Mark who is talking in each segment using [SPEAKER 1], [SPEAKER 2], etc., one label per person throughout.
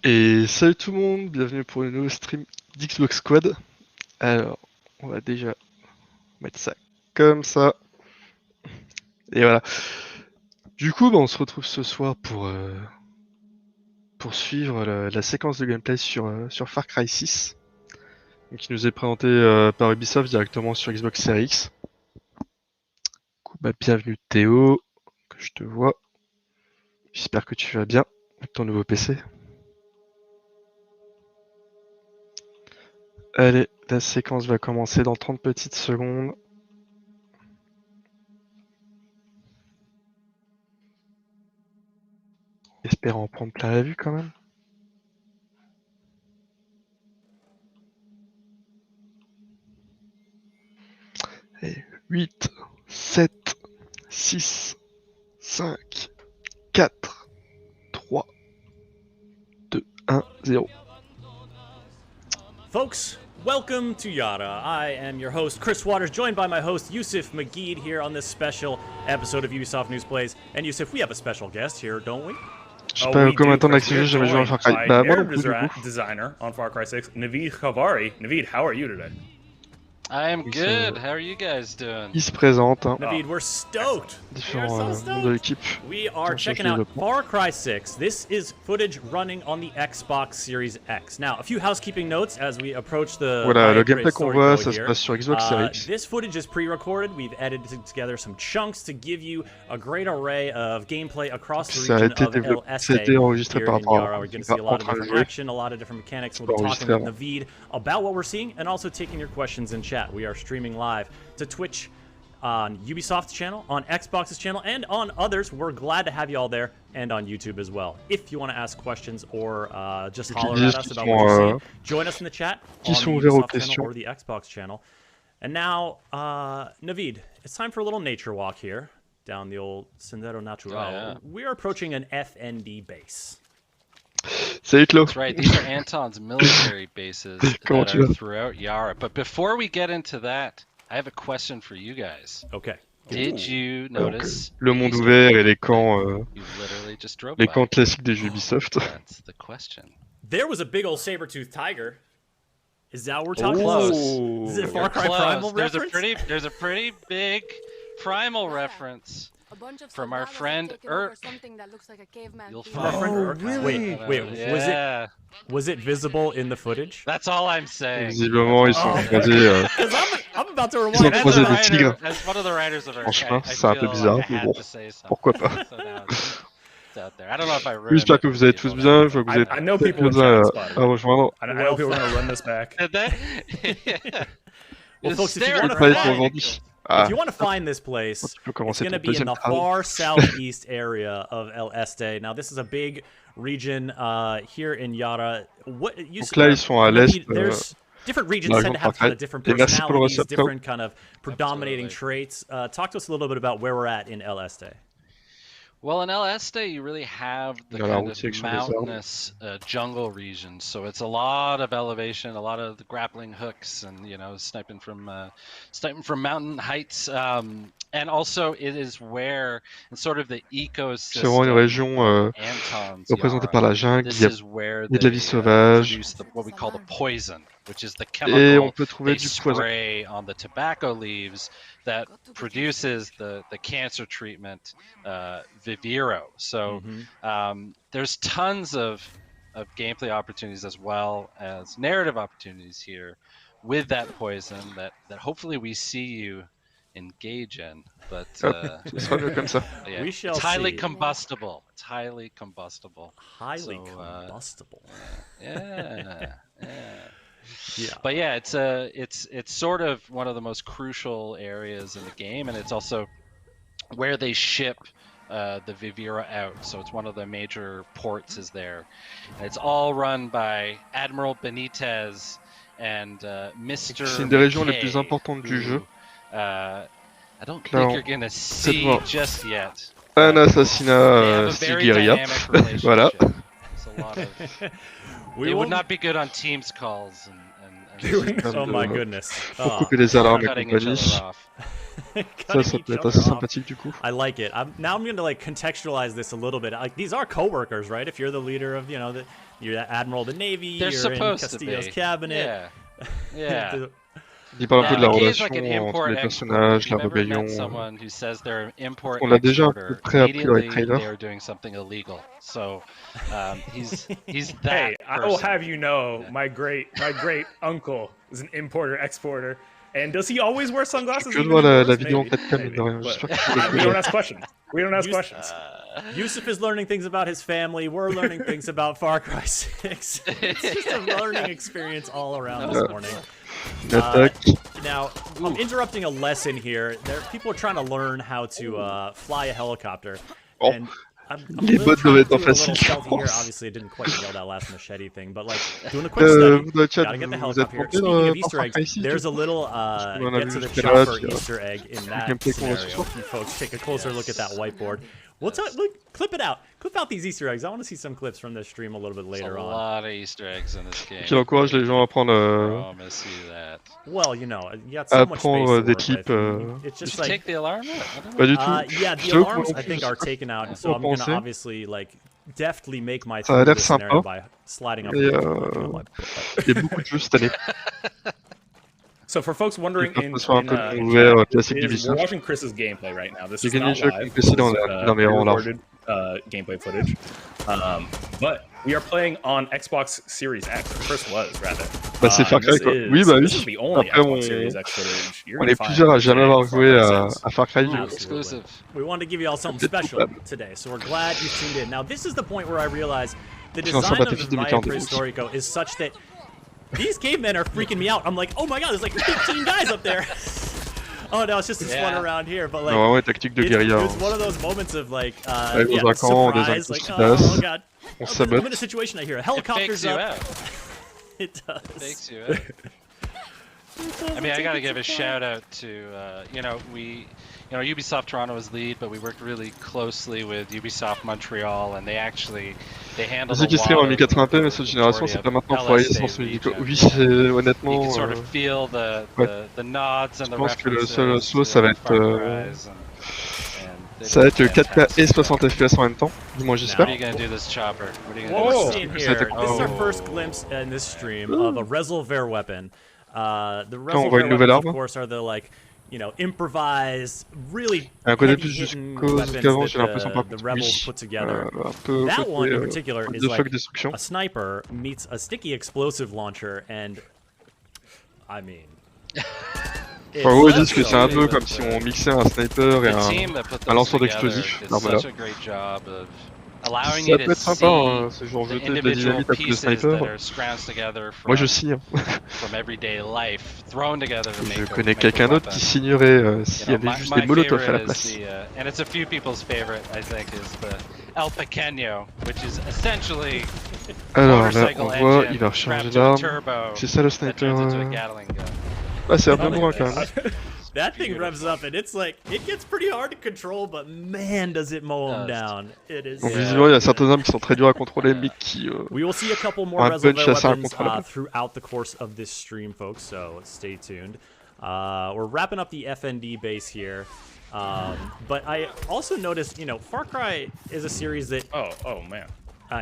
[SPEAKER 1] Et salut tout le monde, bienvenue pour une nouvelle stream d'Xbox Squad. Alors, on va déjà mettre ça comme ça. Et voilà. Du coup, on se retrouve ce soir pour suivre la séquence de gameplay sur Far Cry 6. Qui nous est présenté par Ubisoft directement sur Xbox Series X. Du coup, bienvenue Théo, que je te vois. J'espère que tu vas bien avec ton nouveau PC. Allez, la séquence va commencer dans 30 petites secondes. Espérons en prendre plein la vue quand même. Et 8, 7, 6, 5, 4, 3, 2, 1, 0.
[SPEAKER 2] Folks, welcome to Yara. I am your host, Chris Waters, joined by my host, Yusuf Magid, here on this special episode of Ubisoft News Plays. And Yusuf, we have a special guest here, don't we?
[SPEAKER 1] Je sais pas combien de temps d'accès j'ai jamais joué à Far Cry. Bah moi non plus du coup.
[SPEAKER 3] Designer on Far Cry 6, Naveed Khavari. Naveed, how are you today?
[SPEAKER 4] I am good. How are you guys doing?
[SPEAKER 1] Il se présente. Hein.
[SPEAKER 2] Naveed, we're stoked.
[SPEAKER 1] Différents membres de l'équipe.
[SPEAKER 2] We are checking out Far Cry 6. This is footage running on the Xbox Series X. Now, a few housekeeping notes as we approach the.
[SPEAKER 1] Voilà, le gameplay qu'on voit, ça se passe sur Xbox Series X.
[SPEAKER 2] This footage is pre-recorded. We've edited together some chunks to give you a great array of gameplay across the region of LSA.
[SPEAKER 1] Ça a été enregistré par rapport à.
[SPEAKER 2] We're going to see a lot of different action, a lot of different mechanics. We'll be talking with Naveed about what we're seeing and also taking your questions in chat. We are streaming live to Twitch, on Ubisoft's channel, on Xbox's channel, and on others. We're glad to have you all there, and on YouTube as well. If you want to ask questions or just holler at us about what you're seeing, join us in the chat on the Ubisoft channel or the Xbox channel. And now, Naveed, it's time for a little nature walk here down the old Sendero Natural.
[SPEAKER 4] Oh, yeah.
[SPEAKER 2] We're approaching an FND base.
[SPEAKER 1] Salut Claude.
[SPEAKER 4] That's right, these are Anton's military bases that are throughout Yara. But before we get into that, I have a question for you guys.
[SPEAKER 2] Okay.
[SPEAKER 4] Did you notice
[SPEAKER 1] le monde ouvert et les camps, classiques des jeux Ubisoft?
[SPEAKER 4] That's the question.
[SPEAKER 2] There was a big old saber-toothed tiger. Is that what we're talking about? Is it Far Cry Primal reference?
[SPEAKER 4] There's a pretty big Primal reference. From our friend You'll find.
[SPEAKER 2] Wait,
[SPEAKER 4] yeah.
[SPEAKER 2] was it visible in the footage?
[SPEAKER 4] That's all I'm saying.
[SPEAKER 1] Visiblement, ils sont croisés.
[SPEAKER 2] I'm about to
[SPEAKER 1] Ils sont croisés des tigres.
[SPEAKER 4] As one of the writers of our
[SPEAKER 1] Franchement, c'est un peu bizarre, mais bon, pourquoi pas.
[SPEAKER 4] I don't know if I ruined.
[SPEAKER 1] J'espère que vous allez tous bien. Je vois que vous êtes
[SPEAKER 3] I know people in chat spotted.
[SPEAKER 1] à rejoindre.
[SPEAKER 3] I know people are going to run this back.
[SPEAKER 2] Well, folks, if you want to find this place, it's going to be in the far southeast area of El Este. Now, this is a big region here in Yara.
[SPEAKER 1] Donc là, ils sont à l'est.
[SPEAKER 2] There's different regions tend to have kind of different personalities, different kind of predominating traits. Talk to us a little bit about where we're at in El Este.
[SPEAKER 4] Well, in El Este, you really have the kind of mountainous jungle region, so it's a lot of elevation, a lot of the grappling hooks, and sniping from mountain heights. And also, it is where, in sort of the ecosystem,
[SPEAKER 1] c'est vraiment une région représentée par la jungle. Il y a de la vie sauvage.
[SPEAKER 4] What we call the poison, which is the
[SPEAKER 1] Et on
[SPEAKER 4] chemical
[SPEAKER 1] peut trouver du poison.
[SPEAKER 4] spray on the tobacco leaves that produces the cancer treatment Viviro. So there's tons of gameplay opportunities as well as narrative opportunities here with that poison that hopefully we see you engage in. But
[SPEAKER 1] yeah,
[SPEAKER 2] we shall
[SPEAKER 4] it's highly
[SPEAKER 2] see.
[SPEAKER 4] combustible. It's highly combustible.
[SPEAKER 2] Highly combustible.
[SPEAKER 4] Yeah.
[SPEAKER 2] Yeah.
[SPEAKER 4] But yeah, it's sort of one of the most crucial areas in the game, and it's also where they ship the Vivira out. So it's one of the major ports is there. And it's all run by Admiral Benitez and Mr.
[SPEAKER 1] C'est une des régions les plus importantes du jeu.
[SPEAKER 4] I don't think you're gonna see just yet.
[SPEAKER 1] Un assassinat Sibéria. Voilà.
[SPEAKER 4] It would not be good on Teams calls and
[SPEAKER 2] oh my goodness.
[SPEAKER 1] Pour couper les alarmes et compagnie. Ça peut être assez sympathique du coup.
[SPEAKER 2] I like it. Now I'm going to like contextualize this a little bit. Like these are coworkers, right? If you're the leader of, you're the admiral of the navy,
[SPEAKER 4] They're
[SPEAKER 2] you're in
[SPEAKER 4] supposed
[SPEAKER 2] Castillo's
[SPEAKER 4] to be.
[SPEAKER 2] cabinet.
[SPEAKER 4] Yeah.
[SPEAKER 1] Il parle un peu de la
[SPEAKER 4] McKay's
[SPEAKER 1] relation
[SPEAKER 4] like an
[SPEAKER 1] entre les
[SPEAKER 4] import-export.
[SPEAKER 1] personnages,
[SPEAKER 4] If
[SPEAKER 1] la
[SPEAKER 4] you've ever
[SPEAKER 1] rébellion.
[SPEAKER 4] met someone who says they're an
[SPEAKER 1] On l'a déjà à peu
[SPEAKER 4] import-exporter,
[SPEAKER 1] près appris avec
[SPEAKER 4] immediately
[SPEAKER 1] Trailer.
[SPEAKER 4] they're doing something illegal. So he's that
[SPEAKER 3] Hey, I will
[SPEAKER 4] person.
[SPEAKER 3] have you know, my great uncle is an importer exporter. And does he always wear sunglasses?
[SPEAKER 1] Je
[SPEAKER 3] even
[SPEAKER 1] vois la
[SPEAKER 3] indoors?
[SPEAKER 1] vidéo en
[SPEAKER 3] Maybe,
[SPEAKER 1] 4K, mine de rien.
[SPEAKER 3] but
[SPEAKER 1] J'espère que tu peux
[SPEAKER 3] we don't
[SPEAKER 1] le
[SPEAKER 3] ask questions. We don't ask
[SPEAKER 2] Yus-
[SPEAKER 3] questions.
[SPEAKER 2] Yusuf is learning things about his family. We're learning things about Far Cry 6. It's just a learning experience all around this morning.
[SPEAKER 1] Une attaque.
[SPEAKER 2] Now, I'm interrupting a lesson here. People are trying to learn how to fly a helicopter.
[SPEAKER 1] Oh.
[SPEAKER 2] And I'm
[SPEAKER 1] Les
[SPEAKER 2] really
[SPEAKER 1] bots
[SPEAKER 2] trying
[SPEAKER 1] doivent
[SPEAKER 2] to
[SPEAKER 1] être
[SPEAKER 2] do it a little
[SPEAKER 1] faciles, je
[SPEAKER 2] stealthy here.
[SPEAKER 1] pense.
[SPEAKER 2] Obviously, I didn't quite nail that last machete thing, but like doing a quick study.
[SPEAKER 1] Vous dans le chat,
[SPEAKER 2] Gotta get the
[SPEAKER 1] vous êtes
[SPEAKER 2] helicopter here.
[SPEAKER 1] planté
[SPEAKER 2] Speaking of
[SPEAKER 1] dans
[SPEAKER 2] Easter
[SPEAKER 1] Far
[SPEAKER 2] eggs,
[SPEAKER 1] Cry 6,
[SPEAKER 2] there's a little
[SPEAKER 1] qu'on a
[SPEAKER 2] get
[SPEAKER 1] vu
[SPEAKER 2] to the
[SPEAKER 1] jusqu'à là,
[SPEAKER 2] chopper
[SPEAKER 1] puis,
[SPEAKER 2] Easter egg in that
[SPEAKER 1] gameplay qu'on voit ce
[SPEAKER 2] scenario.
[SPEAKER 1] soir.
[SPEAKER 2] You folks take a closer look at that whiteboard. Clip it out. Clip out these Easter eggs. I want to see some clips from this stream a little bit
[SPEAKER 4] There's
[SPEAKER 2] later
[SPEAKER 4] a
[SPEAKER 2] on.
[SPEAKER 4] lot of Easter eggs in this game.
[SPEAKER 1] Qu'il encourage les gens à prendre,
[SPEAKER 4] Promise you that.
[SPEAKER 2] Well, you got so much space to
[SPEAKER 1] des
[SPEAKER 2] work
[SPEAKER 1] clips.
[SPEAKER 2] with. It's
[SPEAKER 4] Did
[SPEAKER 2] just
[SPEAKER 4] you
[SPEAKER 2] like
[SPEAKER 4] take the alarm out? I don't know.
[SPEAKER 1] Pas du tout.
[SPEAKER 2] yeah,
[SPEAKER 1] Je
[SPEAKER 2] the
[SPEAKER 1] t'avoue que moi
[SPEAKER 2] alarms
[SPEAKER 1] non
[SPEAKER 2] I think
[SPEAKER 1] plus,
[SPEAKER 2] are
[SPEAKER 1] je sais
[SPEAKER 2] taken out,
[SPEAKER 1] pas
[SPEAKER 2] so I'm gonna
[SPEAKER 1] penser.
[SPEAKER 2] obviously like deftly make my
[SPEAKER 1] Ça a
[SPEAKER 2] through
[SPEAKER 1] l'air
[SPEAKER 2] this scenario
[SPEAKER 1] sympa.
[SPEAKER 2] by sliding up.
[SPEAKER 1] Et
[SPEAKER 2] the
[SPEAKER 1] il y a beaucoup de jeux cette année.
[SPEAKER 3] So for folks wondering,
[SPEAKER 1] J'espère
[SPEAKER 3] in,
[SPEAKER 1] que ce soit un
[SPEAKER 3] in,
[SPEAKER 1] peu
[SPEAKER 3] in
[SPEAKER 1] ouvert,
[SPEAKER 3] chat,
[SPEAKER 1] classique
[SPEAKER 3] we're
[SPEAKER 1] d'Ubisoft.
[SPEAKER 3] watching Chris's gameplay right now. This
[SPEAKER 1] J'ai
[SPEAKER 3] is
[SPEAKER 1] gagné
[SPEAKER 3] not
[SPEAKER 1] le jeu avec
[SPEAKER 3] live.
[SPEAKER 1] une PC dans mes rangs larges.
[SPEAKER 3] Pre-recorded gameplay footage. But we are playing on Xbox Series X. Or first was, rather.
[SPEAKER 1] Bah c'est Far Cry quoi. Oui bah
[SPEAKER 3] This is
[SPEAKER 1] oui.
[SPEAKER 3] the only
[SPEAKER 1] Après
[SPEAKER 3] Xbox Series X footage you're
[SPEAKER 1] on
[SPEAKER 3] gonna
[SPEAKER 1] est
[SPEAKER 3] find
[SPEAKER 1] plusieurs à jamais
[SPEAKER 3] today
[SPEAKER 1] avoir
[SPEAKER 3] for
[SPEAKER 1] joué
[SPEAKER 3] Far Cry 6.
[SPEAKER 1] à Far Cry.
[SPEAKER 2] Ooh.
[SPEAKER 4] Exclusive.
[SPEAKER 2] We wanted to give you all something
[SPEAKER 1] Peut-être
[SPEAKER 2] special
[SPEAKER 1] coupable.
[SPEAKER 2] today, so we're glad you tuned in. Now, this is the point where I realized the
[SPEAKER 1] Je lance un
[SPEAKER 2] design of
[SPEAKER 1] Battlefield
[SPEAKER 2] the Valle
[SPEAKER 1] 2042 aussi.
[SPEAKER 2] Prehistorico is such that these cavemen are freaking me out. I'm like, oh my god, there's like 15 guys up there. Oh no, it's just this one around here, but like,
[SPEAKER 1] Non, ouais, tactique de guérilla.
[SPEAKER 2] it's one of those moments of like,
[SPEAKER 1] Ouais, dans un camp, des
[SPEAKER 2] surprise, like,
[SPEAKER 1] intoxications.
[SPEAKER 2] oh god,
[SPEAKER 1] On
[SPEAKER 2] I'm
[SPEAKER 1] sabote.
[SPEAKER 2] in a situation I hear a
[SPEAKER 4] It
[SPEAKER 2] helicopter's
[SPEAKER 4] fakes you
[SPEAKER 2] up.
[SPEAKER 4] out.
[SPEAKER 2] It does.
[SPEAKER 4] Fakes you out. I mean, I gotta give a shout out to Ubisoft Toronto was lead, but we worked really closely with Ubisoft Montreal, and they handled
[SPEAKER 1] Ceux
[SPEAKER 4] a
[SPEAKER 1] qui stream en
[SPEAKER 4] lot of
[SPEAKER 1] 1080p, mais cette génération, c'est pas maintenant pour aller sans son hélico. Oui, c'est honnêtement.
[SPEAKER 4] You can sort of feel the nods and the
[SPEAKER 1] Je pense que le
[SPEAKER 4] references
[SPEAKER 1] seul saut, ça
[SPEAKER 4] to
[SPEAKER 1] va être,
[SPEAKER 4] Far Cry's and
[SPEAKER 1] Ça va être le 4K
[SPEAKER 4] fantastic.
[SPEAKER 1] et 60 FPS en même temps. Du moins,
[SPEAKER 4] What
[SPEAKER 1] j'espère.
[SPEAKER 4] are you gonna do this chopper? What are you
[SPEAKER 2] What
[SPEAKER 4] gonna
[SPEAKER 2] we're
[SPEAKER 4] do?
[SPEAKER 2] seeing
[SPEAKER 1] This
[SPEAKER 2] here,
[SPEAKER 1] is
[SPEAKER 2] this is our
[SPEAKER 4] Oh.
[SPEAKER 2] first glimpse in this stream of a revolver weapon. The
[SPEAKER 1] on voit
[SPEAKER 2] revolver
[SPEAKER 1] une nouvelle
[SPEAKER 2] weapons, of
[SPEAKER 1] arme.
[SPEAKER 2] course, are the like, improvised, really
[SPEAKER 1] Un côté
[SPEAKER 2] heavy
[SPEAKER 1] plus
[SPEAKER 2] hitting
[SPEAKER 1] jusqu'avant,
[SPEAKER 2] weapons
[SPEAKER 1] j'ai l'impression par
[SPEAKER 2] that the
[SPEAKER 1] contre,
[SPEAKER 2] rebels
[SPEAKER 1] oui.
[SPEAKER 2] put together.
[SPEAKER 1] Un peu
[SPEAKER 2] That one in
[SPEAKER 1] côté
[SPEAKER 2] particular is
[SPEAKER 1] de
[SPEAKER 2] like
[SPEAKER 1] choc destruction.
[SPEAKER 2] a sniper meets a sticky explosive launcher, and I mean.
[SPEAKER 1] Enfin, eux, ils disent que
[SPEAKER 2] it's
[SPEAKER 1] c'est un
[SPEAKER 2] so
[SPEAKER 1] peu
[SPEAKER 2] good.
[SPEAKER 1] comme si on mixait un sniper et
[SPEAKER 4] The team that put
[SPEAKER 1] un
[SPEAKER 4] those
[SPEAKER 1] lanceur
[SPEAKER 4] together
[SPEAKER 1] d'explosifs.
[SPEAKER 4] did
[SPEAKER 1] Voilà.
[SPEAKER 4] such a great job of allowing
[SPEAKER 1] Ça
[SPEAKER 4] you
[SPEAKER 1] peut
[SPEAKER 4] to
[SPEAKER 1] être
[SPEAKER 4] see
[SPEAKER 1] sympa, hein, ce genre
[SPEAKER 4] the
[SPEAKER 1] jeter de la
[SPEAKER 4] individual
[SPEAKER 1] dynamite à coup de
[SPEAKER 4] pieces that
[SPEAKER 1] sniper.
[SPEAKER 4] are scrounged together
[SPEAKER 1] Moi, je
[SPEAKER 4] from,
[SPEAKER 1] signe.
[SPEAKER 4] from everyday life, thrown together to
[SPEAKER 1] Je
[SPEAKER 4] make
[SPEAKER 1] connais
[SPEAKER 4] a
[SPEAKER 1] quelqu'un d'autre
[SPEAKER 4] weapon.
[SPEAKER 1] qui signerait s'il y
[SPEAKER 4] You know,
[SPEAKER 1] avait juste
[SPEAKER 4] my
[SPEAKER 1] des molotovs à
[SPEAKER 4] favorite
[SPEAKER 1] la
[SPEAKER 4] is
[SPEAKER 1] place.
[SPEAKER 4] the, and it's a few people's favorite, I think, is the El Pequeño, which is essentially
[SPEAKER 1] Alors là,
[SPEAKER 4] motorcycle
[SPEAKER 1] on voit,
[SPEAKER 4] engine
[SPEAKER 1] il va recharger
[SPEAKER 4] strapped to a
[SPEAKER 1] l'arme.
[SPEAKER 4] turbo
[SPEAKER 1] C'est ça le
[SPEAKER 4] that
[SPEAKER 1] sniper.
[SPEAKER 4] turns into a Gatling gun.
[SPEAKER 1] Ah, c'est un peu moins quand même.
[SPEAKER 2] That thing revs up, and it's like, it gets pretty hard to control, but man, does it mow them down. It is.
[SPEAKER 1] Donc
[SPEAKER 2] so
[SPEAKER 1] visiblement, il y a
[SPEAKER 2] good.
[SPEAKER 1] certaines armes qui sont très dures à contrôler, mais qui...
[SPEAKER 2] We will see a couple more
[SPEAKER 1] un punch
[SPEAKER 2] reservoir
[SPEAKER 1] assez
[SPEAKER 2] weapons
[SPEAKER 1] incontrôlable.
[SPEAKER 2] throughout the course of this stream, folks, so stay tuned. We're wrapping up the FND base here. But I also noticed, Far Cry is a series that...
[SPEAKER 3] Oh man.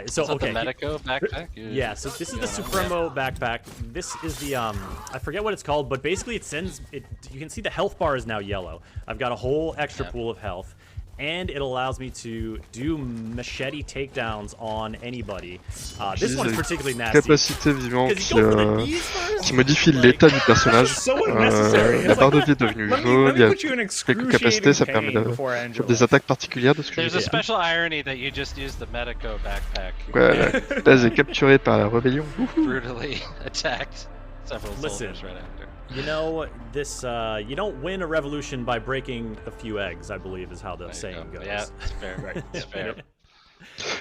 [SPEAKER 2] So,
[SPEAKER 4] Is that
[SPEAKER 2] okay.
[SPEAKER 4] the Medico backpack?
[SPEAKER 2] Yeah, so this is the Supremo backpack. This is the, I forget what it's called, but basically you can see the health bar is now yellow. I've got a whole extra pool of health. And it allows me to do machete takedowns on anybody. This one's particularly nasty.
[SPEAKER 1] Capacité visiblement
[SPEAKER 2] Because you go for the knees first,
[SPEAKER 1] qui modifie
[SPEAKER 2] like-
[SPEAKER 1] l'état du personnage.
[SPEAKER 3] So unnecessary.
[SPEAKER 1] La barre de vie est devenue
[SPEAKER 3] Let
[SPEAKER 1] jaune, il y
[SPEAKER 3] me
[SPEAKER 1] a
[SPEAKER 3] put you in
[SPEAKER 1] quelques capacités, ça permet de faire des attaques particulières de ce que
[SPEAKER 4] There's
[SPEAKER 1] j'ai
[SPEAKER 4] a
[SPEAKER 1] vu.
[SPEAKER 4] special irony that you just used the Medico backpack.
[SPEAKER 1] Ouais, la base est capturée par la rébellion.
[SPEAKER 4] Brutally attacked several
[SPEAKER 2] Listen.
[SPEAKER 4] soldiers right after.
[SPEAKER 2] This, you don't win a revolution by breaking a few eggs, I believe is how the
[SPEAKER 4] There you
[SPEAKER 2] saying
[SPEAKER 4] go.
[SPEAKER 2] goes.
[SPEAKER 4] Yeah, it's fair. It's fair.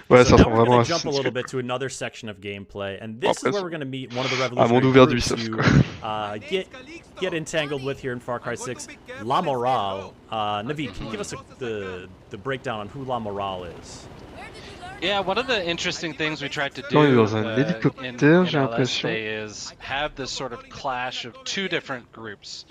[SPEAKER 1] Ouais,
[SPEAKER 2] So
[SPEAKER 1] ça
[SPEAKER 2] now
[SPEAKER 1] ressemble
[SPEAKER 2] we're
[SPEAKER 1] vraiment
[SPEAKER 2] going
[SPEAKER 1] à
[SPEAKER 2] to jump a
[SPEAKER 1] ce
[SPEAKER 2] little
[SPEAKER 1] que-
[SPEAKER 2] bit to another section of gameplay, and this
[SPEAKER 1] Après,
[SPEAKER 2] is where we're going to meet one of the
[SPEAKER 1] un
[SPEAKER 2] revolutionary
[SPEAKER 1] monde ouvert
[SPEAKER 2] groups
[SPEAKER 1] d'Ubisoft,
[SPEAKER 2] you get entangled with here in Far Cry 6. La Morale. Naveed, can you give us the breakdown on who La Morale is?
[SPEAKER 4] Yeah, one of the interesting things we tried to do
[SPEAKER 1] Quand il est dans un
[SPEAKER 4] in
[SPEAKER 1] hélicoptère, j'ai
[SPEAKER 4] LSD
[SPEAKER 1] l'impression.
[SPEAKER 4] is have this sort of clash of two different groups.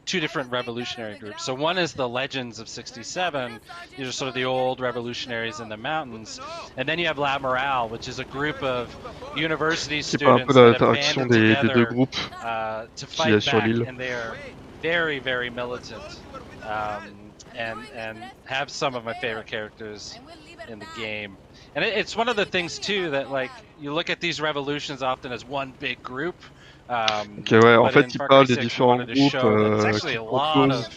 [SPEAKER 4] two different revolutionary groups. So one is the Legends of 67. These are sort of the old revolutionaries in the mountains. And then you have La Morale, which is a group of university
[SPEAKER 1] Qui parle un peu
[SPEAKER 4] students
[SPEAKER 1] de
[SPEAKER 4] that have
[SPEAKER 1] l'interaction
[SPEAKER 4] banded
[SPEAKER 1] des deux
[SPEAKER 4] together
[SPEAKER 1] groupes
[SPEAKER 4] to
[SPEAKER 1] qu'il y a
[SPEAKER 4] fight
[SPEAKER 1] sur
[SPEAKER 4] back,
[SPEAKER 1] l'île.
[SPEAKER 4] and they are very, very militant, and have some of my favorite characters in the game. And it's one of the things too that, like, you look at these revolutions often as one big group.
[SPEAKER 1] Ok, ouais, en fait, il parle des différents groupes qui composent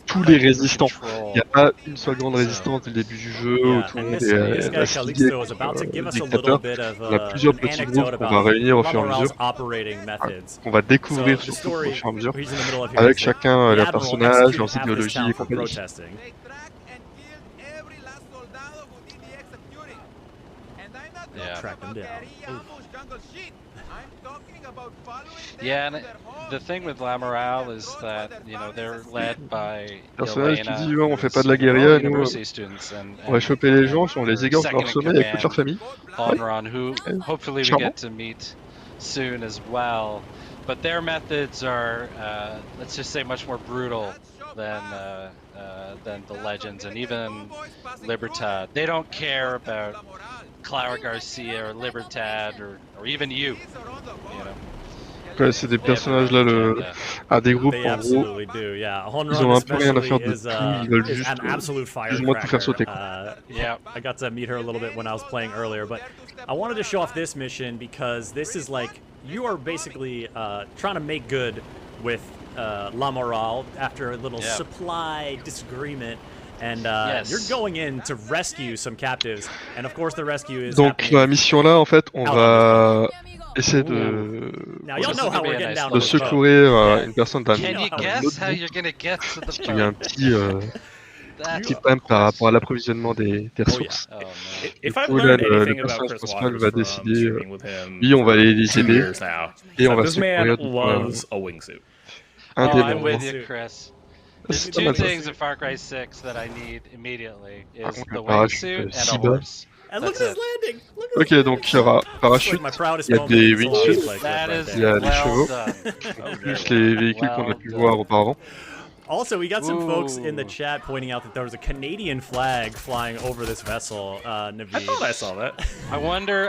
[SPEAKER 1] tous les résistants. Il n'y a pas une seule grande résistance dès le début du jeu où tout le monde est la SIDEARM le dictateur. On a plusieurs petits groupes qu'on va réunir au fur et à mesure, qu'on va découvrir surtout au fur et à mesure, avec chacun leur personnage, leurs idéologies et compagnie.
[SPEAKER 4] Yeah.
[SPEAKER 2] Track them down.
[SPEAKER 4] Yeah, and the thing with La Morale is that, you know, they're led by
[SPEAKER 1] Personnage qui dit on fait pas de la guérilla, nous on va choper les gens, si on les égorge leur sommeil avec toute leur famille.
[SPEAKER 4] Honron, who hopefully we get to meet soon as well. But their methods are, let's just say, much more brutal than the Legends and even Libertad. They don't care about Clara Garcia or Libertad or even you know.
[SPEAKER 1] Ouais, c'est des personnages là, des groupes en gros, ils ont un peu rien à faire de tout, ils veulent juste plus ou moins tout faire sauter.
[SPEAKER 2] Yeah, I got to meet her a little bit when I was playing earlier, but I wanted to show off this mission because this is like, you are basically trying to make good with La Morale after a little supply disagreement. And you're going in to rescue some captives, and of course the rescue is.
[SPEAKER 1] Donc la mission là, en fait, on va essayer de secourir une personne d'un autre groupe qui a eu un petit problème par rapport à l'approvisionnement des ressources. Du coup là, le personnage principal va décider, oui, on va aller les aider et on va secourir un des membres.
[SPEAKER 4] There's two things in Far Cry 6 that I need immediately is the wingsuit and a horse.
[SPEAKER 2] And look at this landing!
[SPEAKER 1] Ok, donc il y aura parachute, il y a des wingsuits, il y a les chevaux, plus les véhicules qu'on a pu voir auparavant.
[SPEAKER 2] Also, we got some folks in the chat pointing out that there was a Canadian flag flying over this vessel, Naveed.
[SPEAKER 3] I thought I saw that.
[SPEAKER 4] I wonder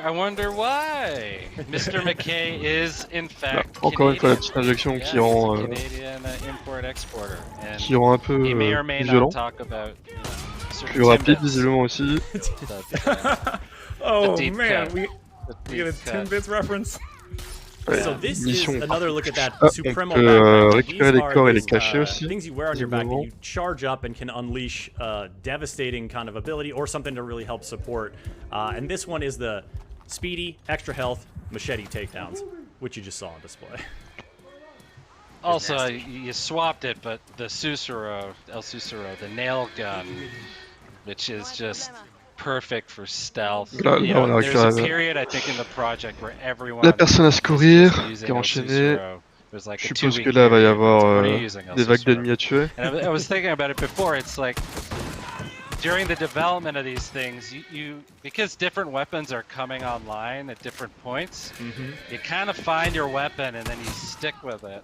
[SPEAKER 4] why. Mr. McKay is in fact
[SPEAKER 1] encore une fois la petite injection qui rend un peu violent, plus rapide visiblement aussi.
[SPEAKER 3] Oh man, we get a 10 bits reference.
[SPEAKER 1] Ouais,
[SPEAKER 2] so this is
[SPEAKER 1] mission.
[SPEAKER 2] another look at that Supremo
[SPEAKER 1] récupérer les corps et les cacher aussi.
[SPEAKER 2] Things you wear on your back that you charge up and can unleash devastating kind of ability or something to really help support. And this one is the speedy, extra health, machete takedowns, which you just saw on display.
[SPEAKER 4] Also, you swapped it, but the El Susuro, the nail gun, which is just perfect for stealth.
[SPEAKER 1] Là,
[SPEAKER 4] You know,
[SPEAKER 1] on a
[SPEAKER 4] there's a period, I think, in the project where everyone
[SPEAKER 1] la personne à secourir, qui est
[SPEAKER 4] El
[SPEAKER 1] enchaînée.
[SPEAKER 4] There's like
[SPEAKER 1] Je suppose que là, il va y avoir des vagues d'ennemis à tuer.
[SPEAKER 4] And I was thinking about it before. It's like during the development of these things, you because different weapons are coming online at different points, you kind of find your weapon and then you stick with it.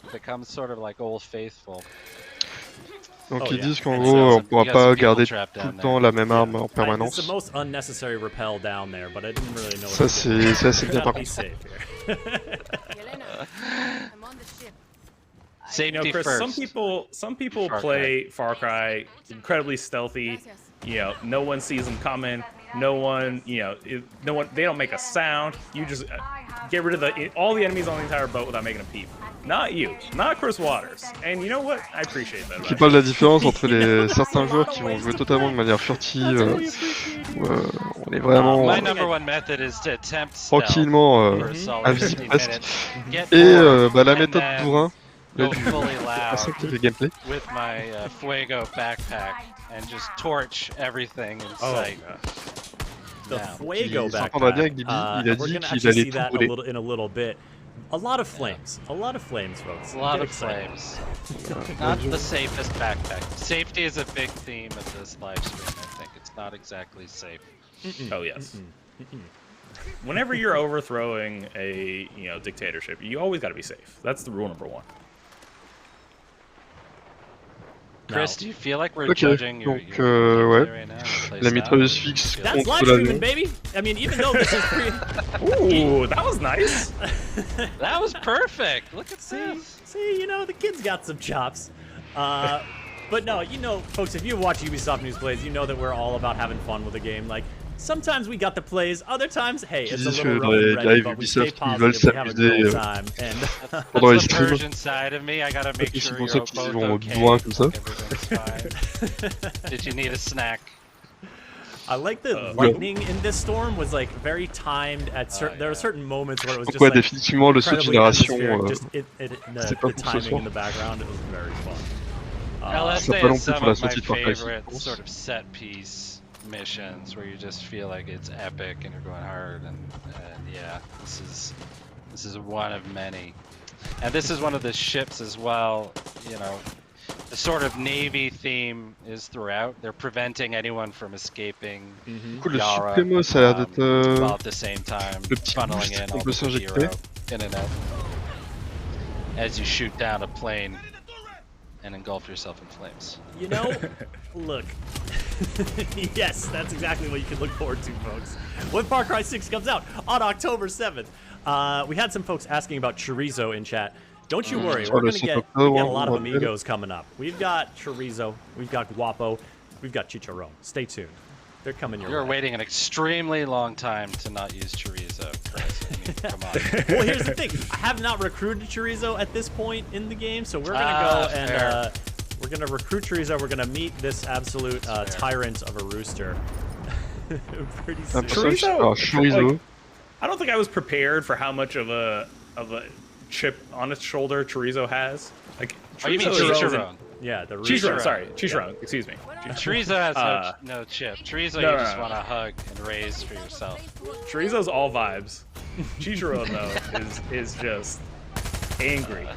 [SPEAKER 4] It becomes sort of like Old Faithful.
[SPEAKER 1] Donc ils disent qu'en gros on pourra pas garder tout le temps la même arme en permanence. Ça c'est assez bien par contre.
[SPEAKER 3] You know, Chris, some people play Far Cry incredibly stealthy. You know, no one sees them coming. No one, you know, they don't make a sound. You just get rid of all the enemies on the entire boat without making a peep. Not you, not Chris Waters. And you know what? I appreciate that.
[SPEAKER 1] Qui parle de la différence entre certains joueurs qui vont jouer totalement de manière furtive, on est vraiment tranquillement invisible presque. Et la méthode bourrin, la personne qui fait gameplay.
[SPEAKER 4] With my Fuego backpack and just torch everything in sight.
[SPEAKER 2] The Fuego backpack.
[SPEAKER 1] On va bien avec Bibi, il a dit qu'il allait tout brûler.
[SPEAKER 2] In a little bit. A lot of flames. A lot of flames, folks.
[SPEAKER 4] A lot of flames. Not the safest backpack. Safety is a big theme of this live stream, I think. It's not exactly safe.
[SPEAKER 3] Oh, yes. Whenever you're overthrowing a dictatorship, you always got to be safe. That's the rule number one.
[SPEAKER 4] Chris, do you feel like we're judging your
[SPEAKER 1] ouais.
[SPEAKER 4] gameplay right now?
[SPEAKER 1] La mitrailleuse fixe
[SPEAKER 2] That's live
[SPEAKER 1] contre la
[SPEAKER 2] streaming, baby. I mean, even though this is pretty...
[SPEAKER 3] Ooh, that was nice.
[SPEAKER 4] That was perfect. Look at this.
[SPEAKER 2] See, you know, the kid's got some chops. But no, you know, folks, if you watch Ubisoft News Plays, you know that we're all about having fun with the game. Like, sometimes we got the plays, other times, hey, it's a little rough and ready, but we stay positive, we have a good time. And
[SPEAKER 4] that's the Persian side of me. I gotta make sure you're both okay. Did you need a snack?
[SPEAKER 2] I like the lightning in this storm was like very timed at certain. There were certain moments where it was just
[SPEAKER 1] ouais,
[SPEAKER 2] like
[SPEAKER 1] définitivement le saut de génération.
[SPEAKER 2] The timing in the background, it was very fun.
[SPEAKER 4] LSA is some of my favorite sort of set piece missions where you just feel like it's epic and you're going hard, and yeah, this is one of many. And this is one of the ships as well, you know, the sort of Navy theme is throughout. They're preventing anyone from escaping YARAN, while at the same time funneling in all the hero in and out as you shoot down a plane and engulf yourself in flames.
[SPEAKER 2] You know, look, yes, that's exactly what you can look forward to, folks. When Far Cry 6 comes out on October 7th. We had some folks asking about Chorizo in chat. Don't you worry, we're gonna get a lot of amigos coming up. We've got Chorizo, we've got Guapo, we've got Chicharron. Stay tuned. They're coming your way.
[SPEAKER 4] You're waiting an extremely long time to not use Chorizo, Chris. I mean, come on.
[SPEAKER 2] Well, here's the thing. I have not recruited Chorizo at this point in the game, so we're gonna go and we're gonna recruit Chorizo. We're gonna meet this absolute tyrant of a rooster. Pretty soon.
[SPEAKER 3] Chorizo. Like, I don't think I was prepared for how much of a chip on its shoulder Chorizo has. Like,
[SPEAKER 4] oh, you mean Chicharron?
[SPEAKER 2] Yeah, the
[SPEAKER 3] Chicharron. Sorry, Chicharron. Excuse me.
[SPEAKER 4] Chorizo has no chip. Chorizo, you just want to hug and raise for yourself.
[SPEAKER 3] Chorizo's all vibes. Chicharron though is just angry,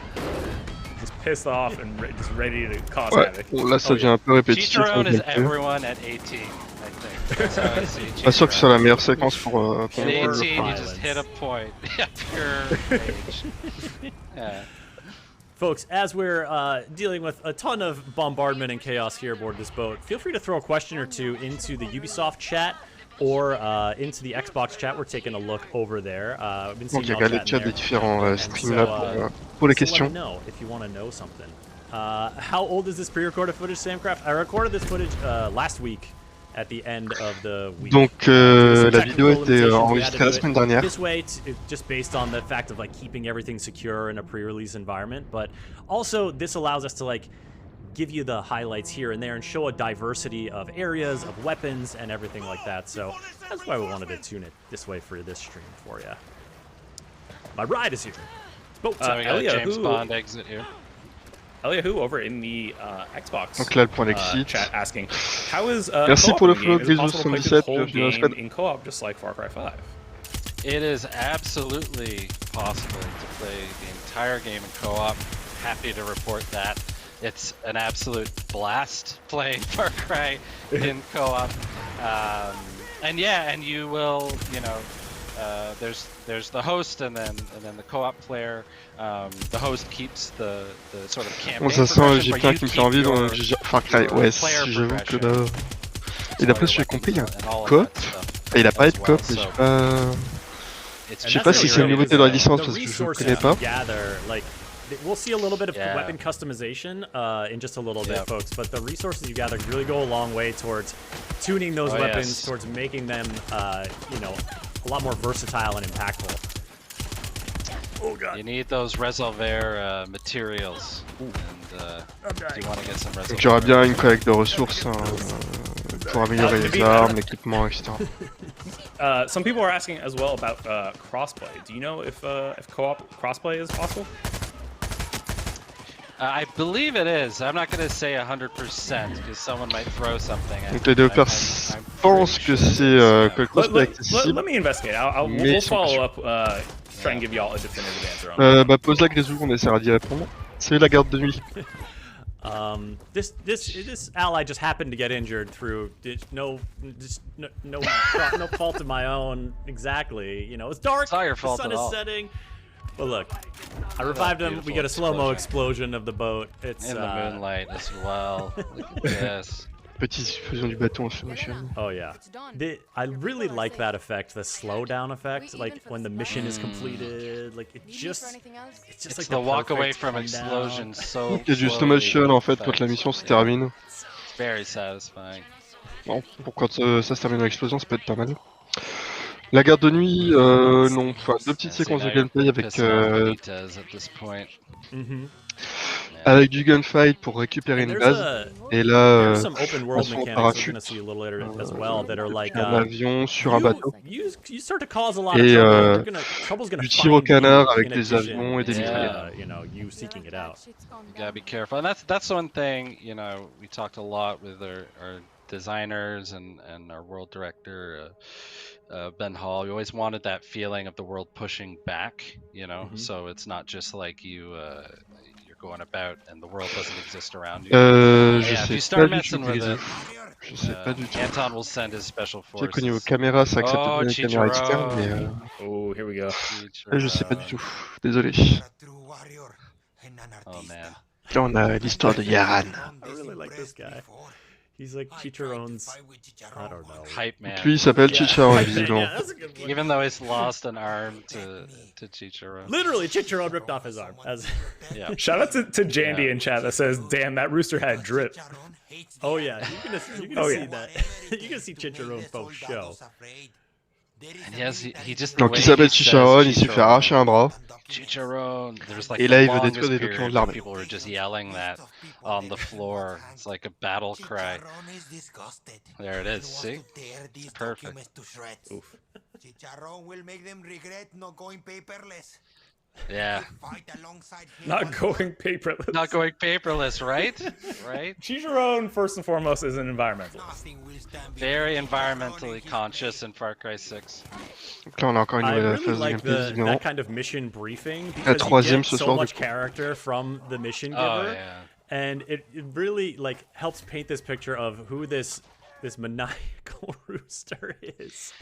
[SPEAKER 3] just pissed off and just ready to cause havoc.
[SPEAKER 1] Là, ça devient un peu répétitif.
[SPEAKER 4] Chicharron is everyone at 18, I think. That's how I see Chicharron.
[SPEAKER 1] Pas sûr que ce soit la meilleure séquence pour.
[SPEAKER 4] At 18, you just hit a point. Yeah, pure rage. Yeah.
[SPEAKER 2] Folks, as we're dealing with a ton of bombardment and chaos here aboard this boat, feel free to throw a question or two into the Ubisoft chat or into the Xbox chat. We're taking a look over there.
[SPEAKER 1] Donc il y a le chat des différents streams là pour les questions.
[SPEAKER 2] Let me know if you want to know something. How old is this pre-recorded footage, Samcraft? I recorded this footage last week. At the end of the week.
[SPEAKER 1] Donc la vidéo était enregistrée la semaine dernière.
[SPEAKER 2] This way, just based on the fact of like keeping everything secure in a pre-release environment, but also this allows us to like give you the highlights here and there and show a diversity of areas, of weapons, and everything like that. So that's why we wanted to tune it this way for this stream for you. My ride is here.
[SPEAKER 4] We got a James Bond exit here.
[SPEAKER 3] Eliahu over in the Xbox
[SPEAKER 1] Donc là, le point d'exit.
[SPEAKER 3] Chat asking, how is
[SPEAKER 1] Merci pour le follow,
[SPEAKER 3] game in co-op just like Far Cry 5?
[SPEAKER 4] It is absolutely possible to play the entire game in co-op. Happy to report that. It's an absolute blast playing Far Cry in co-op. And yeah, and you will, you know, there's the host and then the co-op player. The host keeps the sort of campaign.
[SPEAKER 1] Bon, ça sent, j'ai plein qui me fait envie dans Far Cry. Ouais, j'avoue que là. Et d'après ce que j'ai compris, il y a un coop. Et il a pas de coop, mais je sais pas si c'est une nouveauté dans la licence parce que je ne connais pas.
[SPEAKER 2] We'll see a little bit of weapon customization in just a little bit, folks. But the resources you gather really go a long way towards tuning those weapons, towards making them, you know, a lot more versatile and impactful. Oh god!
[SPEAKER 4] You need those réservoir materials, and you want to get some réservoir.
[SPEAKER 1] Donc il y aura bien une collecte de ressources pour améliorer les armes, l'équipement, etc.
[SPEAKER 3] Some people are asking as well about crossplay. Do you know if co-op crossplay is possible?
[SPEAKER 4] I believe it is. I'm not going to say 100% because someone might throw something.
[SPEAKER 1] Donc les développeurs pensent que c'est que le crossplay est accessible.
[SPEAKER 3] Let me investigate. We'll follow up. Try and give y'all a definitive answer on that.
[SPEAKER 1] Bah pose la Grézou, on essaiera d'y répondre. C'est la garde de nuit.
[SPEAKER 2] This ally just happened to get injured through no fault of my own exactly. You know, it's dark.
[SPEAKER 4] It's not your fault
[SPEAKER 2] the sun
[SPEAKER 4] at all.
[SPEAKER 2] is setting. But look, I revived him. We get a slow-mo explosion of the boat. It's
[SPEAKER 4] in the moonlight as well. Look at this.
[SPEAKER 1] Petite explosion du bateau en slow motion.
[SPEAKER 2] Oh yeah. I really like that effect, the slowdown effect, like when the mission is completed. Like it's just like
[SPEAKER 4] the walk away from explosion. So.
[SPEAKER 1] Il y a du slow motion en fait quand la mission se termine.
[SPEAKER 4] It's very satisfying.
[SPEAKER 1] Bon, pour quand ça se termine en explosion, ça peut être pas mal. La garde de nuit, non. Enfin, deux petites séquences de gameplay avec du gunfight pour récupérer une base. Et là, un saut en parachute, un avion sur un bateau. Et du tir au canard avec des avions et des mitraillettes.
[SPEAKER 4] You gotta be careful, and that's one thing. You know, we talked a lot with our designers and our world director. Ben Hall, we always wanted that feeling of the world pushing back, you know, so it's not just like you're going about and the world doesn't exist around you. If you start messing with it, Anton will send his special forces.
[SPEAKER 1] Je sais qu'au niveau caméra, ça accepte bien les caméras externes, mais
[SPEAKER 3] oh, here we go.
[SPEAKER 1] Je sais pas du tout. Désolé.
[SPEAKER 4] Oh man.
[SPEAKER 1] Là, on a l'histoire de Yaran.
[SPEAKER 2] I really like this guy. He's like Chicharon's, I don't know.
[SPEAKER 4] Hype man.
[SPEAKER 1] Lui, il s'appelle Chicharon, visiblement.
[SPEAKER 4] Even though he's lost an arm to Chicharon.
[SPEAKER 2] Literally, Chicharon ripped off his arm.
[SPEAKER 3] Yeah. Shout out to Jandy in chat that says, "Damn, that rooster had drip."
[SPEAKER 2] Oh yeah, you're gonna see that. You're gonna see Chicharon for show.
[SPEAKER 4] And he just.
[SPEAKER 1] Donc il s'appelle Chicharon, il s'est fait arracher un bras.
[SPEAKER 4] Chicharon. There's like
[SPEAKER 1] Et là, il veut détruire des documents de l'armée.
[SPEAKER 4] People were just yelling that on the floor. It's like a battle cry. There it is. See? It's perfect.
[SPEAKER 2] Oof.
[SPEAKER 5] Chicharon will make them regret not going paperless.
[SPEAKER 4] Yeah.
[SPEAKER 3] Not going paperless.
[SPEAKER 4] Not going paperless, right? Right?
[SPEAKER 3] Chicharon, first and foremost, is an environmentalist.
[SPEAKER 4] Very environmentally conscious in Far Cry 6.
[SPEAKER 1] Donc là, on a encore une nouvelle phase de gameplay, visiblement.
[SPEAKER 2] That kind of mission briefing
[SPEAKER 1] La
[SPEAKER 2] because
[SPEAKER 1] troisième
[SPEAKER 2] you
[SPEAKER 1] ce
[SPEAKER 2] get so
[SPEAKER 1] soir,
[SPEAKER 2] much
[SPEAKER 1] du coup.
[SPEAKER 2] character from the mission giver,
[SPEAKER 4] Oh, yeah.
[SPEAKER 2] and it really like helps paint this picture of who this maniacal rooster is.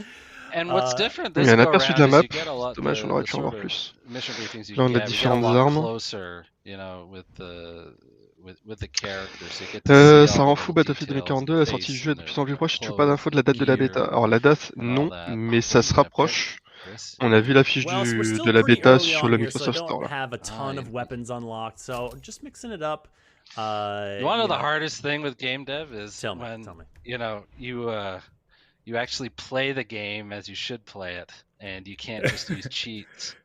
[SPEAKER 4] And what's different
[SPEAKER 1] Il
[SPEAKER 4] this
[SPEAKER 1] y a un
[SPEAKER 4] go
[SPEAKER 1] aperçu de
[SPEAKER 4] around
[SPEAKER 1] la
[SPEAKER 4] is
[SPEAKER 1] map.
[SPEAKER 4] you get a lot
[SPEAKER 1] Dommage, on aurait pu en voir
[SPEAKER 4] sort of
[SPEAKER 1] plus.
[SPEAKER 4] mission briefings you
[SPEAKER 1] Là, on a
[SPEAKER 4] get, we get a
[SPEAKER 1] différentes
[SPEAKER 4] lot
[SPEAKER 1] armes.
[SPEAKER 4] closer, you know, with the characters. You get to see
[SPEAKER 1] Ça
[SPEAKER 4] all
[SPEAKER 1] rend
[SPEAKER 4] the
[SPEAKER 1] fou, Battlefield
[SPEAKER 4] details
[SPEAKER 1] 2042,
[SPEAKER 4] in
[SPEAKER 1] la
[SPEAKER 4] the
[SPEAKER 1] sortie du
[SPEAKER 4] face
[SPEAKER 1] jeu est
[SPEAKER 4] and
[SPEAKER 1] de plus en plus
[SPEAKER 4] their
[SPEAKER 1] proche, je ne trouve pas d'infos de la date de la bêta.
[SPEAKER 4] gear
[SPEAKER 1] Alors la date,
[SPEAKER 4] and all
[SPEAKER 1] non,
[SPEAKER 4] that.
[SPEAKER 1] mais ça se rapproche.
[SPEAKER 4] Chris?
[SPEAKER 1] On a vu l'affiche
[SPEAKER 2] Well, so we're still
[SPEAKER 1] de la
[SPEAKER 2] pretty
[SPEAKER 1] bêta
[SPEAKER 2] early
[SPEAKER 1] sur
[SPEAKER 2] on
[SPEAKER 1] le
[SPEAKER 2] here, so I
[SPEAKER 1] Microsoft
[SPEAKER 2] don't
[SPEAKER 1] Store. Là.
[SPEAKER 2] have a ton of weapons unlocked, so just mixing it up.
[SPEAKER 4] You want to know the hardest thing with game dev is
[SPEAKER 2] Tell me.
[SPEAKER 4] you know you actually play the game as you should play it, and you can't just use cheats.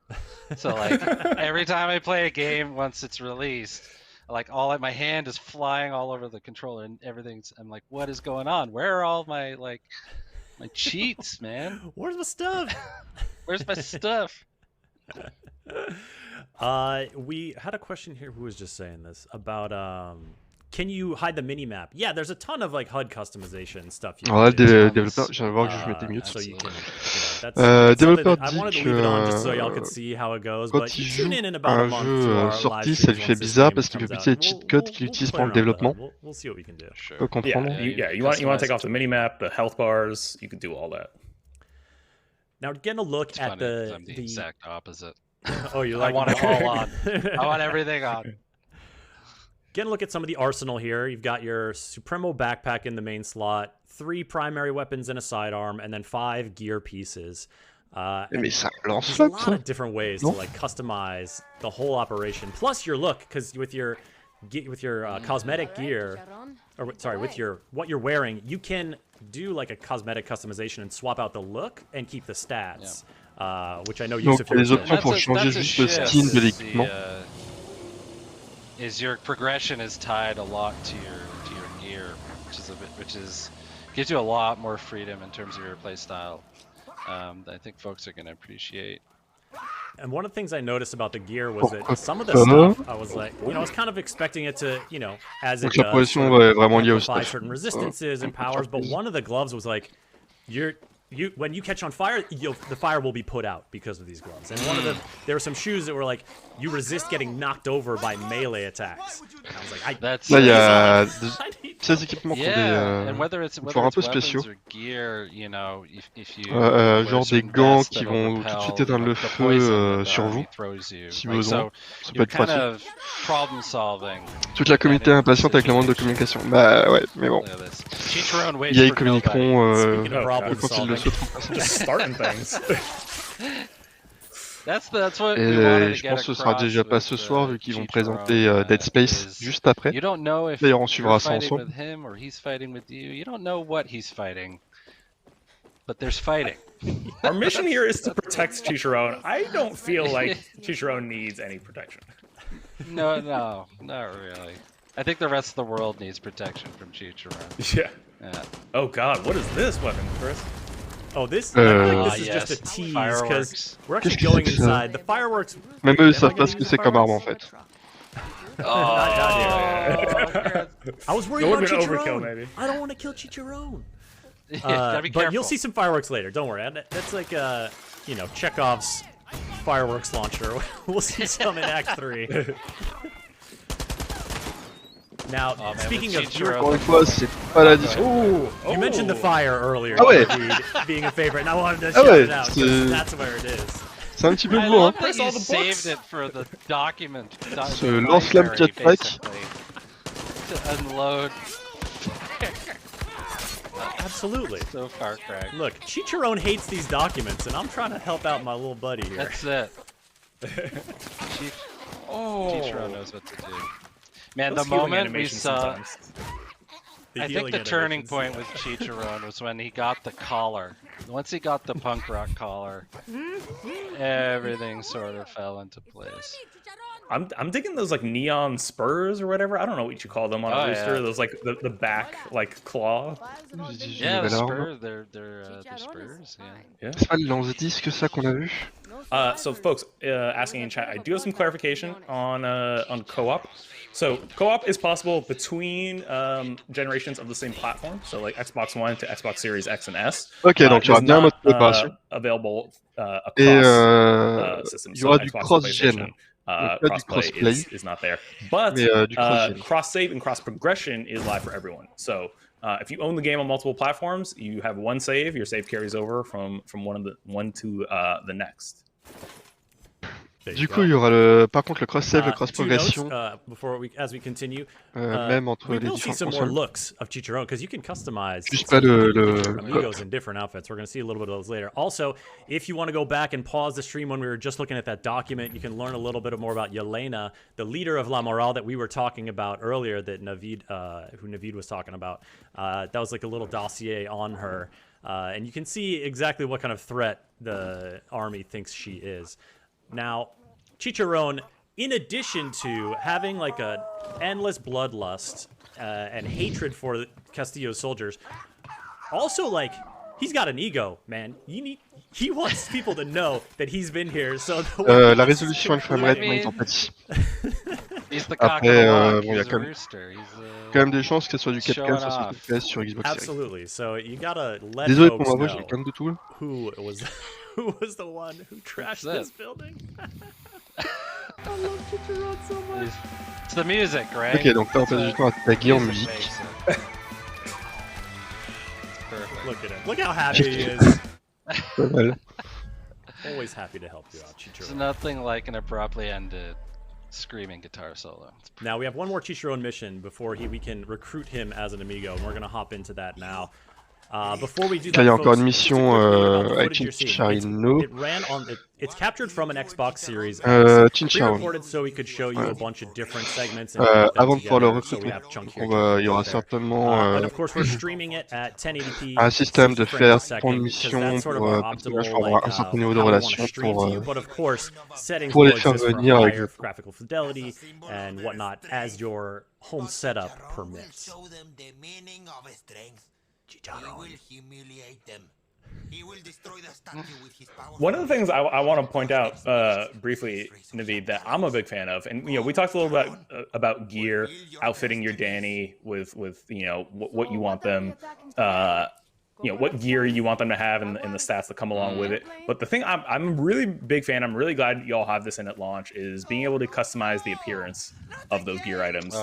[SPEAKER 4] So like every time I play a game once it's released, like my hand is flying all over the controller and everything's. I'm like, what is going on? Where are all my my cheats, man?
[SPEAKER 2] Where's my stuff?
[SPEAKER 4] Where's my stuff?
[SPEAKER 2] We had a question here. Who was just saying this about can you hide the mini map? Yeah, there's a ton of like HUD customization stuff.
[SPEAKER 1] Alors là, le développeur, je viens de voir que je m'étais mute.
[SPEAKER 2] So you can, that's
[SPEAKER 1] Développeur
[SPEAKER 2] I wanted
[SPEAKER 1] dit
[SPEAKER 2] to leave it on just so
[SPEAKER 1] que
[SPEAKER 2] y'all could see how it goes.
[SPEAKER 1] quand
[SPEAKER 2] But
[SPEAKER 1] il
[SPEAKER 2] you
[SPEAKER 1] joue
[SPEAKER 2] tune in about a
[SPEAKER 1] un
[SPEAKER 2] month
[SPEAKER 1] jeu
[SPEAKER 2] to our
[SPEAKER 1] sorti,
[SPEAKER 2] live
[SPEAKER 1] ça lui
[SPEAKER 2] streams
[SPEAKER 1] fait
[SPEAKER 2] once this
[SPEAKER 1] bizarre
[SPEAKER 2] game
[SPEAKER 1] parce qu'il
[SPEAKER 2] comes
[SPEAKER 1] fait
[SPEAKER 2] out.
[SPEAKER 1] penser les cheat codes qu'il utilise
[SPEAKER 2] play
[SPEAKER 1] pendant le
[SPEAKER 2] around with that.
[SPEAKER 1] développement.
[SPEAKER 2] We'll see what we can do.
[SPEAKER 1] Je peux comprendre.
[SPEAKER 3] You want to take off the mini map, the health bars. You can do all that.
[SPEAKER 2] Now getting a look
[SPEAKER 4] It's
[SPEAKER 2] at
[SPEAKER 4] funny, I'm the exact opposite.
[SPEAKER 2] Oh, you
[SPEAKER 4] I
[SPEAKER 2] like
[SPEAKER 4] want it all on. I want everything on.
[SPEAKER 2] Getting a look at some of the arsenal here. You've got your Supremo backpack in the main slot, 3 primary weapons and a sidearm, and then 5 gear pieces.
[SPEAKER 1] Mais ça lance
[SPEAKER 2] There's a
[SPEAKER 1] flop,
[SPEAKER 2] lot
[SPEAKER 1] ça.
[SPEAKER 2] of different ways to like customize the whole operation. Plus your look, because with your cosmetic gear, or sorry, with what you're wearing, you can do like a cosmetic customization and swap out the look and keep the stats, which I know
[SPEAKER 1] Donc
[SPEAKER 2] Yusuf
[SPEAKER 1] il y a des
[SPEAKER 2] was
[SPEAKER 1] options pour changer juste le skin de l'équipement.
[SPEAKER 4] Is your progression is tied a lot to your gear, which gives you a lot more freedom in terms of your play style. That I think folks are going to appreciate.
[SPEAKER 2] And one of the things I noticed about the gear was that some of the stuff, I was like, I was kind of expecting it to, as it
[SPEAKER 1] Donc la
[SPEAKER 2] does,
[SPEAKER 1] progression
[SPEAKER 2] sort
[SPEAKER 1] est
[SPEAKER 2] of
[SPEAKER 1] vraiment liée au
[SPEAKER 2] amplify
[SPEAKER 1] stuff.
[SPEAKER 2] certain resistances and powers, but one of the gloves was like, when you catch on fire, the fire will be put out because of these gloves. And there were some shoes that were like, you resist getting knocked over by melee attacks. And I was like,
[SPEAKER 1] Là, il y a ces équipements qui ont des forts un peu spéciaux. Genre des gants qui vont tout de suite éteindre le feu sur vous, si besoin. Ça peut être pratique. Toute la communauté est impatiente avec le manque de communication. Bah ouais, mais bon. Ils communiqueront quand ils le souhaiteront. Et je pense que ce sera déjà pas ce soir vu qu'ils vont présenter Dead Space juste après. D'ailleurs on suivra ça ensemble.
[SPEAKER 4] But there's fighting.
[SPEAKER 3] Our mission here is to protect Chicharron. I don't feel like Chicharron needs any protection.
[SPEAKER 4] No, not really. I think the rest of the world needs protection from Chicharron.
[SPEAKER 3] Yeah. Oh god, what is this weapon, Chris?
[SPEAKER 2] Oh, this? I think this is just a tease, because we're actually going inside. The fireworks...
[SPEAKER 1] Même eux, ils savent pas ce que c'est comme arme, en fait.
[SPEAKER 2] I was worried about Chicharron. I don't want to kill Chicharron. But you'll see some fireworks later. Don't worry. That's like you know, Chekhov's fireworks launcher. We'll see some in Act 3. Now, speaking of
[SPEAKER 1] Encore une fois, c'est pas la discussion.
[SPEAKER 2] You mentioned the fire earlier, being a favorite, and I wanted to shout it out because that's where it is.
[SPEAKER 1] C'est un petit peu beau, hein. Ce lance-flamme jetpack.
[SPEAKER 2] Absolutely.
[SPEAKER 4] So far, Craig.
[SPEAKER 2] Look, Chicharron hates these documents, and I'm trying to help out my little buddy here.
[SPEAKER 4] That's it. Chicharron knows what to do. Man, the moment we saw... I think the turning point with Chicharron was when he got the collar. Once he got the punk rock collar, everything sort of fell into place.
[SPEAKER 3] I'm digging those like neon spurs or whatever. I don't know what you call them on a rooster. Those like the back like claw.
[SPEAKER 4] Yeah, the spur. They're spurs. Yeah.
[SPEAKER 1] C'est pas le lance-disque ça qu'on a vu.
[SPEAKER 3] So folks asking in chat, I do have some clarification on co-op. So co-op is possible between generations of the same platform. So like Xbox One to Xbox Series X and S.
[SPEAKER 1] Ok, donc il y aura bien un mode de préparation.
[SPEAKER 3] Available
[SPEAKER 1] Et
[SPEAKER 3] across systems.
[SPEAKER 1] il y aura du cross-gen.
[SPEAKER 3] Crossplay is not there, but cross-save and cross-progression is live for everyone. So if you own the game on multiple platforms, you have one save. Your save carries over from one to the next.
[SPEAKER 1] Du coup, il y aura par contre le cross-save, le cross-progression,
[SPEAKER 2] as we continue,
[SPEAKER 1] même entre les différentes consoles.
[SPEAKER 2] Looks of Chicharron, because you can customize
[SPEAKER 1] Juste pas le
[SPEAKER 2] amigos in different outfits. We're going to see a little bit of those later. Also, if you want to go back and pause the stream when we were just looking at that document, you can learn a little bit more about Yelena, the leader of La Morale that we were talking about earlier, that who Navid was talking about. That was like a little dossier on her, and you can see exactly what kind of threat the army thinks she is. Now, Chicharron, in addition to having like a endless bloodlust and hatred for Castillo's soldiers, also like he's got an ego, man. He wants people to know that he's been here. So
[SPEAKER 1] la résolution et le framerate montent en petit. Après, bon, il y a quand même des chances que ce soit du 4K 60 FPS sur Xbox Series.
[SPEAKER 2] Absolutely. So you gotta let
[SPEAKER 1] Désolé pour
[SPEAKER 2] folks
[SPEAKER 1] ma voix,
[SPEAKER 2] know
[SPEAKER 1] j'ai quand même de tout.
[SPEAKER 2] who was the one who trashed this building. I love Chicharron so much.
[SPEAKER 4] It's the music, right?
[SPEAKER 1] Ok, donc là on passe du temps à taguer en musique.
[SPEAKER 2] Look at him. Look how happy he is.
[SPEAKER 1] Pas mal.
[SPEAKER 2] Always happy to help you out, Chicharron.
[SPEAKER 4] It's nothing like an abruptly ended screaming guitar solo.
[SPEAKER 2] Now we have one more Chicharron mission before we can recruit him as an amigo, and we're gonna hop into that now. Before we do that,
[SPEAKER 1] il y a encore une mission avec Chicharino.
[SPEAKER 2] It's captured from an Xbox Series.
[SPEAKER 1] Pre-recorded
[SPEAKER 2] so we could show you a bunch of different segments.
[SPEAKER 1] Avant de pouvoir le recruter, il y aura certainement un système de faire prendre mission pour avoir un certain niveau de relation pour les faire venir avec eux.
[SPEAKER 2] Graphical fidelity and whatnot as your home setup permits.
[SPEAKER 3] One of the things I want to point out briefly, Navid, that I'm a big fan of, and we talked a little bit about gear, outfitting your Danny with what you want them, what gear you want them to have and the stats that come along with it. But the thing I'm really big fan, I'm really glad y'all have this in at launch, is being able to customize the appearance of those gear items.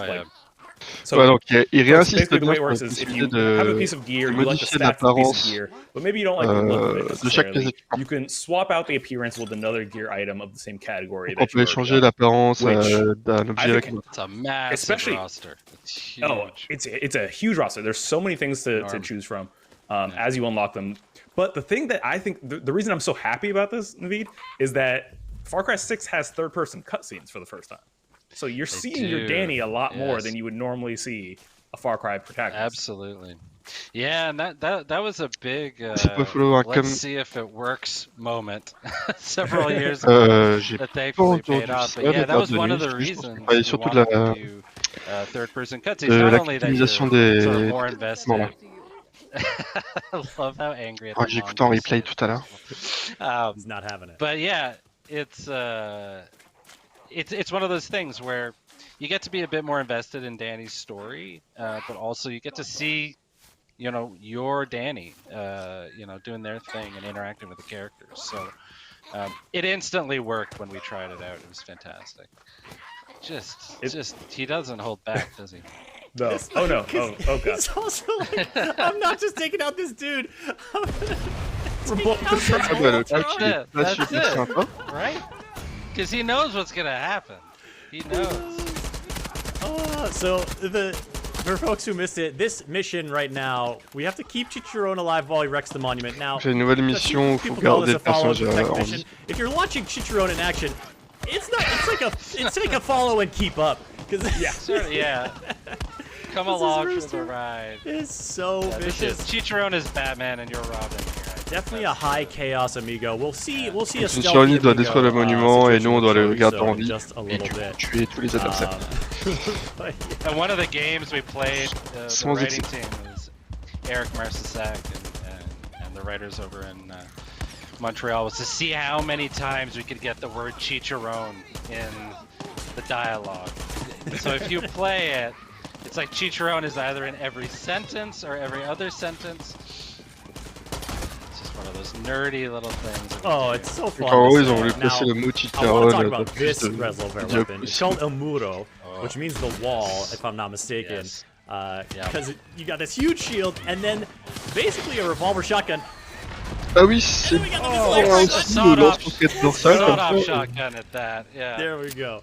[SPEAKER 3] So,
[SPEAKER 1] ouais, donc il
[SPEAKER 3] so
[SPEAKER 1] réinsiste
[SPEAKER 3] basically the
[SPEAKER 1] bien
[SPEAKER 3] way it
[SPEAKER 1] sur la
[SPEAKER 3] works is if you
[SPEAKER 1] possibilité
[SPEAKER 3] have a piece of gear,
[SPEAKER 1] de
[SPEAKER 3] you like the
[SPEAKER 1] modifier
[SPEAKER 3] stats of the piece of
[SPEAKER 1] l'apparence
[SPEAKER 3] gear, but maybe you don't like the look of it
[SPEAKER 1] de chaque pièce
[SPEAKER 3] necessarily.
[SPEAKER 1] d'équipement.
[SPEAKER 3] You can swap out the appearance with another gear item of the same category
[SPEAKER 1] Donc on
[SPEAKER 3] that
[SPEAKER 1] peut
[SPEAKER 3] you already
[SPEAKER 1] échanger
[SPEAKER 3] own.
[SPEAKER 1] l'apparence
[SPEAKER 3] Which
[SPEAKER 1] d'un
[SPEAKER 3] I
[SPEAKER 1] objet avec
[SPEAKER 3] think,
[SPEAKER 1] l'autre.
[SPEAKER 4] It's a massive
[SPEAKER 3] especially
[SPEAKER 4] roster. It's huge.
[SPEAKER 3] oh, it's a huge roster. There's so many things to choose from as you unlock them. But the thing that I think the reason I'm so happy about this, Naveed, is that Far Cry 6 has third-person cutscenes for the first time. So you're seeing your Danny a lot more than you would normally see a Far Cry protagonist.
[SPEAKER 4] Absolutely. Yeah, and that was a big let's see if it works moment several years ago that thankfully paid off. But yeah, that was one of the reasons we wanted to do third-person cutscenes. Not only that you're sort of more invested. I love how angry at the
[SPEAKER 1] J'ai écouté en replay tout à l'heure.
[SPEAKER 2] He's not having it.
[SPEAKER 4] But yeah, it's one of those things where you get to be a bit more invested in Danny's story, but also you get to see, you know, your Danny, you know, doing their thing and interacting with the characters. So it instantly worked when we tried it out. It was fantastic. Just he doesn't hold back, does he?
[SPEAKER 3] No. Oh no. Oh god.
[SPEAKER 2] He's also like, I'm not just taking out this dude.
[SPEAKER 4] That's it. Right? Because he knows what's gonna happen. He knows.
[SPEAKER 2] So for folks who missed it, this mission right now, we have to keep Chicharron alive while he wrecks the monument. Now,
[SPEAKER 1] j'ai une nouvelle mission où il faut garder le personnage en vie.
[SPEAKER 2] If you're watching Chicharron in action, it's like a follow and keep up.
[SPEAKER 4] Yeah. Come along for the ride.
[SPEAKER 2] It's so vicious.
[SPEAKER 4] Chicharron is Batman and you're Robin.
[SPEAKER 2] Definitely a high chaos amigo. We'll see a
[SPEAKER 1] Chicharron doit détruire le monument et nous on doit le garder en vie et tuer tous les adversaires.
[SPEAKER 4] And one of the games we played, the writing team was Eric Marcisac and the writers over in Montreal, was to see how many times we could get the word Chicharron in the dialogue. So if you play it, it's like Chicharron is either in every sentence or every other sentence. It's just one of those nerdy little things.
[SPEAKER 2] Oh, it's so fun.
[SPEAKER 1] Ils ont voulu placer le mot
[SPEAKER 2] I want to talk about this Resolver weapon. It's called El Muro, which means the wall, if I'm not mistaken. Because you got this huge shield and then basically a revolver shotgun.
[SPEAKER 1] Ah oui, c'est
[SPEAKER 4] sawed-off shotgun at that. Yeah.
[SPEAKER 2] There we go.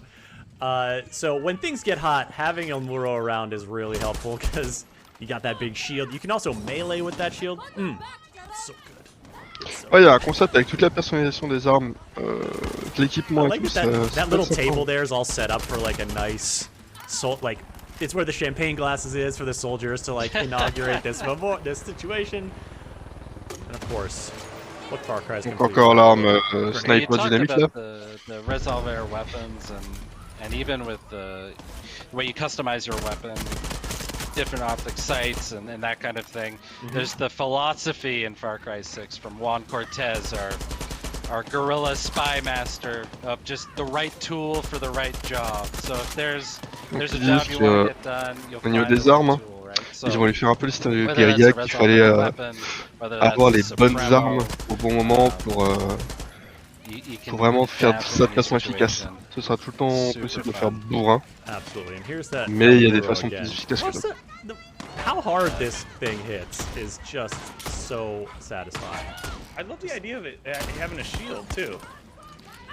[SPEAKER 2] So when things get hot, having El Muro around is really helpful because you got that big shield. You can also melee with that shield. So good.
[SPEAKER 1] Ouais, il y a un concept avec toute la personnalisation des armes, de l'équipement et tout.
[SPEAKER 2] That little table there is all set up for like a nice, like it's where the champagne glasses is for the soldiers to like inaugurate this situation. And of course, what Far Cry is complete.
[SPEAKER 1] Encore l'arme sniper dynamique là.
[SPEAKER 4] The Resolver weapons and even with the way you customize your weapon, different optic sights and that kind of thing. There's the philosophy in Far Cry 6 from Juan Cortez, our guerrilla spy master, of just the right tool for the right job. So if there's a job you want to get done, you'll find the right tool, right? So,
[SPEAKER 1] ils vont lui faire un peu le style de guérilla qu'il fallait avoir les bonnes armes au bon moment pour vraiment faire ça de façon efficace. Ce sera tout le temps possible de faire bourrin, mais il y a des façons plus efficaces que d'autres.
[SPEAKER 2] How hard this thing hits is just so satisfying.
[SPEAKER 3] I love the idea of it having a shield too.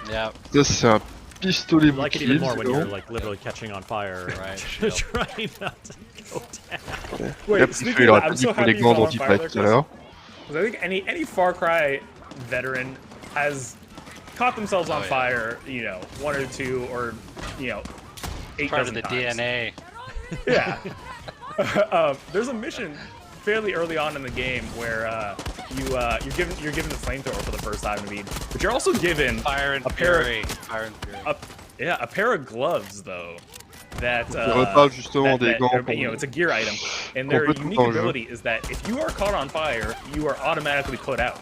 [SPEAKER 4] Yeah.
[SPEAKER 1] Ça c'est un pistolet bouclier.
[SPEAKER 2] I like it even more when you're like literally catching on fire, right? Trying not to go down.
[SPEAKER 3] Wait, speaking of that, I'm so happy you called on fire there,
[SPEAKER 1] Chris.
[SPEAKER 3] I think any Far Cry veteran has caught themselves on fire, you know, 1 or 2 or, you know, 8
[SPEAKER 4] part of the
[SPEAKER 3] times.
[SPEAKER 4] DNA.
[SPEAKER 3] Yeah. There's a mission fairly early on in the game where you're given the flamethrower for the first time, but you're also given a pair of gloves though. That, you know, it's a gear item, and their unique ability is that if you are caught on fire, you are automatically put out.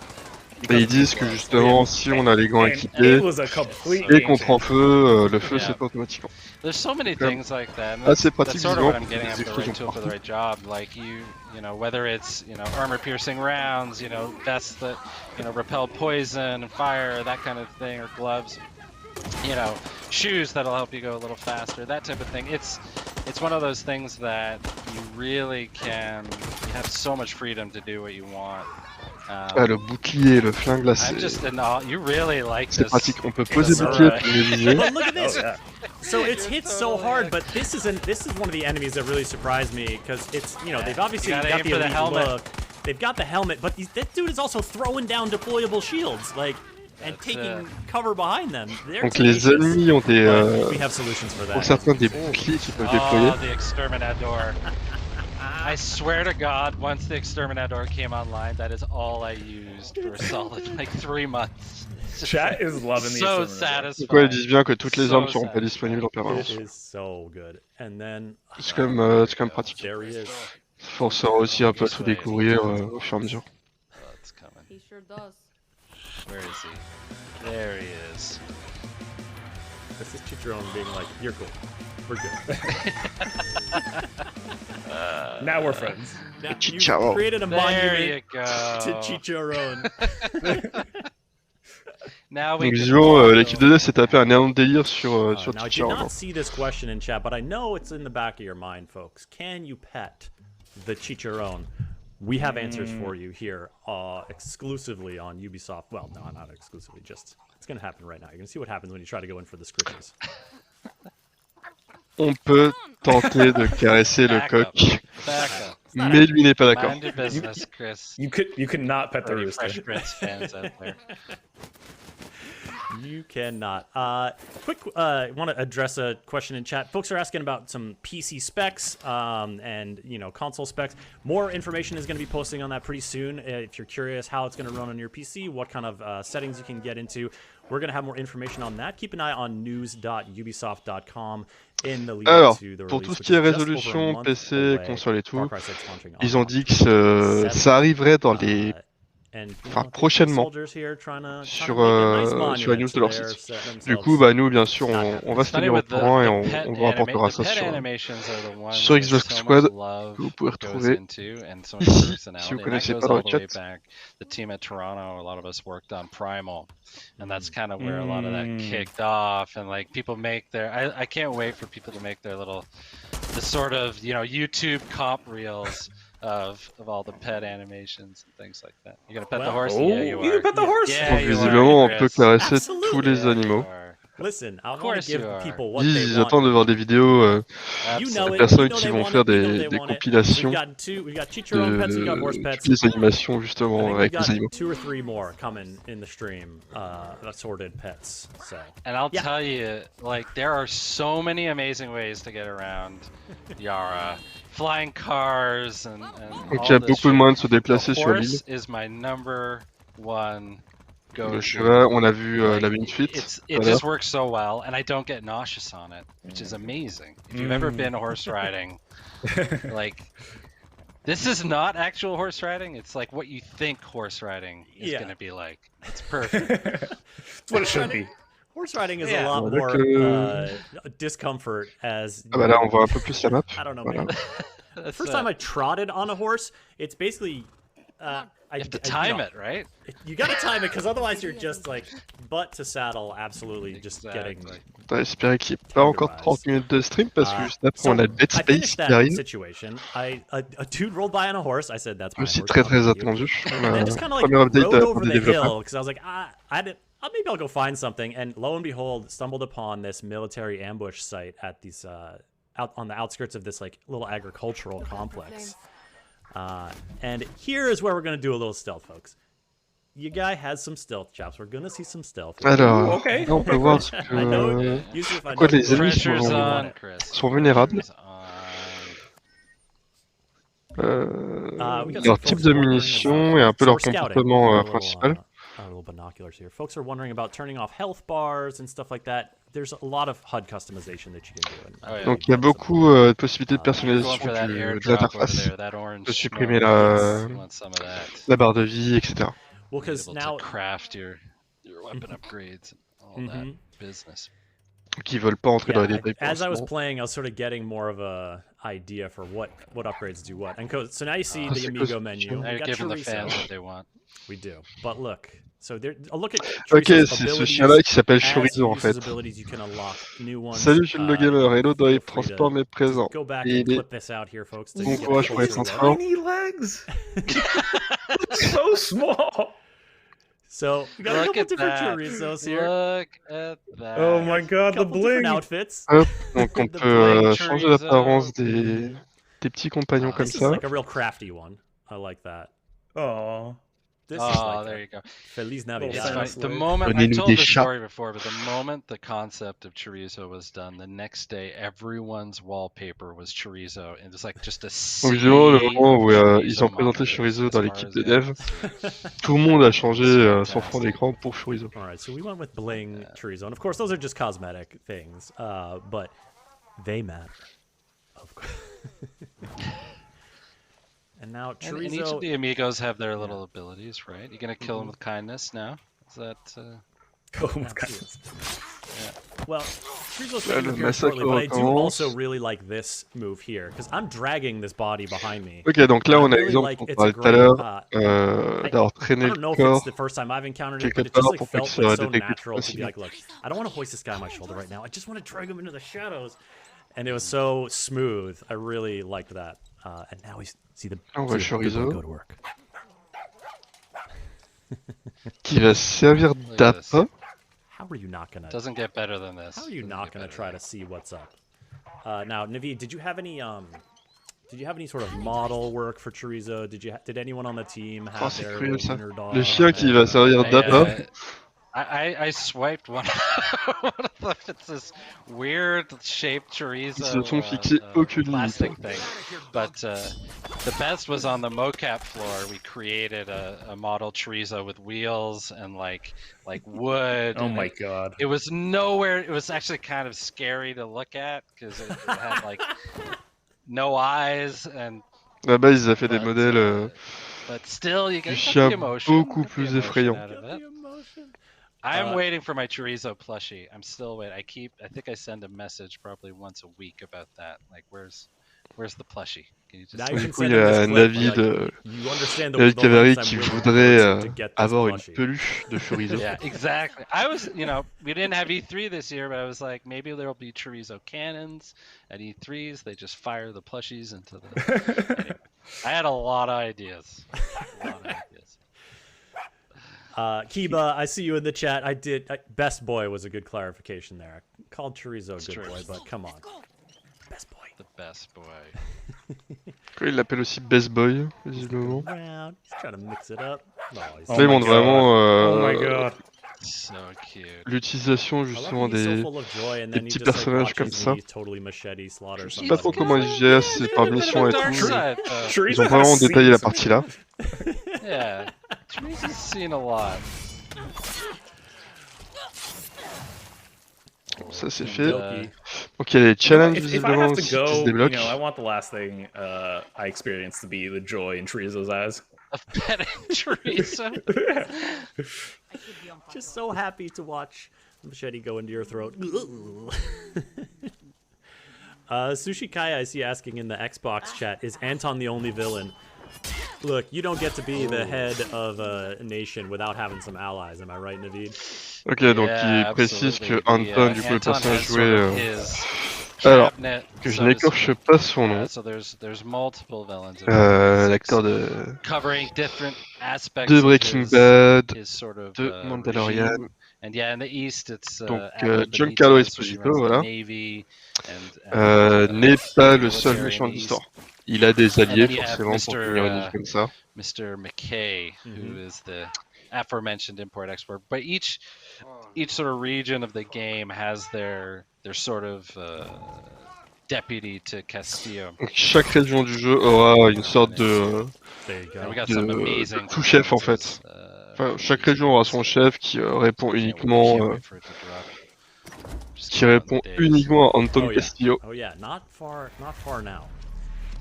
[SPEAKER 1] Et ils disent que justement, si on a les gants équipés, et qu'on prend feu, le feu c'est pas automatiquement.
[SPEAKER 4] There's so many things like that.
[SPEAKER 1] Assez pratique,
[SPEAKER 4] sort of what I'm getting at, the right tool for the right job. Like you know, whether it's, you know, armor-piercing rounds, you know, vests that, you know, repel poison and fire, that kind of thing, or gloves. You know, shoes that'll help you go a little faster, that type of thing. It's it's one of those things that you really can. You have so much freedom to do what you want.
[SPEAKER 1] Le bouclier, le flingue là, c'est
[SPEAKER 4] you really like this.
[SPEAKER 1] pratique. On peut poser le bouclier pour le viser.
[SPEAKER 2] But look at this. So it's hit so hard, but this is one of the enemies that really surprised me because it's they've obviously got the elite look. They've got the helmet, but that dude is also throwing down deployable shields, like, and taking cover behind them.
[SPEAKER 1] Donc les ennemis ont des,
[SPEAKER 2] we have solutions for that.
[SPEAKER 1] pour certains des boucliers qui peuvent déployer.
[SPEAKER 4] Oh, the Exterminator. I swear to God, once the Exterminator came online, that is all I used for a solid, like, 3 months.
[SPEAKER 3] Chat is loving the
[SPEAKER 4] so satisfying.
[SPEAKER 1] Donc ouais, ils disent bien que toutes les armes seront pas disponibles en permanence.
[SPEAKER 2] It is so good. And then,
[SPEAKER 1] c'est quand même pratique.
[SPEAKER 2] There he is.
[SPEAKER 1] Forcera aussi un peu à tout découvrir au fur et à mesure.
[SPEAKER 6] He sure does.
[SPEAKER 4] Where is he? There he is.
[SPEAKER 2] This is Chitron being like, "You're cool. We're good."
[SPEAKER 3] Now we're friends.
[SPEAKER 2] Now
[SPEAKER 1] Chicharron.
[SPEAKER 2] you've created a
[SPEAKER 4] There you
[SPEAKER 2] monument
[SPEAKER 4] go.
[SPEAKER 2] to Chicharron.
[SPEAKER 4] Now we
[SPEAKER 1] Donc
[SPEAKER 4] can
[SPEAKER 1] visiblement, l'équipe de s'est tapé un énorme délire sur
[SPEAKER 2] Now, I did
[SPEAKER 1] Chicharron.
[SPEAKER 2] not see this question in chat, but I know it's in the back of your mind, folks. Can you pet the Chicharron? We have answers for you here, exclusively on Ubisoft. Well, no, not exclusively. Just it's going to happen right now. You're going to see what happens when you try to go in for the scritches.
[SPEAKER 1] On peut tenter de caresser le coq,
[SPEAKER 4] Back up.
[SPEAKER 1] mais lui n'est pas d'accord.
[SPEAKER 4] Mind your business, Chris.
[SPEAKER 3] You could not pet the
[SPEAKER 4] Any
[SPEAKER 3] rooster.
[SPEAKER 4] Fresh Prince fans out there.
[SPEAKER 2] You cannot. Want to address a question in chat. Folks are asking about some PC specs and console specs. More information is going to be posting on that pretty soon. If you're curious how it's going to run on your PC, what kind of settings you can get into, we're going to have more information on that. Keep an eye on news.ubisoft.com in the lead
[SPEAKER 1] Alors,
[SPEAKER 2] to the
[SPEAKER 1] pour
[SPEAKER 2] release,
[SPEAKER 1] tout ce
[SPEAKER 2] which
[SPEAKER 1] qui est
[SPEAKER 2] is just over a
[SPEAKER 1] résolution,
[SPEAKER 2] month
[SPEAKER 1] PC,
[SPEAKER 2] away.
[SPEAKER 1] console et tout,
[SPEAKER 2] Far Cry 6 launching
[SPEAKER 1] ils
[SPEAKER 2] on
[SPEAKER 1] ont dit que ça arriverait dans les enfin, prochainement sur la news de leur site. Du coup, bah, nous, bien sûr, on va se tenir au courant et on vous rapportera ça sur Xboxsquad, que vous pouvez retrouver ici, si vous connaissez pas dans le chat.
[SPEAKER 4] The team at Toronto, a lot of us worked on Primal, and that's kind of where a lot of that kicked off. And like people make their, I can't wait for people to make their little, the sort of YouTube comp reels of all the pet animations and things like that. You're gonna pet the horse? Yeah, you are.
[SPEAKER 3] You can pet the horse.
[SPEAKER 4] Yeah,
[SPEAKER 1] Donc,
[SPEAKER 4] you
[SPEAKER 1] visiblement, on
[SPEAKER 4] are,
[SPEAKER 1] peut
[SPEAKER 4] Chris.
[SPEAKER 1] caresser
[SPEAKER 2] Absolutely.
[SPEAKER 1] tous les animaux.
[SPEAKER 2] Listen, I want to give people what
[SPEAKER 1] Ils
[SPEAKER 2] they
[SPEAKER 1] attendent de
[SPEAKER 2] want.
[SPEAKER 1] voir des vidéos
[SPEAKER 2] You know
[SPEAKER 1] de
[SPEAKER 2] it,
[SPEAKER 1] personnes
[SPEAKER 2] you know
[SPEAKER 1] qui
[SPEAKER 2] they
[SPEAKER 1] vont
[SPEAKER 2] want
[SPEAKER 1] faire
[SPEAKER 2] it, you know
[SPEAKER 1] des
[SPEAKER 2] they want it.
[SPEAKER 1] compilations
[SPEAKER 2] We've got Chicharron pets, we've got horse
[SPEAKER 1] de
[SPEAKER 2] pets.
[SPEAKER 1] toutes les animations
[SPEAKER 2] I
[SPEAKER 1] justement
[SPEAKER 2] think we've
[SPEAKER 1] avec les
[SPEAKER 2] got
[SPEAKER 1] animaux.
[SPEAKER 2] 2 or 3 more coming in the stream, assorted pets. So.
[SPEAKER 4] And I'll tell you, like, there are so many amazing ways to get around Yara. Flying cars and
[SPEAKER 1] Donc il y a beaucoup de moyens de se déplacer sur l'île.
[SPEAKER 4] is my number one
[SPEAKER 1] Le cheval, on a vu la une fuite.
[SPEAKER 4] It just works so well, and I don't get nauseous on it, which is amazing. If you've ever been horse riding, like, this is not actual horse riding. It's like what you think horse riding is going to be like. It's perfect.
[SPEAKER 3] It's what it should be.
[SPEAKER 2] Horse riding is a lot more discomfort as.
[SPEAKER 1] Ah bah là, on voit un peu plus la map.
[SPEAKER 2] I don't know,
[SPEAKER 1] Voilà.
[SPEAKER 2] man. First time I trotted on a horse, it's basically.
[SPEAKER 4] You have to time it, right?
[SPEAKER 2] You gotta time it, because otherwise you're just like butt to saddle, absolutely just getting.
[SPEAKER 1] On va espérer qu'il n'y ait pas encore 30 minutes de stream parce que juste après on a Dead Space qui arrive.
[SPEAKER 2] Situation. A dude rolled by on a horse. I said that's my
[SPEAKER 1] Aussi
[SPEAKER 2] horse.
[SPEAKER 1] très très attendu.
[SPEAKER 2] Just kind of like
[SPEAKER 1] Premier update
[SPEAKER 2] rode over
[SPEAKER 1] des
[SPEAKER 2] the hill
[SPEAKER 1] développeurs.
[SPEAKER 2] because I was like, maybe I'll go find something. And lo and behold, stumbled upon this military ambush site at these out on the outskirts of this like little agricultural complex. And here is where we're gonna do a little stealth, folks. You guy has some stealth chops. We're gonna see some stealth.
[SPEAKER 1] Alors,
[SPEAKER 3] Okay.
[SPEAKER 1] là on peut voir ce que... Pourquoi les ennemis sont vulnérables. Leur type de munitions et un peu leur comportement principal.
[SPEAKER 2] Little binoculars here. Folks are wondering about turning off health bars and stuff like that. There's a lot of HUD customization that you can do.
[SPEAKER 1] Donc il y a beaucoup de possibilités de personnalisation de l'interface, de supprimer la barre de vie, etc.
[SPEAKER 2] Well, because now
[SPEAKER 4] craft your weapon upgrades, all that business.
[SPEAKER 1] Donc ils veulent pas entrer dans les détails.
[SPEAKER 2] As I was playing, I was sort of getting more of a idea for what upgrades do what. And so now you see the Amigo menu.
[SPEAKER 4] Now you're giving the fans what they want.
[SPEAKER 2] We do. But look, So there, a look at
[SPEAKER 1] Ok,
[SPEAKER 2] Chorizo's
[SPEAKER 1] c'est ce
[SPEAKER 2] abilities.
[SPEAKER 1] chien-là qui s'appelle
[SPEAKER 2] As you
[SPEAKER 1] Chorizo en
[SPEAKER 2] use his
[SPEAKER 1] fait.
[SPEAKER 2] abilities, you can unlock new ones.
[SPEAKER 1] Salut Jules le Gamer, hello dans les
[SPEAKER 2] Feel free to
[SPEAKER 1] transports mais présent.
[SPEAKER 2] Go back
[SPEAKER 1] Et
[SPEAKER 2] and
[SPEAKER 1] il est
[SPEAKER 2] clip this out here, folks, to
[SPEAKER 1] bon
[SPEAKER 2] get a
[SPEAKER 1] courage pour les
[SPEAKER 2] closer look.
[SPEAKER 1] transports.
[SPEAKER 3] Tiny legs. So small.
[SPEAKER 2] So we got a couple different Chorizos here.
[SPEAKER 4] Look at that.
[SPEAKER 3] Oh my god, the
[SPEAKER 2] Couple different
[SPEAKER 3] bling.
[SPEAKER 2] outfits.
[SPEAKER 1] Hop, donc on
[SPEAKER 2] The
[SPEAKER 1] peut
[SPEAKER 2] bling
[SPEAKER 1] changer
[SPEAKER 4] Chorizo.
[SPEAKER 1] l'apparence des petits compagnons comme
[SPEAKER 2] This is
[SPEAKER 1] ça.
[SPEAKER 2] like a real crafty one. I like that.
[SPEAKER 3] Oh.
[SPEAKER 2] This
[SPEAKER 4] Oh,
[SPEAKER 2] is like
[SPEAKER 4] there you go.
[SPEAKER 2] Feliz
[SPEAKER 4] It's
[SPEAKER 2] Navidad.
[SPEAKER 4] funny. The moment I
[SPEAKER 1] Donnez-nous
[SPEAKER 4] told
[SPEAKER 1] des
[SPEAKER 4] this
[SPEAKER 1] chats.
[SPEAKER 4] story before, but the moment the concept of chorizo was done, the next day everyone's wallpaper was chorizo, and it's like just a sea.
[SPEAKER 1] Donc évidemment, le moment où
[SPEAKER 4] of
[SPEAKER 1] ils ont présenté
[SPEAKER 4] monitors,
[SPEAKER 1] Chorizo
[SPEAKER 4] as
[SPEAKER 1] dans
[SPEAKER 4] far
[SPEAKER 1] l'équipe
[SPEAKER 4] as
[SPEAKER 1] de
[SPEAKER 4] the
[SPEAKER 1] dev,
[SPEAKER 4] evidence.
[SPEAKER 1] tout le monde a changé
[SPEAKER 4] It's
[SPEAKER 1] son fond d'écran pour Chorizo.
[SPEAKER 2] Alright, so we went with bling Chorizo, and of course those are just cosmetic things, but they matter. Of course. And now Chorizo...
[SPEAKER 4] And each of the amigos have their little abilities, right? You're gonna kill them with kindness now? Is that...
[SPEAKER 3] Oh my god.
[SPEAKER 2] Well, Chorizo's going to
[SPEAKER 1] Le
[SPEAKER 2] appear
[SPEAKER 1] massacre
[SPEAKER 2] shortly, but I do
[SPEAKER 1] recommence.
[SPEAKER 2] also really like this move here, because I'm dragging this body behind me.
[SPEAKER 1] Ok, donc là
[SPEAKER 2] I
[SPEAKER 1] on a
[SPEAKER 2] really
[SPEAKER 1] l'exemple
[SPEAKER 2] like
[SPEAKER 1] qu'on
[SPEAKER 2] it's
[SPEAKER 1] parlait
[SPEAKER 2] a
[SPEAKER 1] tout à
[SPEAKER 2] great,
[SPEAKER 1] l'heure, d'avoir
[SPEAKER 2] I
[SPEAKER 1] traîné
[SPEAKER 2] don't
[SPEAKER 1] le
[SPEAKER 2] know if it's
[SPEAKER 1] corps
[SPEAKER 2] the first time I've encountered it,
[SPEAKER 1] quelque
[SPEAKER 2] but it just
[SPEAKER 1] part
[SPEAKER 2] like
[SPEAKER 1] pour pas qu'il
[SPEAKER 2] felt like
[SPEAKER 1] soit
[SPEAKER 2] so
[SPEAKER 1] détecté
[SPEAKER 2] natural to be
[SPEAKER 1] facilement.
[SPEAKER 2] like, look, I don't want to hoist this guy on my shoulder right now. I just want to drag him into the shadows. And it was so smooth. I really liked that. And now we see the
[SPEAKER 1] On voit
[SPEAKER 2] good boy
[SPEAKER 1] Chorizo
[SPEAKER 2] go to work.
[SPEAKER 1] qui va servir
[SPEAKER 4] Look at this.
[SPEAKER 1] d'appât.
[SPEAKER 2] How are you not gonna?
[SPEAKER 4] Doesn't get better than this.
[SPEAKER 2] How are you
[SPEAKER 4] Doesn't
[SPEAKER 2] not
[SPEAKER 4] get
[SPEAKER 2] gonna
[SPEAKER 4] better
[SPEAKER 2] try
[SPEAKER 4] than
[SPEAKER 2] to see what's up? Now, Naveed, did you have any sort of model work for Chorizo? Did anyone on the team
[SPEAKER 1] Oh,
[SPEAKER 2] have
[SPEAKER 1] c'est
[SPEAKER 2] their
[SPEAKER 1] cruel ça.
[SPEAKER 2] wiener dog?
[SPEAKER 1] Le chien qui va servir d'appât.
[SPEAKER 4] I swiped one. One of them. It's this weird shaped chorizo.
[SPEAKER 1] Ils se sont fixés aucune limite.
[SPEAKER 4] Plastic thing. But the best was on the mocap floor. We created a model chorizo with wheels and like wood.
[SPEAKER 3] Oh my god.
[SPEAKER 4] It was nowhere. It was actually kind of scary to look at because it had like no eyes and.
[SPEAKER 1] Là-bas, ils ont fait des modèles
[SPEAKER 4] But still, you
[SPEAKER 1] du
[SPEAKER 4] get
[SPEAKER 1] chien
[SPEAKER 4] the emotion.
[SPEAKER 1] beaucoup plus effrayants.
[SPEAKER 4] I'm waiting for my chorizo plushie. I'm still waiting. I think I send a message probably once a week about that. Like, where's the plushie? Can you just...
[SPEAKER 1] Du coup, il y a Navid Cavary qui voudrait avoir une peluche de chorizo.
[SPEAKER 4] Yeah, exactly. I was, we didn't have E3 this year, but I was like, maybe there'll be chorizo cannons at E3s. They just fire the plushies into the... Anyway, I had a lot of ideas.
[SPEAKER 2] Kiba, I see you in the chat. Best boy was a good clarification there. I called Chorizo a good boy, but come on. Best boy.
[SPEAKER 4] The best boy.
[SPEAKER 1] Il l'appelle aussi Best Boy, visiblement.
[SPEAKER 2] He's trying to mix it up.
[SPEAKER 1] Là, il montre vraiment
[SPEAKER 4] So cute.
[SPEAKER 1] l'utilisation justement des petits personnages comme ça. Je sais pas trop comment ils gèrent, c'est par mission et tout. Ils ont vraiment détaillé la partie là.
[SPEAKER 4] Yeah, Chorizo's seen a lot.
[SPEAKER 1] Ça c'est fait. Donc il y a les challenges visiblement aussi qui se débloquent.
[SPEAKER 3] I want the last thing I experienced to be the joy in Chorizo's eyes.
[SPEAKER 4] Of petting Chorizo.
[SPEAKER 2] Just so happy to watch the machete go into your throat. Sushi Kaya, I see asking in the Xbox chat, is Anton the only villain? Look, you don't get to be the head of a nation without having some allies, am I right, Navid?
[SPEAKER 1] Ok, donc il précise que Anton, du coup le personnage joué... Alors, que je n'écorche pas son nom. L'acteur de Breaking Bad, de Mandalorian. Donc Giancarlo Esposito, voilà. N'est pas le seul méchant de l'histoire. Il a des alliés forcément pour tenir une vie comme ça.
[SPEAKER 4] Mr. McKay, who is the aforementioned import-export, but each sort of region of the game has their sort of deputy to Castillo.
[SPEAKER 1] Donc, chaque région du jeu aura une sorte de sous-chef en fait. Enfin, chaque région aura son chef qui répond uniquement à Anton Castillo.
[SPEAKER 2] Oh yeah, not far now.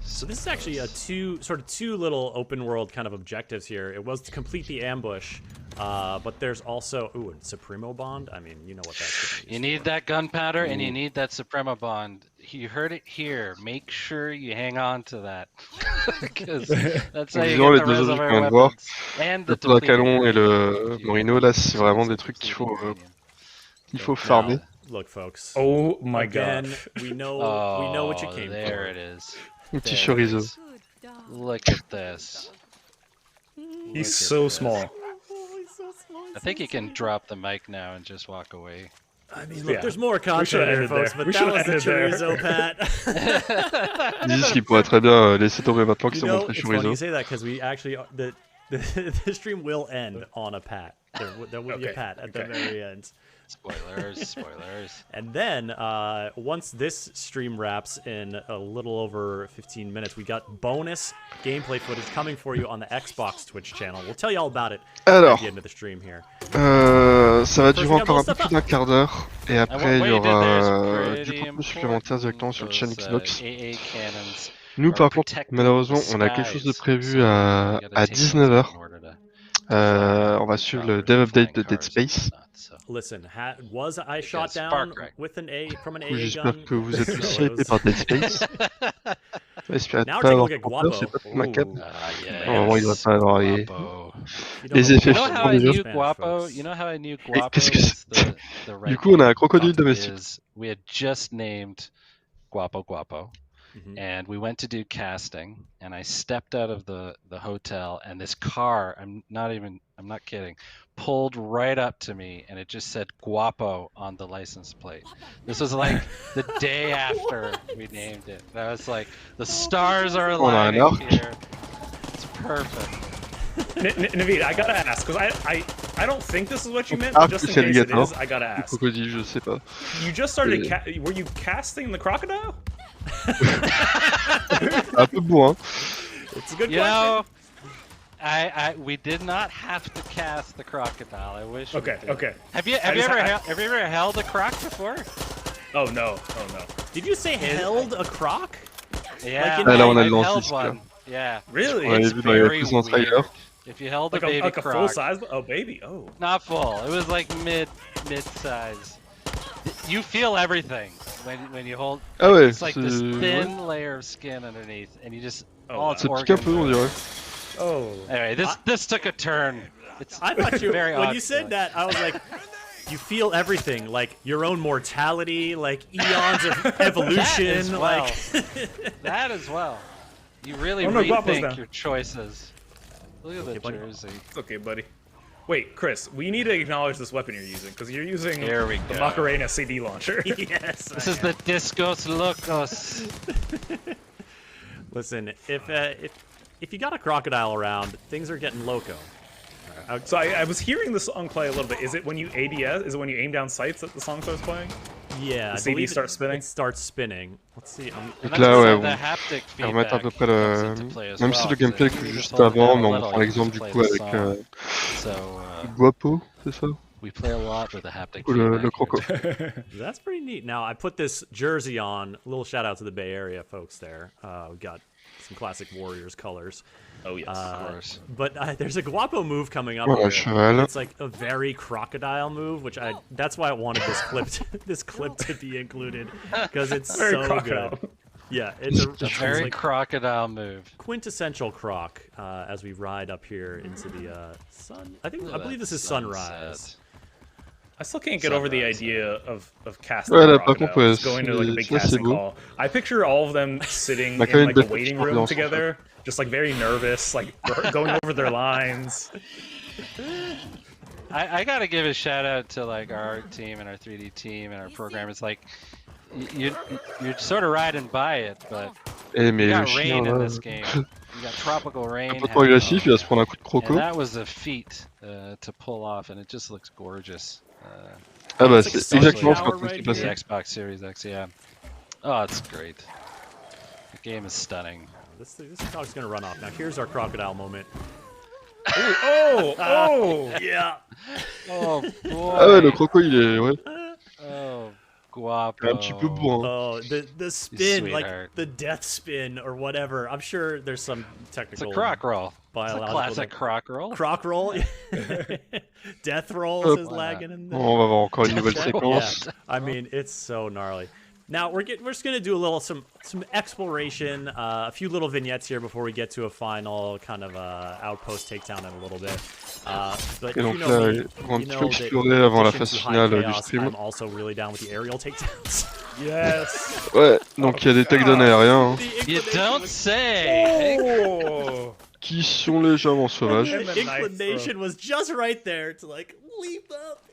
[SPEAKER 2] So this is actually two little open world kind of objectives here. It was to complete the ambush, but there's also Supremo Bond. I mean, you know what that's.
[SPEAKER 4] You need that gunpowder and you need that Supremo Bond. You heard it here. Make sure you hang on to that. Because that's how you
[SPEAKER 1] Disons, les
[SPEAKER 4] get the
[SPEAKER 1] deux autres que je viens
[SPEAKER 4] reservoir
[SPEAKER 1] de voir,
[SPEAKER 4] weapons. And
[SPEAKER 1] le
[SPEAKER 4] the
[SPEAKER 1] Dracalon et
[SPEAKER 4] depleted
[SPEAKER 1] le
[SPEAKER 4] uranium.
[SPEAKER 1] Morino, là, c'est vraiment des trucs qu'il faut farmer.
[SPEAKER 2] Look, folks.
[SPEAKER 3] Oh my
[SPEAKER 2] Again,
[SPEAKER 3] god.
[SPEAKER 2] we know what you came
[SPEAKER 4] there
[SPEAKER 2] for.
[SPEAKER 4] it is.
[SPEAKER 1] Un petit
[SPEAKER 4] There it
[SPEAKER 1] chorizo.
[SPEAKER 4] is. Look at this.
[SPEAKER 3] He's so small.
[SPEAKER 4] I think you can drop the mic now and just walk away.
[SPEAKER 2] I mean, look, there's more content
[SPEAKER 3] should've
[SPEAKER 2] here,
[SPEAKER 3] ended
[SPEAKER 2] folks,
[SPEAKER 3] there.
[SPEAKER 2] but
[SPEAKER 3] We
[SPEAKER 2] that was the
[SPEAKER 3] should've ended
[SPEAKER 2] chorizo, Pat.
[SPEAKER 1] Ils disent qu'ils pourraient très bien laisser tomber maintenant qu'ils ont montré
[SPEAKER 2] it's funny
[SPEAKER 1] chorizo.
[SPEAKER 2] you say that because we actually the stream will end on a pat. There will be a pat at the very end.
[SPEAKER 4] Spoilers.
[SPEAKER 2] And then once this stream wraps in a little over 15 minutes, we got bonus gameplay footage coming for you on the Xbox Twitch channel. We'll tell you all about it at the end of the stream here.
[SPEAKER 1] Ça va durer encore un peu plus d'un quart d'heure. Et après, il y aura du contenu supplémentaire directement sur la chaîne Xbox. Nous, par contre, malheureusement, on a quelque chose de prévu à 19h. On va suivre le dev update de Dead Space.
[SPEAKER 2] Listen, was I shot down with an A from an AA gun?
[SPEAKER 1] J'espère que vous êtes tous hypés par Dead Space. Espérez
[SPEAKER 2] Now
[SPEAKER 1] pas
[SPEAKER 2] we're taking a
[SPEAKER 1] avoir
[SPEAKER 2] look at
[SPEAKER 1] peur, c'est
[SPEAKER 2] Guapo.
[SPEAKER 1] pas ma cap.
[SPEAKER 4] Yes.
[SPEAKER 1] Normalement, il devrait pas avoir les
[SPEAKER 2] You
[SPEAKER 1] effets
[SPEAKER 4] know how
[SPEAKER 1] sur
[SPEAKER 4] I
[SPEAKER 1] les
[SPEAKER 4] knew
[SPEAKER 1] jeux.
[SPEAKER 4] Guapo? You know how I knew Guapo
[SPEAKER 1] qu'est-ce que
[SPEAKER 4] was
[SPEAKER 1] c'est
[SPEAKER 4] the right
[SPEAKER 1] Du coup, on a un
[SPEAKER 4] name?
[SPEAKER 1] crocodile domestique.
[SPEAKER 4] We had just named Guapo.
[SPEAKER 2] Mm-hmm.
[SPEAKER 4] And we went to do casting, and I stepped out of the hotel, and this car, I'm not kidding, pulled right up to me, and it just said Guapo on the license plate. This was like the day after we named it. And I was like, the stars are aligning here. It's perfect.
[SPEAKER 3] Naveed, I gotta ask, because I don't think this is what you meant, but just in case it is, I gotta ask.
[SPEAKER 1] Crocodile, je sais pas.
[SPEAKER 3] You just started, were you casting the crocodile?
[SPEAKER 1] Un peu bourrin.
[SPEAKER 2] It's a good question.
[SPEAKER 4] Know, we did not have to cast the crocodile. I wish.
[SPEAKER 3] Okay.
[SPEAKER 4] Have you ever held a croc before?
[SPEAKER 3] Oh no.
[SPEAKER 2] Did you say held a croc?
[SPEAKER 4] Yeah,
[SPEAKER 2] Like
[SPEAKER 1] là, on a
[SPEAKER 4] I've
[SPEAKER 1] lancé
[SPEAKER 4] held
[SPEAKER 1] ce
[SPEAKER 4] one. Yeah.
[SPEAKER 3] Really?
[SPEAKER 1] On
[SPEAKER 4] It's
[SPEAKER 1] l'avait vu dans les
[SPEAKER 4] very
[SPEAKER 1] précédents trailers.
[SPEAKER 4] If you held a
[SPEAKER 3] Like
[SPEAKER 4] baby
[SPEAKER 3] a
[SPEAKER 4] croc,
[SPEAKER 3] full size? Oh baby. Oh.
[SPEAKER 4] not full. It was like mid size. You feel everything when you hold.
[SPEAKER 1] Ah ouais,
[SPEAKER 4] It's like this thin layer of skin underneath, and you just all its
[SPEAKER 1] ça pique un peu, on dirait.
[SPEAKER 3] Oh.
[SPEAKER 4] Anyway, this took a turn.
[SPEAKER 2] I thought you
[SPEAKER 4] very
[SPEAKER 2] when
[SPEAKER 4] odd
[SPEAKER 2] you said
[SPEAKER 4] feeling.
[SPEAKER 2] that, I was like, you feel everything, like your own mortality, like eons of evolution,
[SPEAKER 4] That as well. You really
[SPEAKER 3] Guapo's
[SPEAKER 4] rethink
[SPEAKER 3] down.
[SPEAKER 4] your choices. Look at the jersey.
[SPEAKER 3] It's okay, buddy. Wait, Chris, we need to acknowledge this weapon you're using, because you're using
[SPEAKER 4] Here we
[SPEAKER 3] the
[SPEAKER 4] go.
[SPEAKER 3] Macarena CD launcher.
[SPEAKER 2] Yes.
[SPEAKER 4] This is the Discos Locos.
[SPEAKER 2] Listen, if you got a crocodile around, things are getting loco.
[SPEAKER 3] So I was hearing the song play a little bit. Is it when you ADS? Is it when you aim down sights that the song starts playing?
[SPEAKER 2] Yeah,
[SPEAKER 3] The
[SPEAKER 2] I
[SPEAKER 3] CD
[SPEAKER 2] believe
[SPEAKER 3] starts spinning?
[SPEAKER 2] It starts spinning. Let's see.
[SPEAKER 1] Donc là, ouais,
[SPEAKER 4] The
[SPEAKER 1] on
[SPEAKER 4] haptic
[SPEAKER 1] va remettre à peu près
[SPEAKER 4] feedback
[SPEAKER 1] le...
[SPEAKER 4] comes into play as
[SPEAKER 1] Même si
[SPEAKER 4] well,
[SPEAKER 1] le gameplay
[SPEAKER 4] so
[SPEAKER 1] est
[SPEAKER 4] you
[SPEAKER 1] juste
[SPEAKER 4] just hold it
[SPEAKER 1] avant,
[SPEAKER 4] down
[SPEAKER 1] mais
[SPEAKER 4] a
[SPEAKER 1] on
[SPEAKER 4] little,
[SPEAKER 1] prend
[SPEAKER 4] you
[SPEAKER 1] l'exemple
[SPEAKER 4] can
[SPEAKER 1] du
[SPEAKER 4] play
[SPEAKER 1] coup
[SPEAKER 4] the
[SPEAKER 1] avec
[SPEAKER 4] song. So
[SPEAKER 1] Guapo, c'est ça?
[SPEAKER 4] we play a lot with the haptic
[SPEAKER 1] Ou le
[SPEAKER 4] feedback.
[SPEAKER 1] croco.
[SPEAKER 2] That's pretty neat. Now, I put this jersey on. A little shout out to the Bay Area folks there. We got some classic Warriors colors.
[SPEAKER 3] Oh yes,
[SPEAKER 4] of course.
[SPEAKER 2] But there's a Guapo move coming up.
[SPEAKER 1] Voilà,
[SPEAKER 2] here.
[SPEAKER 1] cheval.
[SPEAKER 2] It's like a very crocodile move, which that's why I wanted this clip to be included because it's
[SPEAKER 3] Very
[SPEAKER 2] so
[SPEAKER 3] crocodile.
[SPEAKER 2] good. Yeah, it's
[SPEAKER 4] A very
[SPEAKER 2] like
[SPEAKER 4] crocodile move.
[SPEAKER 2] quintessential croc as we ride up here into the sun. I believe this is
[SPEAKER 4] Sunset.
[SPEAKER 2] sunrise.
[SPEAKER 3] I still can't get over the idea of casting
[SPEAKER 1] Ouais, là,
[SPEAKER 3] crocodiles,
[SPEAKER 1] par contre, ouais,
[SPEAKER 3] going to like a big
[SPEAKER 1] ça, c'est
[SPEAKER 3] casting
[SPEAKER 1] beau.
[SPEAKER 3] call. I picture all of them sitting
[SPEAKER 1] Bah, quand
[SPEAKER 3] in
[SPEAKER 1] même,
[SPEAKER 3] like the
[SPEAKER 1] de
[SPEAKER 3] waiting
[SPEAKER 1] petite
[SPEAKER 3] room
[SPEAKER 1] ambiance,
[SPEAKER 3] together, just like very nervous, like going over their lines.
[SPEAKER 4] I gotta give a shout out to like our art team and our 3D team and our programmers. Like you're sort of riding by it, but
[SPEAKER 1] Eh, mais
[SPEAKER 4] you
[SPEAKER 1] le
[SPEAKER 4] got
[SPEAKER 1] chien,
[SPEAKER 4] rain in
[SPEAKER 1] là...
[SPEAKER 4] this game. You got tropical rain.
[SPEAKER 1] Complètement agressif, il va se prendre un coup de croco.
[SPEAKER 4] And that was a feat to pull off, and it just looks gorgeous.
[SPEAKER 1] Ah bah,
[SPEAKER 2] It's like
[SPEAKER 1] c'est exactement ce
[SPEAKER 2] sunflower
[SPEAKER 1] qu'on s'est
[SPEAKER 2] right
[SPEAKER 4] The
[SPEAKER 1] passé.
[SPEAKER 2] here.
[SPEAKER 4] Xbox Series X, yeah. Oh, it's great. The game is stunning.
[SPEAKER 2] This dog's gonna run off. Now here's our crocodile moment.
[SPEAKER 3] Oh!
[SPEAKER 2] Yeah.
[SPEAKER 4] Oh boy.
[SPEAKER 1] Ah ouais, le croco, il est... Ouais,
[SPEAKER 4] Oh, Guapo.
[SPEAKER 1] un petit peu bourrin.
[SPEAKER 2] Oh, the spin, like
[SPEAKER 4] Sweetheart.
[SPEAKER 2] the death spin or whatever. I'm sure there's some
[SPEAKER 4] It's
[SPEAKER 2] technical.
[SPEAKER 4] a croc roll. It's a
[SPEAKER 2] biological
[SPEAKER 4] classic
[SPEAKER 2] thing.
[SPEAKER 4] croc roll.
[SPEAKER 2] Croc roll. Death rolls
[SPEAKER 1] Hop.
[SPEAKER 2] is lagging in there.
[SPEAKER 1] Bon, on va avoir encore une nouvelle séquence.
[SPEAKER 2] Yeah, I mean it's so gnarly. Now we're just gonna do a little some exploration, a few little vignettes here before we get to a final kind of outpost takedown in a little bit. But
[SPEAKER 1] Et
[SPEAKER 2] you
[SPEAKER 1] donc
[SPEAKER 2] know
[SPEAKER 1] là,
[SPEAKER 2] me,
[SPEAKER 1] on va un
[SPEAKER 2] you
[SPEAKER 1] petit peu
[SPEAKER 2] know that
[SPEAKER 1] explorer
[SPEAKER 2] in
[SPEAKER 1] avant la
[SPEAKER 2] addition
[SPEAKER 1] phase
[SPEAKER 2] to high
[SPEAKER 1] finale du
[SPEAKER 2] chaos,
[SPEAKER 1] stream.
[SPEAKER 2] I'm also really down with the aerial takedowns.
[SPEAKER 3] Yes.
[SPEAKER 1] Ouais, donc il y a des takedowns aériens hein,
[SPEAKER 4] You don't say.
[SPEAKER 3] Oh.
[SPEAKER 1] qui sont légèrement sauvages.
[SPEAKER 2] The inclination was just right there to like leap up.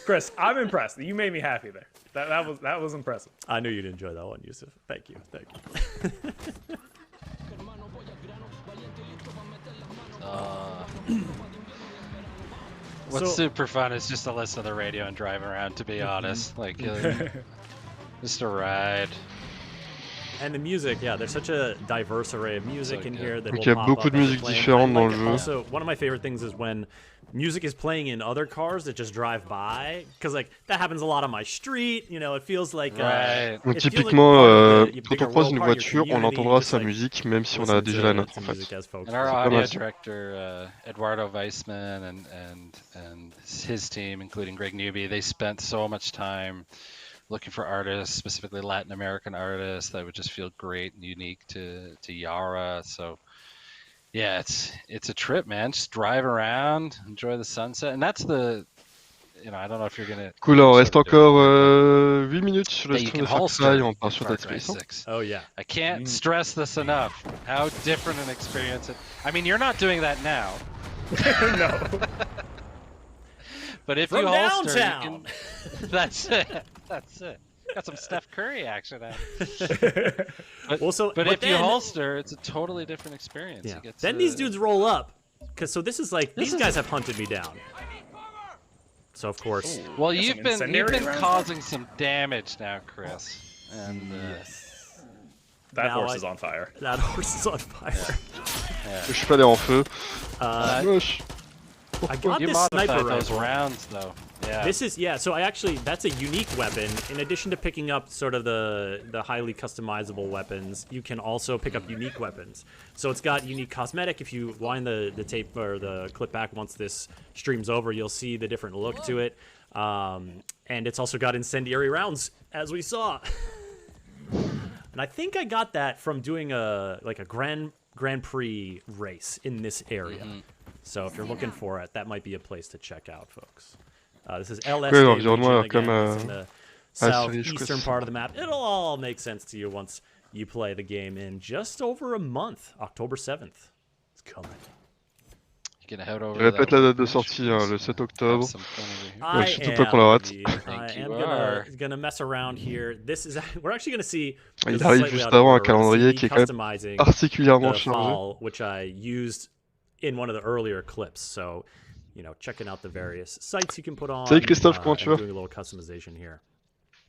[SPEAKER 3] Chris, I'm impressed. You made me happy there. That was impressive.
[SPEAKER 2] I knew you'd enjoy that one, Yusuf. Thank you.
[SPEAKER 4] What's
[SPEAKER 2] So-
[SPEAKER 4] super fun is just to listen to the radio and drive around, to be honest. Like, just a ride.
[SPEAKER 2] And the music, yeah, there's such a diverse array of music
[SPEAKER 4] So
[SPEAKER 2] in
[SPEAKER 4] good.
[SPEAKER 2] here that
[SPEAKER 1] Donc
[SPEAKER 2] will
[SPEAKER 1] il y a
[SPEAKER 2] pop
[SPEAKER 1] beaucoup
[SPEAKER 2] up
[SPEAKER 1] de
[SPEAKER 2] as
[SPEAKER 1] musique
[SPEAKER 2] they're playing.
[SPEAKER 1] différente
[SPEAKER 2] I
[SPEAKER 1] dans
[SPEAKER 2] like
[SPEAKER 1] le jeu.
[SPEAKER 2] Also, one of my favorite things is when music is playing in other cars that just drive by, because like that happens a lot on my street. You know, it feels like
[SPEAKER 4] Right.
[SPEAKER 1] Donc
[SPEAKER 2] it feels like
[SPEAKER 1] typiquement,
[SPEAKER 2] part of the
[SPEAKER 1] quand
[SPEAKER 2] bigger
[SPEAKER 1] on croise
[SPEAKER 2] world,
[SPEAKER 1] une
[SPEAKER 2] part of your
[SPEAKER 1] voiture, on
[SPEAKER 2] community,
[SPEAKER 1] entendra
[SPEAKER 2] just,
[SPEAKER 1] sa
[SPEAKER 2] like,
[SPEAKER 1] musique même si on
[SPEAKER 2] listen
[SPEAKER 1] a déjà la
[SPEAKER 2] to
[SPEAKER 1] nôtre en
[SPEAKER 2] music
[SPEAKER 1] fait.
[SPEAKER 2] as folks
[SPEAKER 4] And our
[SPEAKER 2] listen.
[SPEAKER 4] audio
[SPEAKER 1] nice.
[SPEAKER 4] director, Eduardo Weissman, and his team, including Greg Newby, they spent so much time looking for artists, specifically Latin American artists that would just feel great and unique to Yara. So yeah, it's a trip, man. Just drive around, enjoy the sunset, and that's the, you know, I don't know if you're gonna.
[SPEAKER 1] Cool, on reste
[SPEAKER 4] sort of do it,
[SPEAKER 1] encore 8 minutes sur le
[SPEAKER 4] that you
[SPEAKER 1] stream
[SPEAKER 4] can
[SPEAKER 1] de Far Cry,
[SPEAKER 4] holster
[SPEAKER 1] on part
[SPEAKER 4] in
[SPEAKER 1] sur
[SPEAKER 4] Far
[SPEAKER 1] Dead
[SPEAKER 4] Cry
[SPEAKER 1] Space. Hein.
[SPEAKER 4] 6.
[SPEAKER 2] Oh yeah.
[SPEAKER 4] I can't stress this enough. How different an experience it. I mean, you're not doing that now.
[SPEAKER 3] No.
[SPEAKER 4] But if
[SPEAKER 2] From
[SPEAKER 4] you holster,
[SPEAKER 2] downtown.
[SPEAKER 4] that's it. That's it. Got some Steph Curry action out. But,
[SPEAKER 2] Well,
[SPEAKER 4] but if you
[SPEAKER 2] then-
[SPEAKER 4] holster, it's a totally different experience.
[SPEAKER 2] Yeah.
[SPEAKER 4] You get
[SPEAKER 2] Then
[SPEAKER 4] to-
[SPEAKER 2] these dudes roll up, because so this is like
[SPEAKER 4] This
[SPEAKER 2] these
[SPEAKER 4] is-
[SPEAKER 2] guys have hunted me down. So of course.
[SPEAKER 4] Well,
[SPEAKER 3] Got some
[SPEAKER 4] you've been
[SPEAKER 3] incendiary rounds?
[SPEAKER 4] causing some damage now, Chris. And
[SPEAKER 3] That
[SPEAKER 2] Now
[SPEAKER 3] horse
[SPEAKER 2] I-
[SPEAKER 3] is on fire.
[SPEAKER 2] That horse is on fire.
[SPEAKER 1] Le cheval est en feu. Moche.
[SPEAKER 2] I got
[SPEAKER 4] you
[SPEAKER 2] this
[SPEAKER 4] modified
[SPEAKER 2] sniper
[SPEAKER 4] those
[SPEAKER 2] rifle.
[SPEAKER 4] rounds, though. Yeah.
[SPEAKER 2] This is, yeah, so I actually, that's a unique weapon. In addition to picking up sort of the highly customizable weapons, you can also pick up unique weapons. So it's got unique cosmetic. If you wind the tape or the clip back once this stream's over, you'll see the different look to it. And it's also got incendiary rounds, as we saw. And I think I got that from doing a Grand Prix race in this area. So if you're looking for it, that might be a place to check out, folks. This is LSD
[SPEAKER 1] Ouais, l'environnement
[SPEAKER 2] Legion,
[SPEAKER 1] est comme,
[SPEAKER 2] again. It's in the
[SPEAKER 1] assez riche,
[SPEAKER 2] southeastern
[SPEAKER 1] quoi.
[SPEAKER 2] part of the map. It'll all make sense to you once you play the game in just over a month. October 7th. It's coming.
[SPEAKER 4] You can head over
[SPEAKER 1] Je
[SPEAKER 4] to
[SPEAKER 1] répète
[SPEAKER 4] that
[SPEAKER 1] la date de
[SPEAKER 4] workbench,
[SPEAKER 1] sortie,
[SPEAKER 4] Chris,
[SPEAKER 1] hein, le
[SPEAKER 4] and
[SPEAKER 1] 7
[SPEAKER 4] have
[SPEAKER 1] octobre.
[SPEAKER 4] some fun over here.
[SPEAKER 2] I
[SPEAKER 1] surtout pas qu'on la rate.
[SPEAKER 2] am
[SPEAKER 4] you are.
[SPEAKER 2] gonna mess around here. This is we're actually gonna see.
[SPEAKER 1] Il
[SPEAKER 2] this is
[SPEAKER 1] arrive
[SPEAKER 2] slightly
[SPEAKER 1] juste
[SPEAKER 2] out of
[SPEAKER 1] avant un
[SPEAKER 2] order. We're gonna see
[SPEAKER 1] calendrier
[SPEAKER 2] me
[SPEAKER 1] qui est quand même
[SPEAKER 2] customizing
[SPEAKER 1] particulièrement
[SPEAKER 2] the
[SPEAKER 1] chargé.
[SPEAKER 2] fall, which I used in one of the earlier clips. So, you know, checking out the various sites you can put on.
[SPEAKER 1] Salut Christophe, comment tu
[SPEAKER 2] and
[SPEAKER 1] vas?
[SPEAKER 2] doing a little customization here.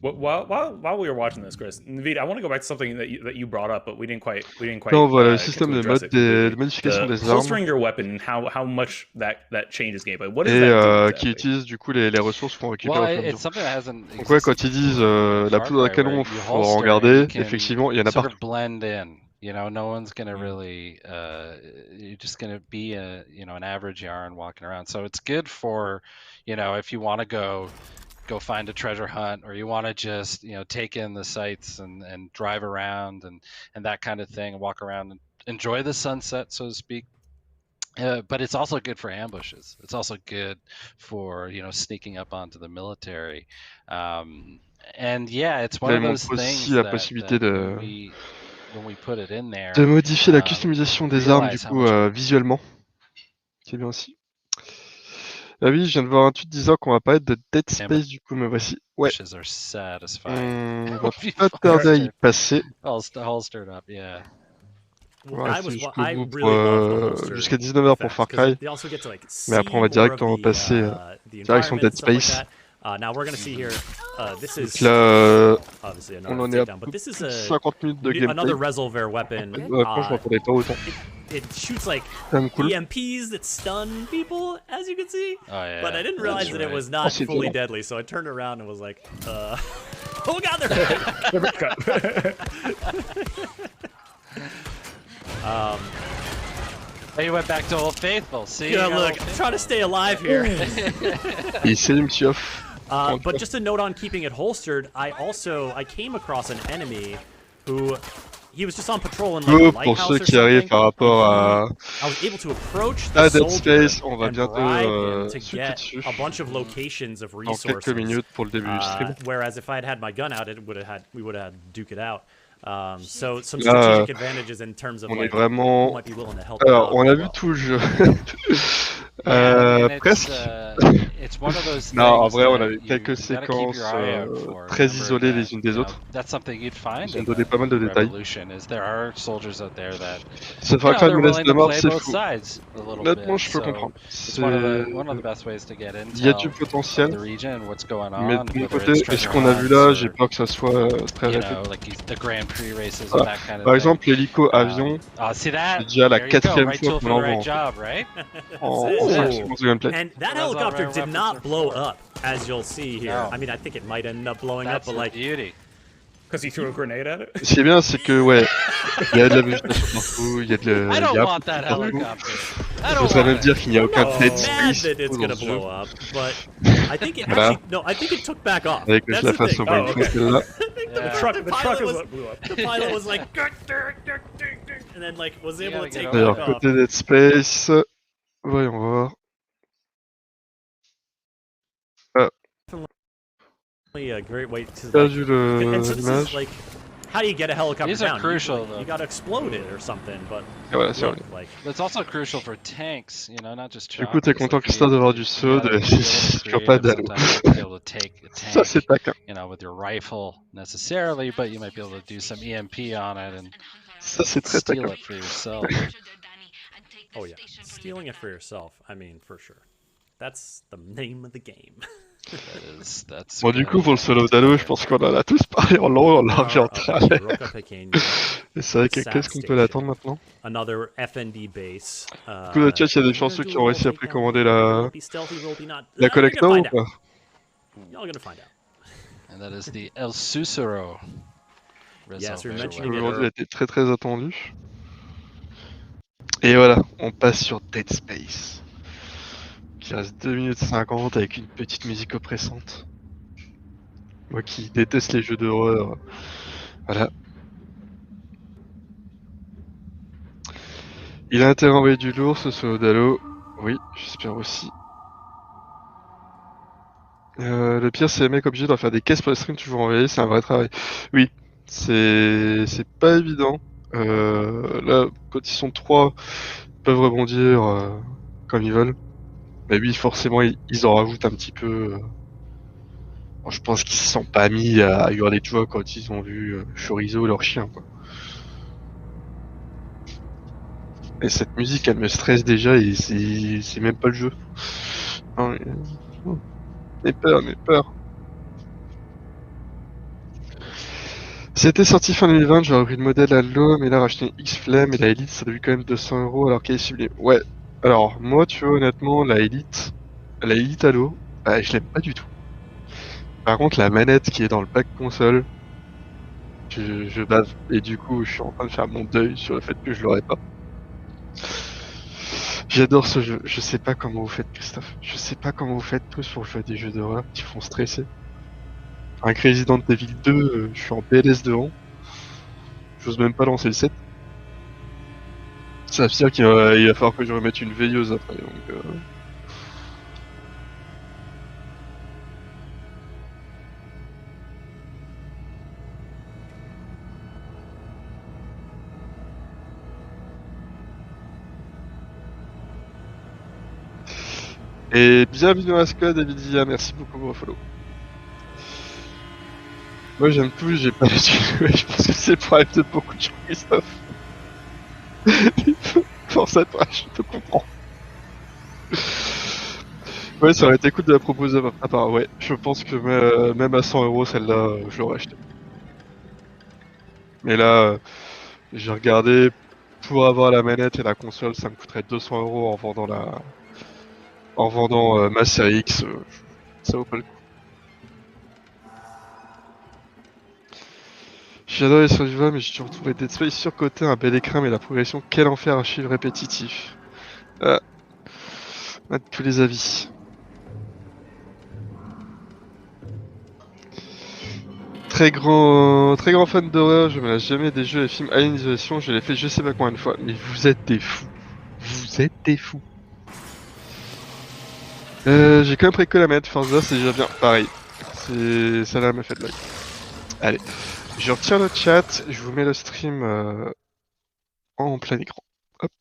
[SPEAKER 3] While we were watching this, Chris, Naveed, I want to go back to something that you brought up, but we didn't quite.
[SPEAKER 1] Là, on voit le
[SPEAKER 3] get
[SPEAKER 1] système
[SPEAKER 3] to
[SPEAKER 1] de
[SPEAKER 3] address
[SPEAKER 1] mode
[SPEAKER 3] it completely.
[SPEAKER 1] de modification
[SPEAKER 3] The
[SPEAKER 1] des armes
[SPEAKER 3] holstering your weapon, how much that changes gameplay. What does
[SPEAKER 1] et
[SPEAKER 3] that do
[SPEAKER 1] qui
[SPEAKER 3] exactly?
[SPEAKER 1] utilise du coup les ressources qu'on récupère
[SPEAKER 4] Well,
[SPEAKER 1] au fur et à
[SPEAKER 4] it's
[SPEAKER 1] mesure.
[SPEAKER 4] something that hasn't
[SPEAKER 1] Donc ouais,
[SPEAKER 4] existed
[SPEAKER 1] quand ils disent
[SPEAKER 4] in
[SPEAKER 1] la
[SPEAKER 4] Far
[SPEAKER 1] poudre à
[SPEAKER 4] Cry,
[SPEAKER 1] canon,
[SPEAKER 4] where you
[SPEAKER 1] faut
[SPEAKER 4] holster and
[SPEAKER 1] regarder,
[SPEAKER 4] you can
[SPEAKER 1] effectivement, il y en a
[SPEAKER 4] sort
[SPEAKER 1] partout.
[SPEAKER 4] of blend in. You know, no one's gonna really. You're just gonna be an average yarn walking around. So it's good for, you know, if you want to go find a treasure hunt, or you want to just, you know, take in the sights and drive around and that kind of thing, and walk around and enjoy the sunset, so to speak. But it's also good for ambushes. It's also good for, you know, sneaking up onto the military. And yeah, it's one
[SPEAKER 1] Là,
[SPEAKER 4] of
[SPEAKER 1] il
[SPEAKER 4] those
[SPEAKER 1] montre
[SPEAKER 4] things
[SPEAKER 1] aussi la
[SPEAKER 4] that,
[SPEAKER 1] possibilité
[SPEAKER 4] when we put it in there,
[SPEAKER 1] de modifier la customisation des armes du
[SPEAKER 4] realize how
[SPEAKER 1] coup
[SPEAKER 4] much-
[SPEAKER 1] visuellement, qui est bien aussi. Ah oui, je viens de voir un tweet disant qu'on va parler de Dead Space du coup, me voici. Ouais,
[SPEAKER 4] ambushes are satisfying.
[SPEAKER 1] on va pas tarder à y passer.
[SPEAKER 4] Holstered up, yeah.
[SPEAKER 1] On va rester
[SPEAKER 2] I
[SPEAKER 1] jusqu'au
[SPEAKER 2] really
[SPEAKER 1] bout
[SPEAKER 2] love the
[SPEAKER 1] pour
[SPEAKER 2] holster
[SPEAKER 1] jusqu'à 19h pour
[SPEAKER 2] effects,
[SPEAKER 1] Far
[SPEAKER 2] 'cause
[SPEAKER 1] Cry.
[SPEAKER 2] they also get to, like,
[SPEAKER 1] Mais après, on va
[SPEAKER 2] see more
[SPEAKER 1] directement
[SPEAKER 2] of the,
[SPEAKER 1] passer
[SPEAKER 2] the
[SPEAKER 1] direction
[SPEAKER 2] environment
[SPEAKER 1] Dead
[SPEAKER 2] and stuff like
[SPEAKER 1] Space.
[SPEAKER 2] that. Now we're gonna see here. This is
[SPEAKER 1] Donc là,
[SPEAKER 2] obviously
[SPEAKER 1] on
[SPEAKER 2] another
[SPEAKER 1] en est à
[SPEAKER 2] takedown,
[SPEAKER 1] plus
[SPEAKER 2] but this is
[SPEAKER 1] de
[SPEAKER 2] a
[SPEAKER 1] 50 minutes de gameplay.
[SPEAKER 2] another Resolver weapon.
[SPEAKER 1] Franchement, je m'attendais pas autant.
[SPEAKER 2] It shoots like
[SPEAKER 1] Quand même cool.
[SPEAKER 2] EMPs that stun people, as you can see.
[SPEAKER 4] Oh yeah.
[SPEAKER 2] But I didn't realize that it was
[SPEAKER 1] Oh,
[SPEAKER 2] not
[SPEAKER 1] c'est
[SPEAKER 2] fully
[SPEAKER 1] violent.
[SPEAKER 2] deadly, so I turned around and was like, oh god, they're back.
[SPEAKER 4] Hey, you went back to Old Faithful. See,
[SPEAKER 2] Yeah,
[SPEAKER 4] you got
[SPEAKER 2] look,
[SPEAKER 4] Old
[SPEAKER 2] I'm
[SPEAKER 4] Faithful.
[SPEAKER 2] trying to stay alive here.
[SPEAKER 1] Et salut monsieur Off.
[SPEAKER 2] But just a note on keeping it holstered, I came across an enemy who he was just on patrol in like a
[SPEAKER 1] Pour
[SPEAKER 2] lighthouse
[SPEAKER 1] ceux
[SPEAKER 2] or
[SPEAKER 1] qui arrivent
[SPEAKER 2] something.
[SPEAKER 1] par rapport à
[SPEAKER 2] I was able to approach the
[SPEAKER 1] Dead
[SPEAKER 2] soldier
[SPEAKER 1] Space, on va
[SPEAKER 2] and
[SPEAKER 1] bientôt
[SPEAKER 2] bribe him to
[SPEAKER 1] sauter
[SPEAKER 2] get
[SPEAKER 1] dessus
[SPEAKER 2] a bunch of locations of
[SPEAKER 1] dans
[SPEAKER 2] resources.
[SPEAKER 1] quelques minutes pour le début du stream.
[SPEAKER 2] Whereas if I had my gun out, we would have had duke it out. So some strategic advantages in terms of like who might be willing to help out.
[SPEAKER 1] Alors, on a vu tout le jeu. Presque. Non, en vrai, on a eu quelques séquences très isolées les unes des autres. Ils ont donné pas mal de détails. Ce Far Cry menace de mort, c'est fou. Honnêtement, je peux comprendre. Il y a du potentiel, mais de mon côté, et ce qu'on a vu là, j'ai peur que ça soit très rapide. Voilà. Par exemple, l'hélico-avion, c'est déjà la 4e fois qu'on l'envoie en séquence de gameplay.
[SPEAKER 2] And that helicopter did not blow up, as you'll see here. I mean, I think it might end up blowing up, but like...
[SPEAKER 3] Because he threw a grenade at it?
[SPEAKER 1] Ce qui est bien, c'est que, ouais, il y a de la végétation partout, il y a de la... Je voudrais même dire qu'il n'y a aucun Dead Space dans ce jeu. Voilà. Avec la face au moins là.
[SPEAKER 3] The truck is what blew up.
[SPEAKER 2] The pilot was like... and then like, was able to take
[SPEAKER 1] D'ailleurs,
[SPEAKER 2] off.
[SPEAKER 1] côté Dead Space, voyons voir.
[SPEAKER 2] A great way to
[SPEAKER 1] Perdu l'image.
[SPEAKER 2] Like, how do you get a helicopter
[SPEAKER 4] These are
[SPEAKER 2] down?
[SPEAKER 4] crucial, though.
[SPEAKER 2] You gotta explode it or something, but
[SPEAKER 1] Voilà, c'est vrai.
[SPEAKER 2] like...
[SPEAKER 4] It's also crucial for tanks, you know, not just
[SPEAKER 1] Du coup, t'es content, Christophe, d'avoir du saut, sur pas d'allô. Ça, c'est taquin.
[SPEAKER 4] You know, with your rifle necessarily, but you might be able to do some EMP on it and
[SPEAKER 1] ça, c'est très
[SPEAKER 4] steal
[SPEAKER 1] taquin.
[SPEAKER 4] it for yourself.
[SPEAKER 2] Oh yeah, stealing it for yourself, I mean, for sure. That's the name of the game.
[SPEAKER 1] Bon, du coup, pour le solo d'Halo, je pense qu'on en a tous parlé en long, en large et en travers. Et c'est vrai que qu'est-ce qu'on peut l'attendre maintenant?
[SPEAKER 2] Another FND base.
[SPEAKER 1] Du coup, dans le chat, il y a des chanceux qui ont réussi à précommander la collector ou pas?
[SPEAKER 2] Y'all gonna find out.
[SPEAKER 4] And that is the El Susuro.
[SPEAKER 2] Yes, we're mentioning it.
[SPEAKER 1] Aujourd'hui, il a été très très attendu. Et voilà, on passe sur Dead Space. Qui reste 2 minutes 50 avec une petite musique oppressante. Moi qui déteste les jeux d'horreur. Voilà. Il a intérêt à envoyer du lourd ce solo d'Halo. Oui, j'espère aussi. Le pire, c'est les mecs obligés d'en faire des caisses pour le stream toujours envoyé, c'est un vrai travail. Oui, c'est pas évident. Là, quand ils sont 3, ils peuvent rebondir comme ils veulent. Mais oui, forcément, ils en rajoutent un petit peu. Bon, je pense qu'ils se sont pas mis à hurler de joie quand ils ont vu Chorizo, leur chien, quoi. Et cette musique, elle me stresse déjà et c'est même pas le jeu. Non, mais peur. C'était sorti fin 2020, j'aurais pris le modèle à l'eau, mais là, racheter une X-Flame et la Elite, ça doit quand même 200 € alors qu'elle est sublime. Ouais. Alors, moi, tu vois, honnêtement, la Elite Halo, bah, je l'aime pas du tout. Par contre, la manette qui est dans le pack console, je bave. Et du coup, je suis en train de faire mon deuil sur le fait que je l'aurais pas. J'adore ce jeu. Je sais pas comment vous faites, Christophe. Je sais pas comment vous faites tous pour jouer à des jeux d'horreur qui font stresser. Un Resident Evil 2, je suis en PLS devant. J'ose même pas lancer le 7. Ça veut dire qu'il va falloir que je remette une veilleuse après, donc... Et bienvenue dans la squad, Davidia, merci beaucoup pour le follow. Moi j'aime tout, j'ai pas joué, je pense que c'est le problème de beaucoup de gens, Christophe. Force à toi, je te comprends. Ouais, ça aurait été cool de la proposer à part, ouais, je pense que même à 100 € celle-là, je l'aurais acheté. Mais là, j'ai regardé, pour avoir la manette et la console, ça me coûterait 200 € en vendant ma série X, ça vaut pas le coup. J'adore les survivants, mais j'ai toujours trouvé Dead Space surcoté, un bel écran, mais la progression, quel enfer, archive répétitif. À tous les avis. très grand fan d'horreur, je me lâche jamais des jeux et films à l'initiation, je l'ai fait je sais pas combien de fois, mais vous êtes des fous. Vous êtes des fous. J'ai quand même pris que la manette Forza, c'est déjà bien, pareil. Ça là m'a fait de l'œil. Allez, je retire le chat, je vous mets le stream en plein écran. Hop.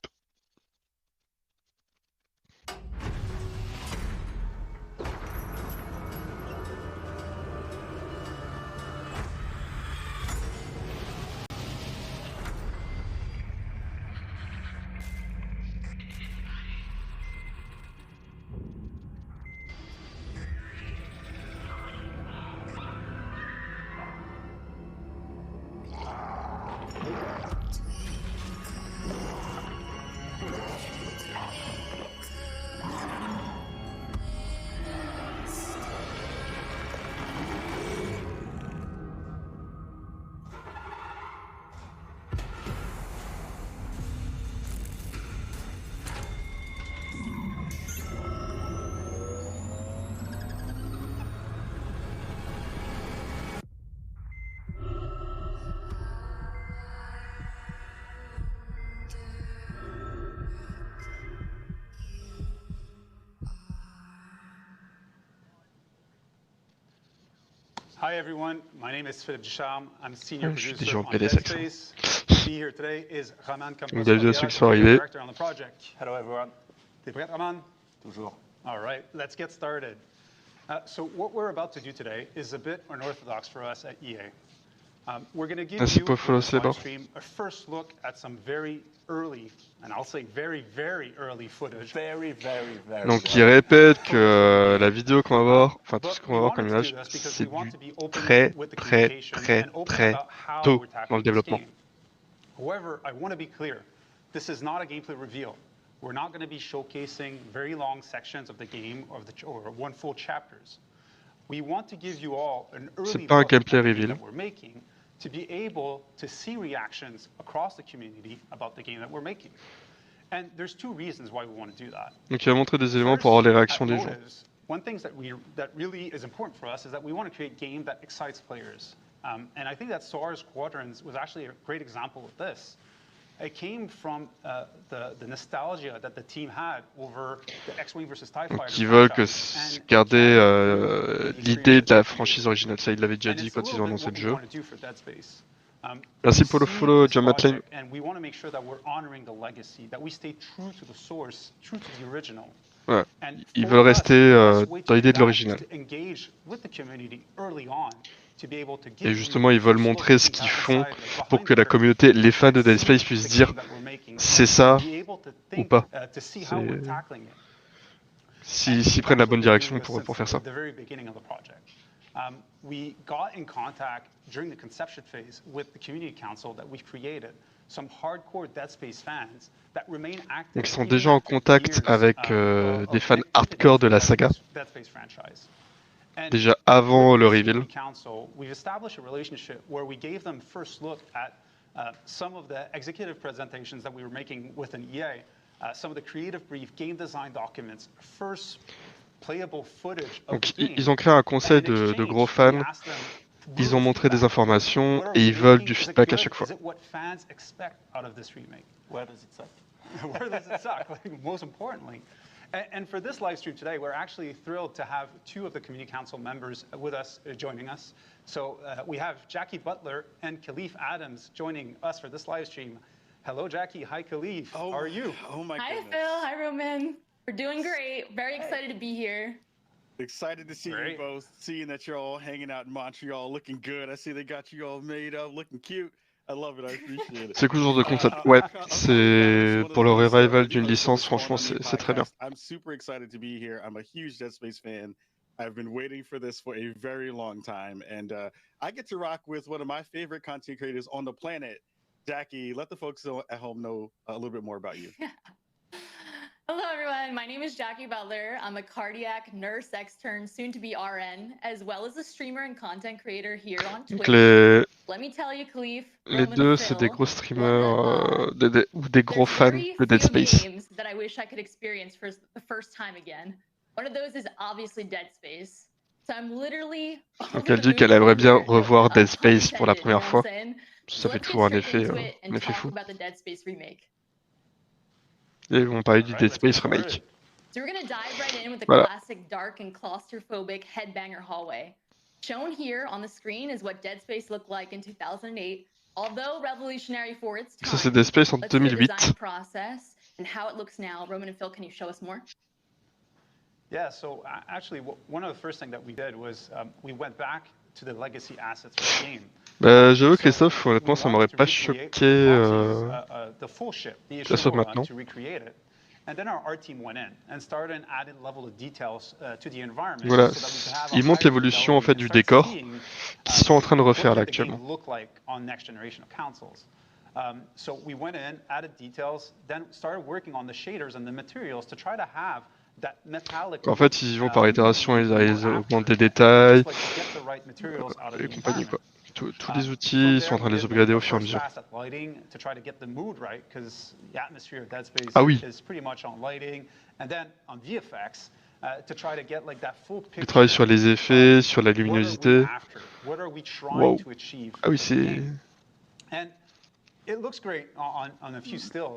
[SPEAKER 7] Hi everyone, my name is Philippe Ducharme. I'm senior producer on
[SPEAKER 1] Dead
[SPEAKER 7] Space. With me here today is Roman
[SPEAKER 1] Campos-Faria,
[SPEAKER 7] director on the project. Hello everyone. T'es prêt, Roman? Toujours. All right, let's get started. So what we're about to do today is a bit unorthodox for us at EA. We're going to give you live stream a first look at some very early, and I'll say very, very early footage.
[SPEAKER 1] Donc il répète que la vidéo qu'on va voir, enfin tout ce qu'on va voir comme image, c'est du très tôt dans le développement.
[SPEAKER 7] However, I want to be clear, this is not a gameplay reveal. We're not going to be showcasing very long sections of the game or one full chapters. We want to give you all an early look at the game that we're making to be able to see reactions across the community about the game that we're making. And there's two reasons why we want to do that.
[SPEAKER 1] Donc il va montrer des éléments pour avoir les réactions des gens.
[SPEAKER 7] One thing that really is important for us is that we want to create a game that excites players. And I think that SOAR Squadrons was actually a great example of this. It came from the nostalgia that the team had over the X-Wing versus TIE Fighter.
[SPEAKER 1] Qui veulent garder l'idée de la franchise originale. Ça, ils l'avaient déjà dit quand ils ont annoncé le jeu. Merci pour le follow, John Matlin. Ouais. Ils veulent rester dans l'idée de l'original. Et justement, ils veulent montrer ce qu'ils font pour que la communauté, les fans de Dead Space puissent dire c'est ça ou pas. S'ils prennent la bonne direction pour faire ça.
[SPEAKER 7] We got in contact during the conception phase with the community council that we've created. Some hardcore Dead Space fans that remain active.
[SPEAKER 1] Donc ils sont déjà en contact avec des fans hardcore de la saga. Déjà avant le reveal.
[SPEAKER 7] We've established a relationship where we gave them first look at some of the executive presentations that we were making within EA, some of the creative brief, game design documents, first playable footage of the game.
[SPEAKER 1] Donc ils ont créé un conseil de gros fans. Ils ont montré des informations et ils veulent du feedback à chaque fois.
[SPEAKER 7] Where does it suck? Where does it suck? Like, most importantly. And for this live stream today, we're actually thrilled to have two of the community council members with us, joining us. So we have Jackie Butler and Khalif Adams joining us for this live stream. Hello, Jackie. Hi, Khalif. How are you?
[SPEAKER 6] Oh my goodness.
[SPEAKER 8] Hi, Phil. Hi, Roman. We're doing great. Very excited to be here.
[SPEAKER 6] Excited to see you both, seeing that you're all hanging out in Montreal, looking good. I see they got you all made up, looking cute. I love it, I appreciate it.
[SPEAKER 1] C'est cool ce genre de concept. Ouais, c'est pour le revival d'une licence, franchement, c'est très bien.
[SPEAKER 6] I'm super excited to be here. I'm a huge Dead Space fan. I've been waiting for this for a very long time, and I get to rock with one of my favorite content creators on the planet, Jackie. Let the folks at home know a little bit more about you.
[SPEAKER 8] Hello, everyone. My name is Jackie Butler. I'm a cardiac nurse extern, soon to be RN, as well as a streamer and content creator here on Twitch. Let me tell you, Khalif,
[SPEAKER 1] les deux, c'est des gros streamers ou des gros fans de Dead Space.
[SPEAKER 8] That I wish I could experience for the first time again. One of those is obviously Dead Space.
[SPEAKER 1] Donc elle dit qu'elle aimerait bien revoir Dead Space pour la première fois. Ça fait toujours un effet fou. Et on parlait du Dead Space remake.
[SPEAKER 8] So we're gonna dive right in with the
[SPEAKER 1] Voilà.
[SPEAKER 8] classic dark and claustrophobic headbanger hallway. Shown here on the screen is what Dead Space looked like in 2008. Although revolutionary for its time,
[SPEAKER 1] Ça c'est Dead Space en
[SPEAKER 8] let's see the
[SPEAKER 1] 2008.
[SPEAKER 8] design process and how it looks now. Roman and Phil, can you show us more?
[SPEAKER 7] Yeah, so actually, one of the first things that we did was we went back to the legacy assets of the game.
[SPEAKER 1] Bah, j'avoue, Christophe, honnêtement, ça m'aurait pas choqué
[SPEAKER 7] The full ship, the
[SPEAKER 1] que ça soit maintenant.
[SPEAKER 7] to recreate it. And then our art team went in and started an added level of details to the environment.
[SPEAKER 1] Voilà,
[SPEAKER 7] so that we could have
[SPEAKER 1] ils montrent l'évolution en fait du décor qu'ils sont en train de refaire là actuellement.
[SPEAKER 7] Look like on next generation of consoles. So we went in, added details, then started working on the shaders and the materials to try to have that metallic.
[SPEAKER 1] En fait, ils vont par itération, ils augmentent des détails et compagnie quoi. Tous les outils, ils sont en train de les upgrader au fur et à mesure. Ah oui. Ils travaillent sur les effets, sur la luminosité. Wow. Ah oui, c'est...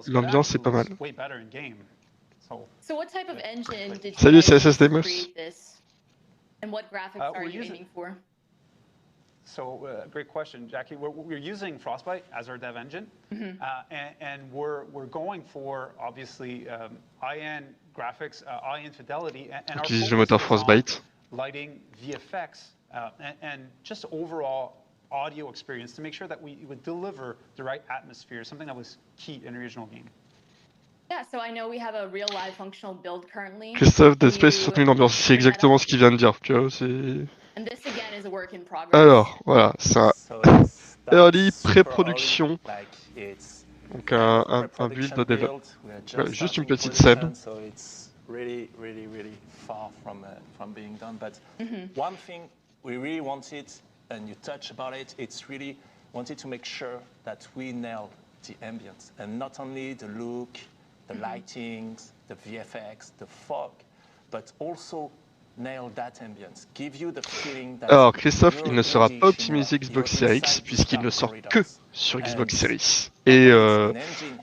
[SPEAKER 1] L'ambiance est pas mal. Salut, c'est SSDMOS.
[SPEAKER 8] And what graphics are you aiming for?
[SPEAKER 7] So, great question, Jackie. We're using Frostbite as our dev engine, and we're going for obviously high-end graphics, high-end fidelity, and
[SPEAKER 1] Donc, ils utilisent le moteur Frostbite.
[SPEAKER 7] Lighting, VFX, and just overall audio experience to make sure that we would deliver the right atmosphere, something that was key in the original game.
[SPEAKER 8] Yeah, so I know we have a real live functional build currently.
[SPEAKER 1] Christophe, Dead Space soutenu une ambiance, c'est exactement ce qu'il vient de dire, tu vois, c'est... Alors, voilà, c'est un early pré-production, donc un build de dev. Voilà, juste une petite scène.
[SPEAKER 9] Really far from being done, but one thing we really wanted, and you touched about it, it's really wanted to make sure that we nailed the ambience, and not only the look, the lightings, the VFX, the fog, but also nail that ambience, give you the feeling that.
[SPEAKER 1] Alors Christophe, il ne sera pas optimisé Xbox Series X puisqu'il ne sort que sur Xbox Series et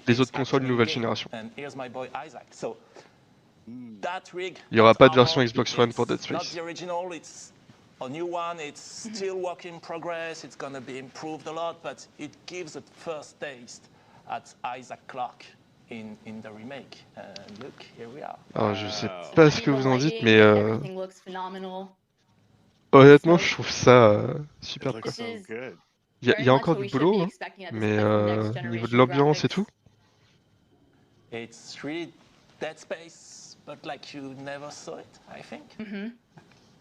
[SPEAKER 1] les autres consoles de nouvelle génération. Il n'y aura pas de version Xbox One pour Dead Space.
[SPEAKER 9] A new one, it's still work in progress, it's gonna be improved a lot, but it gives a first taste at Isaac Clarke in the remake. And look, here we are.
[SPEAKER 1] Alors je sais pas ce que vous en dites, mais honnêtement je trouve ça super quoi. Il y a encore du boulot, hein, mais au niveau de l'ambiance et tout.
[SPEAKER 9] It's really Dead Space, but like you never saw it, I think.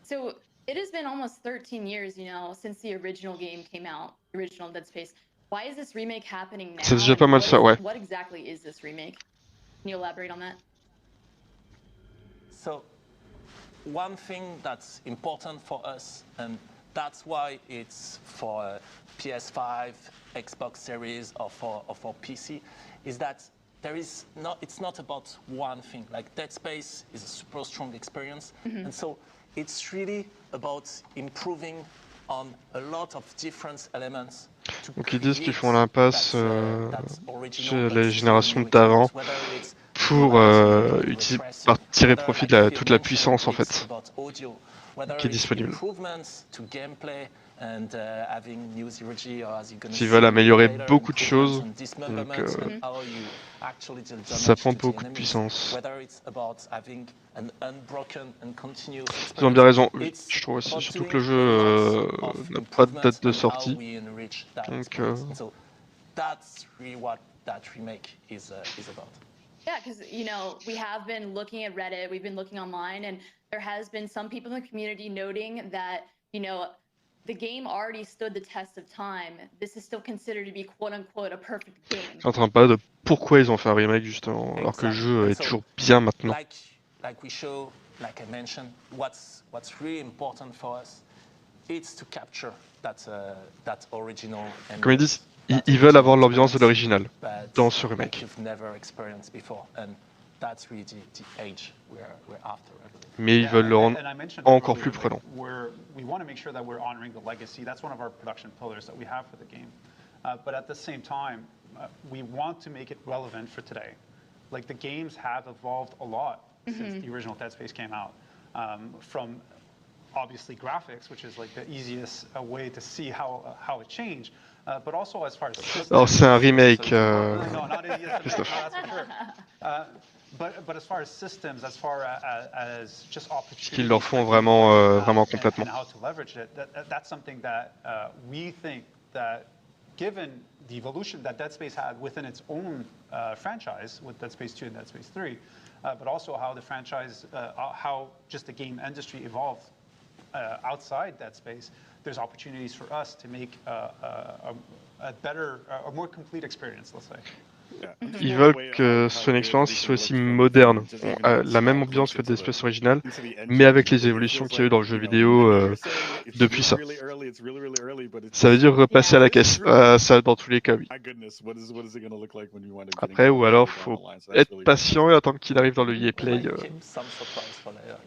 [SPEAKER 8] So it has been almost 13 years, you know, since the original game came out, the original Dead Space. Why is this remake happening now?
[SPEAKER 1] C'est déjà pas mal ça, ouais.
[SPEAKER 8] What exactly is this remake? Can you elaborate on that?
[SPEAKER 9] So, one thing that's important for us, and that's why it's for PS5, Xbox Series, or for PC, is that there is not. It's not about one thing. Like Dead Space is a super strong experience, and so it's really about improving on a lot of different elements.
[SPEAKER 1] Donc ils disent qu'ils font l'impasse chez les générations d'avant pour tirer profit de toute la puissance en fait qui est disponible. S'ils veulent améliorer beaucoup de choses, donc ça prend beaucoup de puissance. Ils ont bien raison, je trouve aussi, surtout que le jeu n'a pas de date de sortie. Donc
[SPEAKER 9] that's really what that remake is about.
[SPEAKER 8] Yeah, because you know we have been looking at Reddit, we've been looking online, and there has been some people in the community noting that you know the game already stood the test of time. This is still considered to be quote unquote a perfect game.
[SPEAKER 1] Je suis en train de parler de pourquoi ils ont fait un remake justement, alors que le jeu est toujours bien maintenant.
[SPEAKER 9] Like we show, like I mentioned, what's really important for us, it's to capture that original.
[SPEAKER 1] Comme ils disent, ils veulent avoir l'ambiance de l'original dans ce remake. Mais ils veulent le rendre encore plus prenant.
[SPEAKER 7] We want to make sure that we're honoring the legacy. That's one of our production pillars that we have for the game. But at the same time, we want to make it relevant for today. Like the games have evolved a lot since the original Dead Space came out. From obviously graphics, which is like the easiest way to see how it changed, but also as far as systems.
[SPEAKER 1] Alors c'est un remake,
[SPEAKER 7] No, not Christophe. That's for sure. But as far as systems, as far as just opportunities,
[SPEAKER 1] qu'ils leur font vraiment, vraiment complètement.
[SPEAKER 7] And how to leverage it, that's something that we think that, given the evolution that Dead Space had within its own franchise with Dead Space 2 and Dead Space 3, but also how the franchise, how just the game industry evolved outside Dead Space, there's opportunities for us to make a better, a more complete experience, let's say.
[SPEAKER 1] Ils veulent que ce soit une expérience qui soit aussi moderne, la même ambiance que Dead Space original, mais avec les évolutions qu'il y a eu dans le jeu vidéo depuis ça. Ça veut dire repasser à la caisse, ça dans tous les cas, oui. Après, ou alors, faut être patient et attendre qu'il arrive dans le EA Play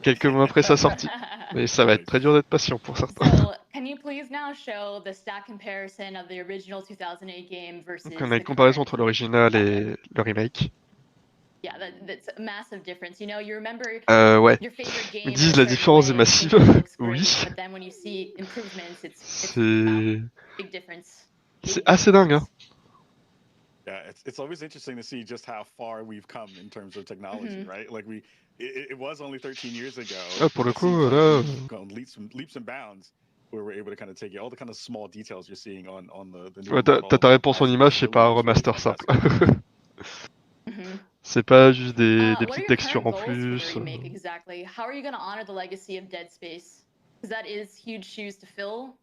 [SPEAKER 1] quelques mois après sa sortie. Mais ça va être très dur d'être patient pour certains.
[SPEAKER 8] Can you please now show the stat comparison of the original 2008 game versus
[SPEAKER 1] Donc on a une comparaison entre l'original et le remake.
[SPEAKER 8] Yeah, that's a massive difference. You know, you remember
[SPEAKER 1] ouais.
[SPEAKER 8] your favorite game.
[SPEAKER 1] Ils disent la différence est massive. Oui. C'est assez dingue, hein.
[SPEAKER 6] Yeah, it's always interesting to see just how far we've come in terms of technology, right? Like it was only 13 years ago.
[SPEAKER 1] Ah, pour le coup, là.
[SPEAKER 6] Leaps and bounds. Where we're able to kind of take all the kind of small details you're seeing on the new.
[SPEAKER 1] Ouais, t'as ta réponse en image, c'est pas un remaster simple. C'est pas juste des petites textures en plus.
[SPEAKER 8] Exactly. How are you going to honor the legacy of Dead Space? Because that is huge shoes to fill.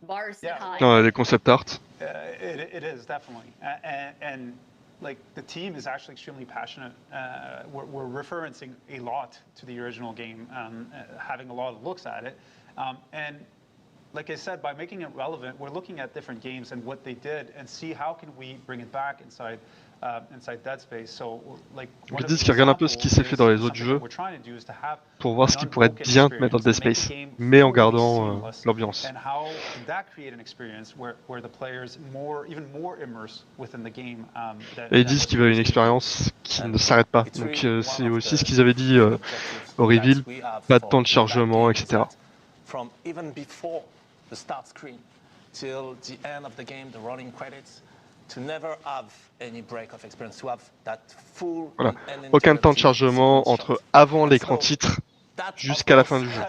[SPEAKER 8] Bars set high.
[SPEAKER 1] Non, des concept art.
[SPEAKER 7] It is definitely, and like the team is actually extremely passionate. We're referencing a lot to the original game, having a lot of looks at it. And like I said, by making it relevant, we're looking at different games and what they did and see how can we bring it back inside Dead Space. So, like,
[SPEAKER 1] ils disent qu'ils regardent un peu ce qui s'est fait dans les autres jeux pour voir ce qui pourrait être bien de mettre dans Dead Space, mais en gardant l'ambiance. Et ils disent qu'ils veulent une expérience qui ne s'arrête pas. Donc c'est aussi ce qu'ils avaient dit au reveal, pas de temps de chargement, etc.
[SPEAKER 9] From even before the start screen till the end of the game, the rolling credits, to never have any break of experience, to have that full.
[SPEAKER 1] Voilà. Aucun temps de chargement entre avant l'écran titre jusqu'à la fin du jeu.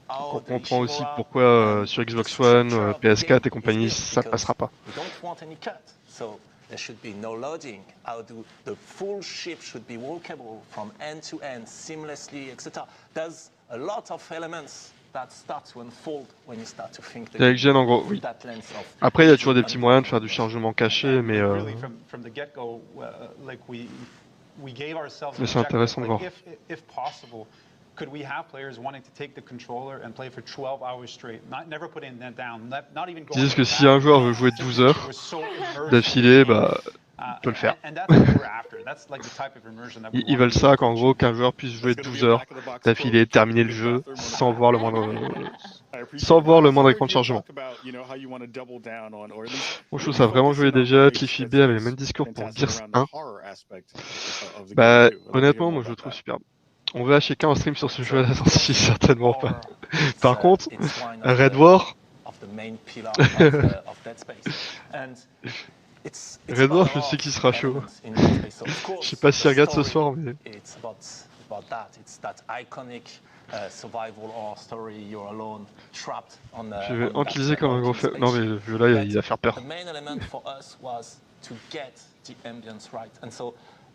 [SPEAKER 1] On comprend aussi pourquoi sur Xbox One, PS4 et compagnie, ça passera pas.
[SPEAKER 9] There should be no loading. The full ship should be walkable from end to end, seamlessly, etc. There's a lot of elements that start to unfold when you start to think.
[SPEAKER 1] Avec Gen, en gros, oui. Après, il y a toujours des petits moyens de faire du chargement caché, mais c'est intéressant de voir.
[SPEAKER 7] Could we have players wanting to take the controller and play for 12 hours straight, never putting them down, not even going.
[SPEAKER 1] Ils disent que si un joueur veut jouer 12 heures d'affilée, bah, il peut le faire. Ils veulent ça, qu'en gros, qu'un joueur puisse jouer 12 heures d'affilée, terminer le jeu sans voir le moindre écran de chargement. Moi, je trouve ça vraiment joué déjà. Cliffy B avait le même discours pour Gears 1. Bah, honnêtement, moi, je le trouve superbe. On veut acheter qu'un stream sur ce jeu à la sortie, certainement pas. Par contre, Red War. Red War, je sais qu'il sera chaud. Je sais pas s'il regarde ce soir, mais. Je vais enquiller comme un gros fait. Non, mais le jeu là, il va faire peur.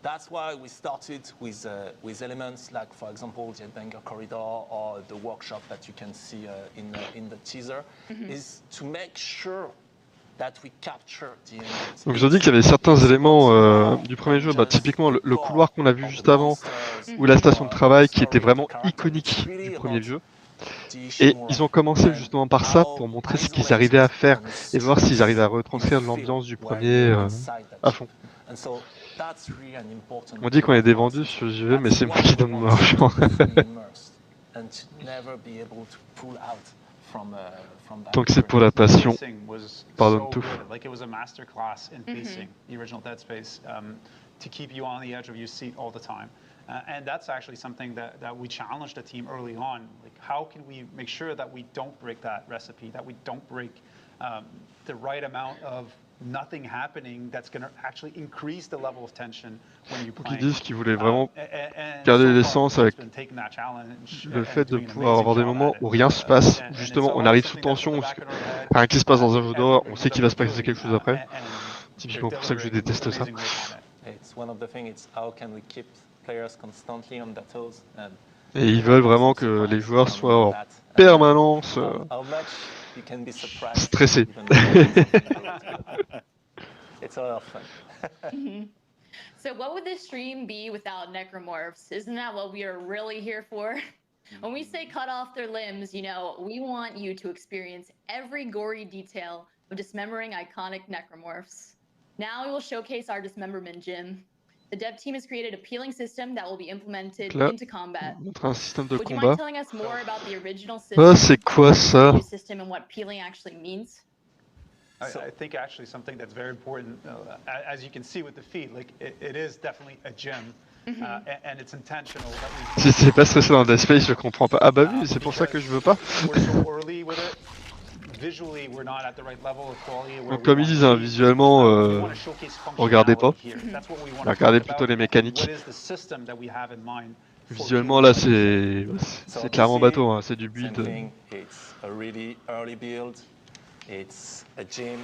[SPEAKER 9] That's why we started with elements like, for example, the Headbanger Corridor or the workshop that you can see in the teaser, is to make sure that we capture the elements.
[SPEAKER 1] Donc ils ont dit qu'il y avait certains éléments du premier jeu, bah, typiquement le couloir qu'on a vu juste avant, ou la station de travail qui était vraiment iconique du premier jeu. Et ils ont commencé justement par ça pour montrer ce qu'ils arrivaient à faire et voir s'ils arrivaient à retranscrire l'ambiance du premier à fond. On dit qu'on est des vendus sur JV, mais c'est moi qui donne mon argent. Tant que c'est pour la passion, pardonne tout.
[SPEAKER 7] Like it was a masterclass in pacing, the original Dead Space, to keep you on the edge of your seat all the time. And that's actually something that we challenged the team early on. Like, how can we make sure that we don't break that recipe, that we don't break the right amount of nothing happening that's going to actually increase the level of tension when you play.
[SPEAKER 1] Ils disent qu'ils voulaient vraiment garder l'essence avec le fait de pouvoir avoir des moments où rien se passe, où justement on arrive sous tension, parce que rien qui se passe dans un jeu d'horreur, on sait qu'il va se passer quelque chose après. Typiquement pour ça que je déteste ça. Et ils veulent vraiment que les joueurs soient en permanence stressés.
[SPEAKER 8] So what would this stream be without necromorphs? Isn't that what we are really here for? When we say cut off their limbs, you know, we want you to experience every gory detail of dismembering iconic necromorphs. Now we will showcase our dismemberment gym. The dev team has created a peeling system that will be implemented into combat.
[SPEAKER 1] Un système de
[SPEAKER 8] Would you
[SPEAKER 1] combat.
[SPEAKER 8] mind telling us more about the original system?
[SPEAKER 1] C'est quoi ça?
[SPEAKER 8] System and what peeling actually means?
[SPEAKER 7] I think actually something that's very important, as you can see with the feed, like it is definitely a gem, and it's intentional that we.
[SPEAKER 1] Si c'est pas stressé dans Dead Space, je comprends pas. Ah bah oui, c'est pour ça que je veux pas. Donc comme ils disent, hein, visuellement, regardez pas. Regardez plutôt les mécaniques. Visuellement là, c'est clairement bateau, hein, c'est du build.
[SPEAKER 9] It's a gym.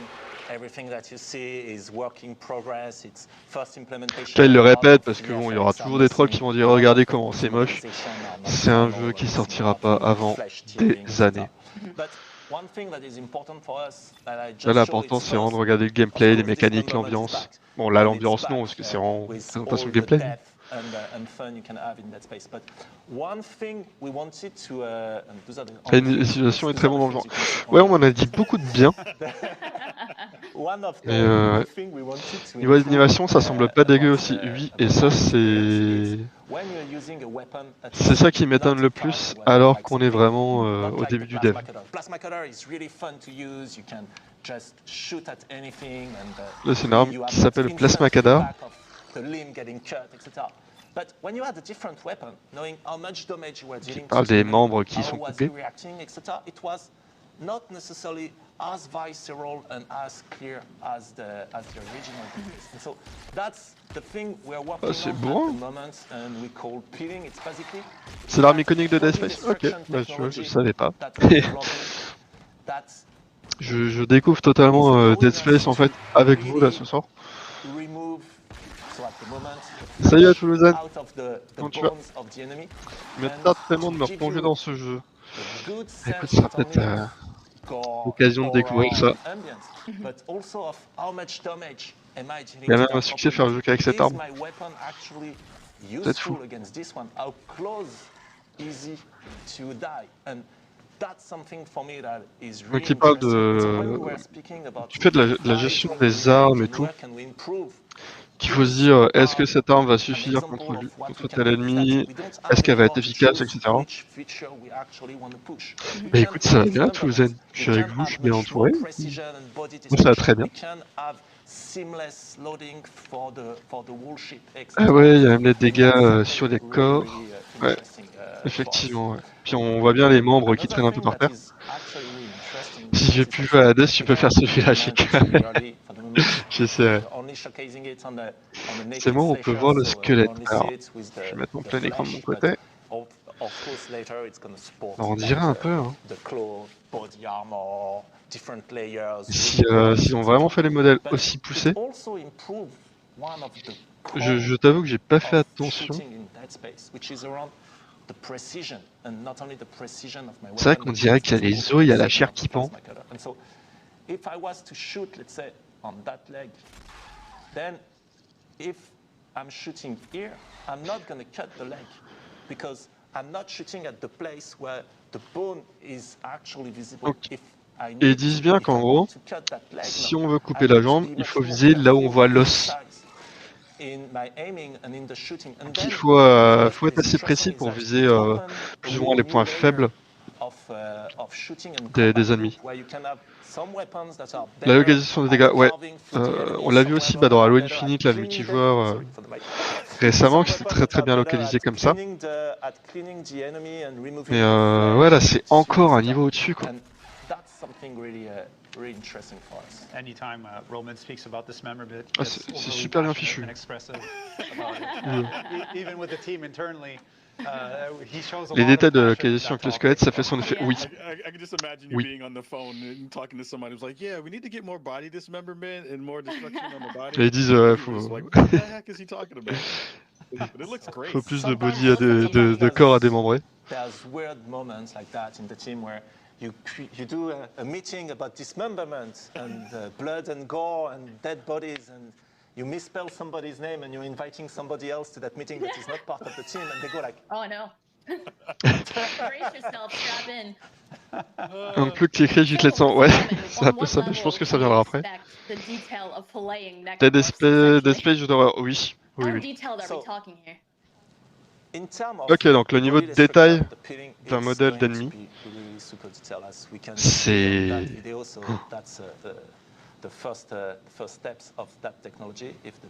[SPEAKER 9] Everything that you see is work in progress. It's first implementation.
[SPEAKER 1] Là, ils le répètent parce que bon, il y aura toujours des trolls qui vont dire regardez comment c'est moche. C'est un jeu qui sortira pas avant des années. Là, l'important c'est vraiment de regarder le gameplay, les mécaniques, l'ambiance. Bon, là, l'ambiance non, parce que c'est vraiment une présentation de gameplay. L'utilisation est très bon dans le genre. Ouais, on en a dit beaucoup de bien. Niveau d'animation, ça semble pas dégueu aussi. Oui, et ça c'est ça qui m'étonne le plus, alors qu'on est vraiment au début du dev. Là, c'est une arme qui s'appelle Plasma Cadar. Qui parle des membres qui sont coupés.
[SPEAKER 9] As visceral and as clear as the original. So that's the thing we are working on at the moment, and we call peeling. It's basically.
[SPEAKER 1] C'est l'arme iconique de Dead Space. Ok, bah tu vois, je savais pas. je découvre totalement Dead Space en fait avec vous là ce soir. Salut à Toulousaine. Comment tu vas? Il me tarde tellement de me replonger dans ce jeu. Écoute, ça sera peut-être l'occasion de découvrir ça. Il y a même un succès faire le jeu qu'avec cette arme. Peut-être fou. Donc il parle de... Tu fais de la gestion des armes et tout. Qu'il faut se dire, est-ce que cette arme va suffire contre tel ennemi? Est-ce qu'elle va être efficace, etc. Bah écoute, ça va bien, Toulousaine. Je suis avec vous, je suis bien entouré. Moi, ça va très bien. Ah ouais, il y a même les dégâts sur les corps. Ouais, effectivement. Ouais. Puis on voit bien les membres qui traînent un peu par terre. Si j'ai pu jouer à Hades, tu peux faire celui-là chez J'essaierai. C'est bon, on peut voir le squelette. Alors, je vais mettre mon plein écran de mon côté. Alors, on dirait un peu, hein. Si on vraiment fait les modèles aussi poussés, je t'avoue que j'ai pas fait attention. C'est vrai qu'on dirait qu'il y a les os, il y a la chair qui pend.
[SPEAKER 9] On that leg, then if I'm shooting here, I'm not going to cut the leg because I'm not shooting at the place where the bone is actually visible.
[SPEAKER 1] Donc, et ils disent bien qu'en gros, si on veut couper la jambe, il faut viser là où on voit l'os. Donc il faut être assez précis pour viser plus ou moins les points faibles des ennemis. La localisation des dégâts, ouais. On l'a vu aussi dans Halo Infinite, la multijoueur récemment, qui était très très bien localisé comme ça. Mais ouais, là c'est encore un niveau au-dessus, quoi. C'est super bien fichu. Les détails de localisation avec le squelette, ça fait son effet. Oui. Oui. Et ils disent, faut plus de body, de corps à démembrer.
[SPEAKER 9] You do a meeting about dismemberment and blood and gore and dead bodies, and you misspell somebody's name and you're inviting somebody else to that meeting that is not part of the team, and they go like,
[SPEAKER 8] oh no. Brace yourself, strap in.
[SPEAKER 1] Un peu que tu écris juste là-dedans, ouais, c'est un peu ça, je pense que ça viendra après. Dead Space, je dois... Oui, oui, oui. Ok, donc le niveau de détail d'un modèle d'ennemi, c'est...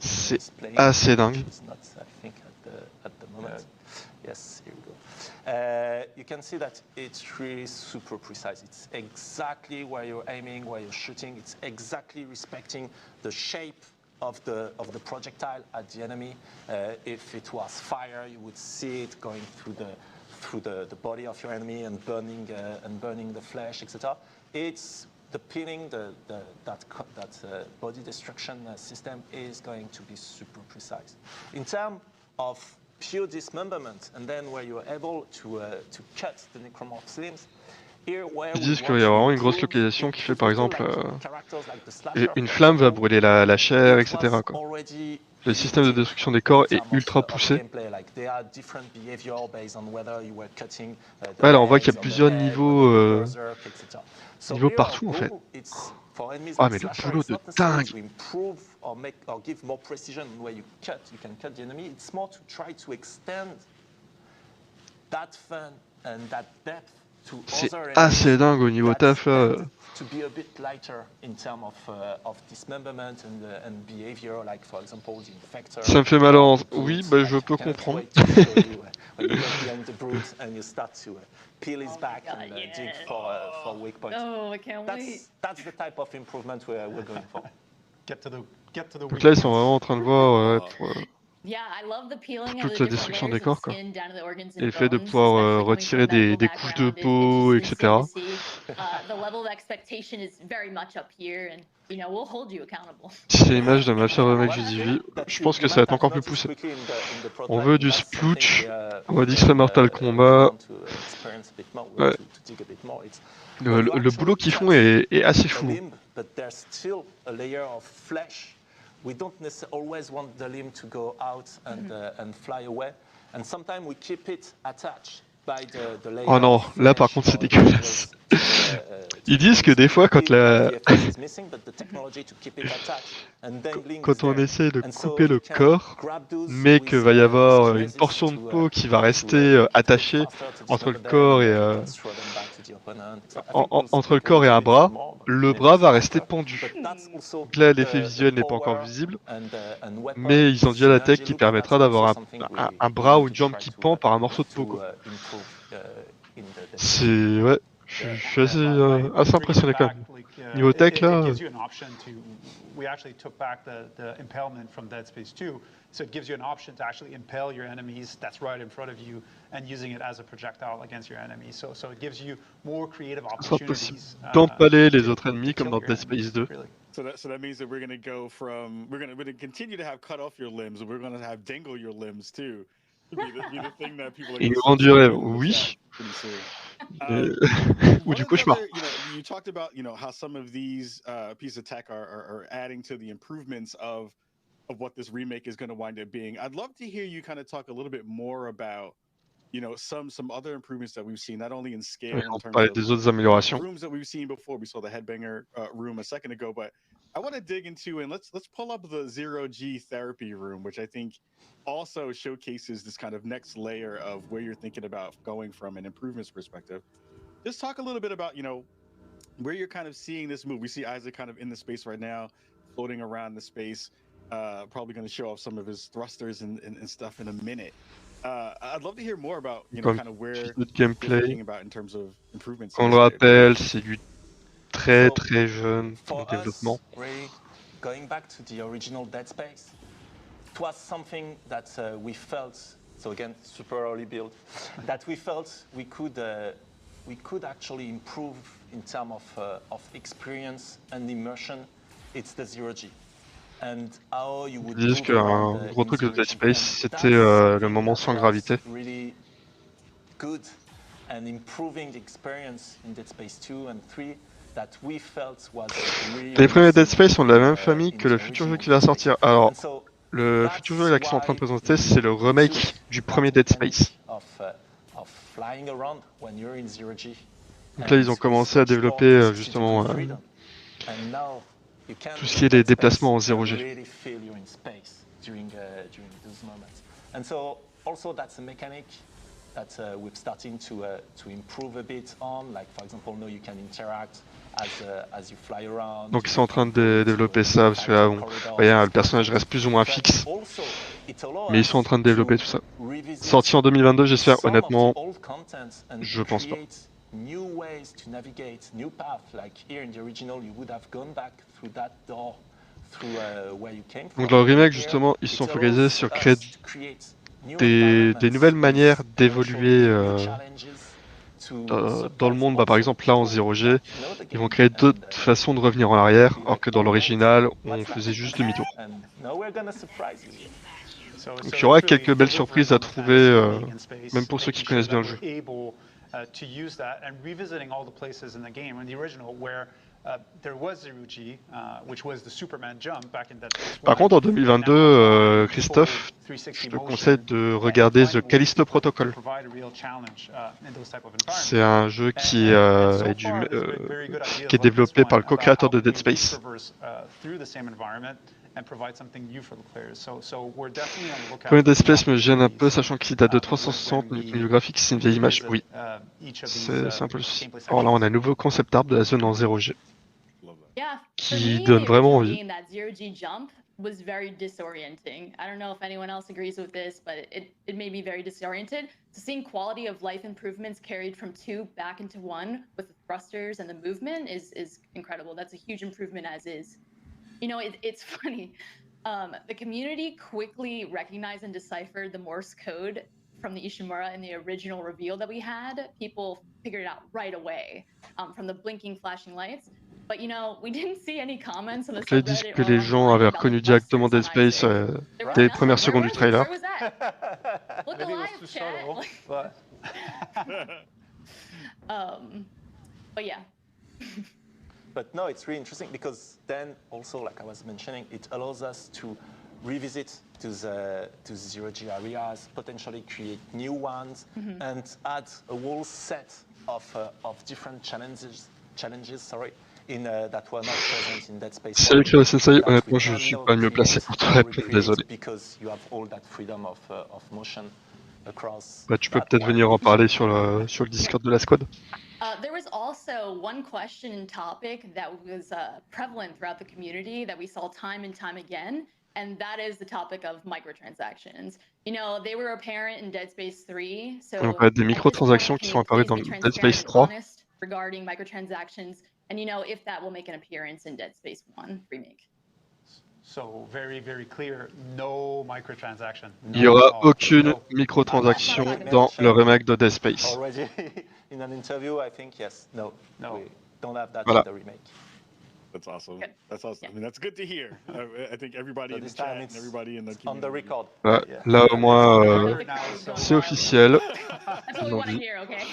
[SPEAKER 1] C'est assez dingue.
[SPEAKER 9] Yes, here we go. You can see that it's really super precise. It's exactly where you're aiming, where you're shooting. It's exactly respecting the shape of the projectile at the enemy. If it was fire, you would see it going through the body of your enemy and burning the flesh, etc. It's the peeling, that body destruction system is going to be super precise. In terms of pure dismemberment, and then where you're able to cut the necromorph's limbs.
[SPEAKER 1] Ils disent qu'il y a vraiment une grosse localisation qui fait par exemple une flamme va brûler la chair, etc. quoi. Le système de destruction des corps est ultra poussé. Ouais, là on voit qu'il y a plusieurs niveaux partout en fait. Ah mais le boulot de dingue. C'est assez dingue au niveau taf là. Ça me fait mal en... Oui, bah je peux comprendre.
[SPEAKER 8] Peel his back and dig for weak points. Oh, I can't wait.
[SPEAKER 9] That's the type of improvement we're going for.
[SPEAKER 1] Donc là, ils sont vraiment en train de voir pour toute la destruction des corps, quoi. Et le fait de pouvoir retirer des couches de peau, etc. C'est l'image de Mafia Remake JDV. Je pense que ça va être encore plus poussé. On veut du splooch, on va dire Mortal Kombat. Ouais. Le boulot qu'ils font est assez fou.
[SPEAKER 9] We don't always want the limb to go out and fly away, and sometimes we keep it attached by the layer.
[SPEAKER 1] Oh non, là par contre c'est dégueulasse. Ils disent que des fois quand quand on essaie de couper le corps, mais qu'il va y avoir une portion de peau qui va rester attachée entre le corps et entre le corps et un bras, le bras va rester pendu. Donc là, l'effet visuel n'est pas encore visible, mais ils ont déjà la tech qui permettra d'avoir un bras ou une jambe qui pend par un morceau de peau. C'est... ouais, je suis assez impressionné quand même. Niveau tech là...
[SPEAKER 7] We actually took back the impalement from Dead Space 2, so it gives you an option to actually impale your enemies that's right in front of you and using it as a projectile against your enemies. So it gives you more creative opportunities.
[SPEAKER 1] D'empaler les autres ennemis comme dans Dead Space 2.
[SPEAKER 6] So that means that we're going to go from we're going to continue to have cut off your limbs, and we're going to have dangle your limbs too. Be the thing that people are
[SPEAKER 1] Une grande durée, oui. Ou du cauchemar.
[SPEAKER 6] You talked about how some of these pieces of tech are adding to the improvements of what this remake is going to wind up being. I'd love to hear you kind of talk a little bit more about you know, some other improvements that we've seen, not only in scale in
[SPEAKER 1] On
[SPEAKER 6] terms
[SPEAKER 1] parlait
[SPEAKER 6] of
[SPEAKER 1] des autres améliorations.
[SPEAKER 6] rooms that we've seen before. We saw the headbanger room a second ago, but I want to dig into, and let's pull up the 0G therapy room, which I think also showcases this kind of next layer of where you're thinking about going from an improvements perspective. Just talk a little bit about, you know, where you're kind of seeing this move. We see Isaac kind of in the space right now, floating around the space, probably going to show off some of his thrusters and stuff in a minute. I'd love to hear more about, you know, kind of where
[SPEAKER 1] le
[SPEAKER 6] you're
[SPEAKER 1] gameplay.
[SPEAKER 6] thinking about in terms of improvements.
[SPEAKER 1] On le rappelle, c'est du très jeune
[SPEAKER 9] for
[SPEAKER 1] développement.
[SPEAKER 9] Us, really, going back to the original Dead Space, it was something that we felt, so again, super early build, that we felt we could actually improve in terms of experience and immersion. It's the 0G. And how you would
[SPEAKER 1] Ils disent qu'un gros truc de Dead Space, c'était le moment sans gravité.
[SPEAKER 9] Really good and improving the experience in Dead Space 2 and 3 that we felt was really
[SPEAKER 1] Les premiers Dead Space sont de la même famille que le futur jeu qui va sortir. Alors, le futur jeu là qu'ils sont en train de présenter, c'est le remake du premier Dead Space. Donc là, ils ont commencé à développer justement tout ce qui est les déplacements en 0G.
[SPEAKER 9] That we're starting to improve a bit on, like for example, now you can interact as you fly around.
[SPEAKER 1] Donc ils sont en train de développer ça parce que là, bon, le personnage reste plus ou moins fixe, mais ils sont en train de développer tout ça. Sorti en 2022, j'espère. Honnêtement, je pense pas.
[SPEAKER 9] New ways to navigate, new path, like here in the original, you would have gone back through that door, through where you came from.
[SPEAKER 1] Donc dans le remake, justement, ils se sont focalisés sur créer des nouvelles manières d'évoluer dans le monde. Bah, par exemple, là en 0G, ils vont créer d'autres façons de revenir en arrière, alors que dans l'original, on faisait juste demi-tour. Donc il y aura quelques belles surprises à trouver, même pour ceux qui connaissent bien le jeu.
[SPEAKER 7] To use that and revisiting all the places in the game in the original where there was 0G, which was the Superman jump back in Dead Space 1.
[SPEAKER 1] Par contre, en 2022, Christophe, je te conseille de regarder The Callisto Protocol. C'est un jeu qui est développé par le co-créateur de Dead Space. Premier Dead Space me gêne un peu, sachant qu'il date de 360, niveau graphique, c'est une vieille image, oui. C'est un peu le souci. Alors là, on a un nouveau concept art de la zone en 0G, qui donne vraiment envie.
[SPEAKER 8] Was very disorienting. I don't know if anyone else agrees with this, but it made me very disoriented. So seeing quality of life improvements carried from 2 back into 1 with the thrusters and the movement is incredible. That's a huge improvement as is. You know, it's funny. The community quickly recognized and deciphered the Morse code from the Ishimura in the original reveal that we had. People figured it out right away from the blinking, flashing lights. But you know, we didn't see any comments on the
[SPEAKER 1] Ils disent que les gens avaient reconnu directement Dead Space dès les premières secondes du trailer.
[SPEAKER 8] Look alive, chat. But yeah.
[SPEAKER 9] But no, it's really interesting because then also, like I was mentioning, it allows us to revisit to the 0G areas, potentially create new ones, and add a whole set of different challenges. That were not present in Dead Space.
[SPEAKER 1] Salut Cléo Sensei, honnêtement je suis pas mieux placé pour te répondre, désolé. Bah, tu peux peut-être venir en parler sur le Discord de la squad.
[SPEAKER 8] There was also one question and topic that was prevalent throughout the community that we saw time and time again, and that is the topic of microtransactions. You know, they were apparent in Dead Space 3, so
[SPEAKER 1] on parle des microtransactions qui sont apparues dans Dead Space 3.
[SPEAKER 8] Regarding microtransactions, and you know if that will make an appearance in Dead Space 1 remake.
[SPEAKER 7] So very clear, no microtransaction.
[SPEAKER 1] Il n'y aura aucune microtransaction dans le remake de Dead Space.
[SPEAKER 9] Already in an interview, I think yes, no, we don't have that
[SPEAKER 1] voilà.
[SPEAKER 9] in the remake.
[SPEAKER 6] That's awesome. That's awesome. Yeah. I mean, that's good to hear. I think everybody in the chat and everybody in the community.
[SPEAKER 9] On the record.
[SPEAKER 1] Là au moins, c'est officiel.
[SPEAKER 8] That's what we want to hear, okay?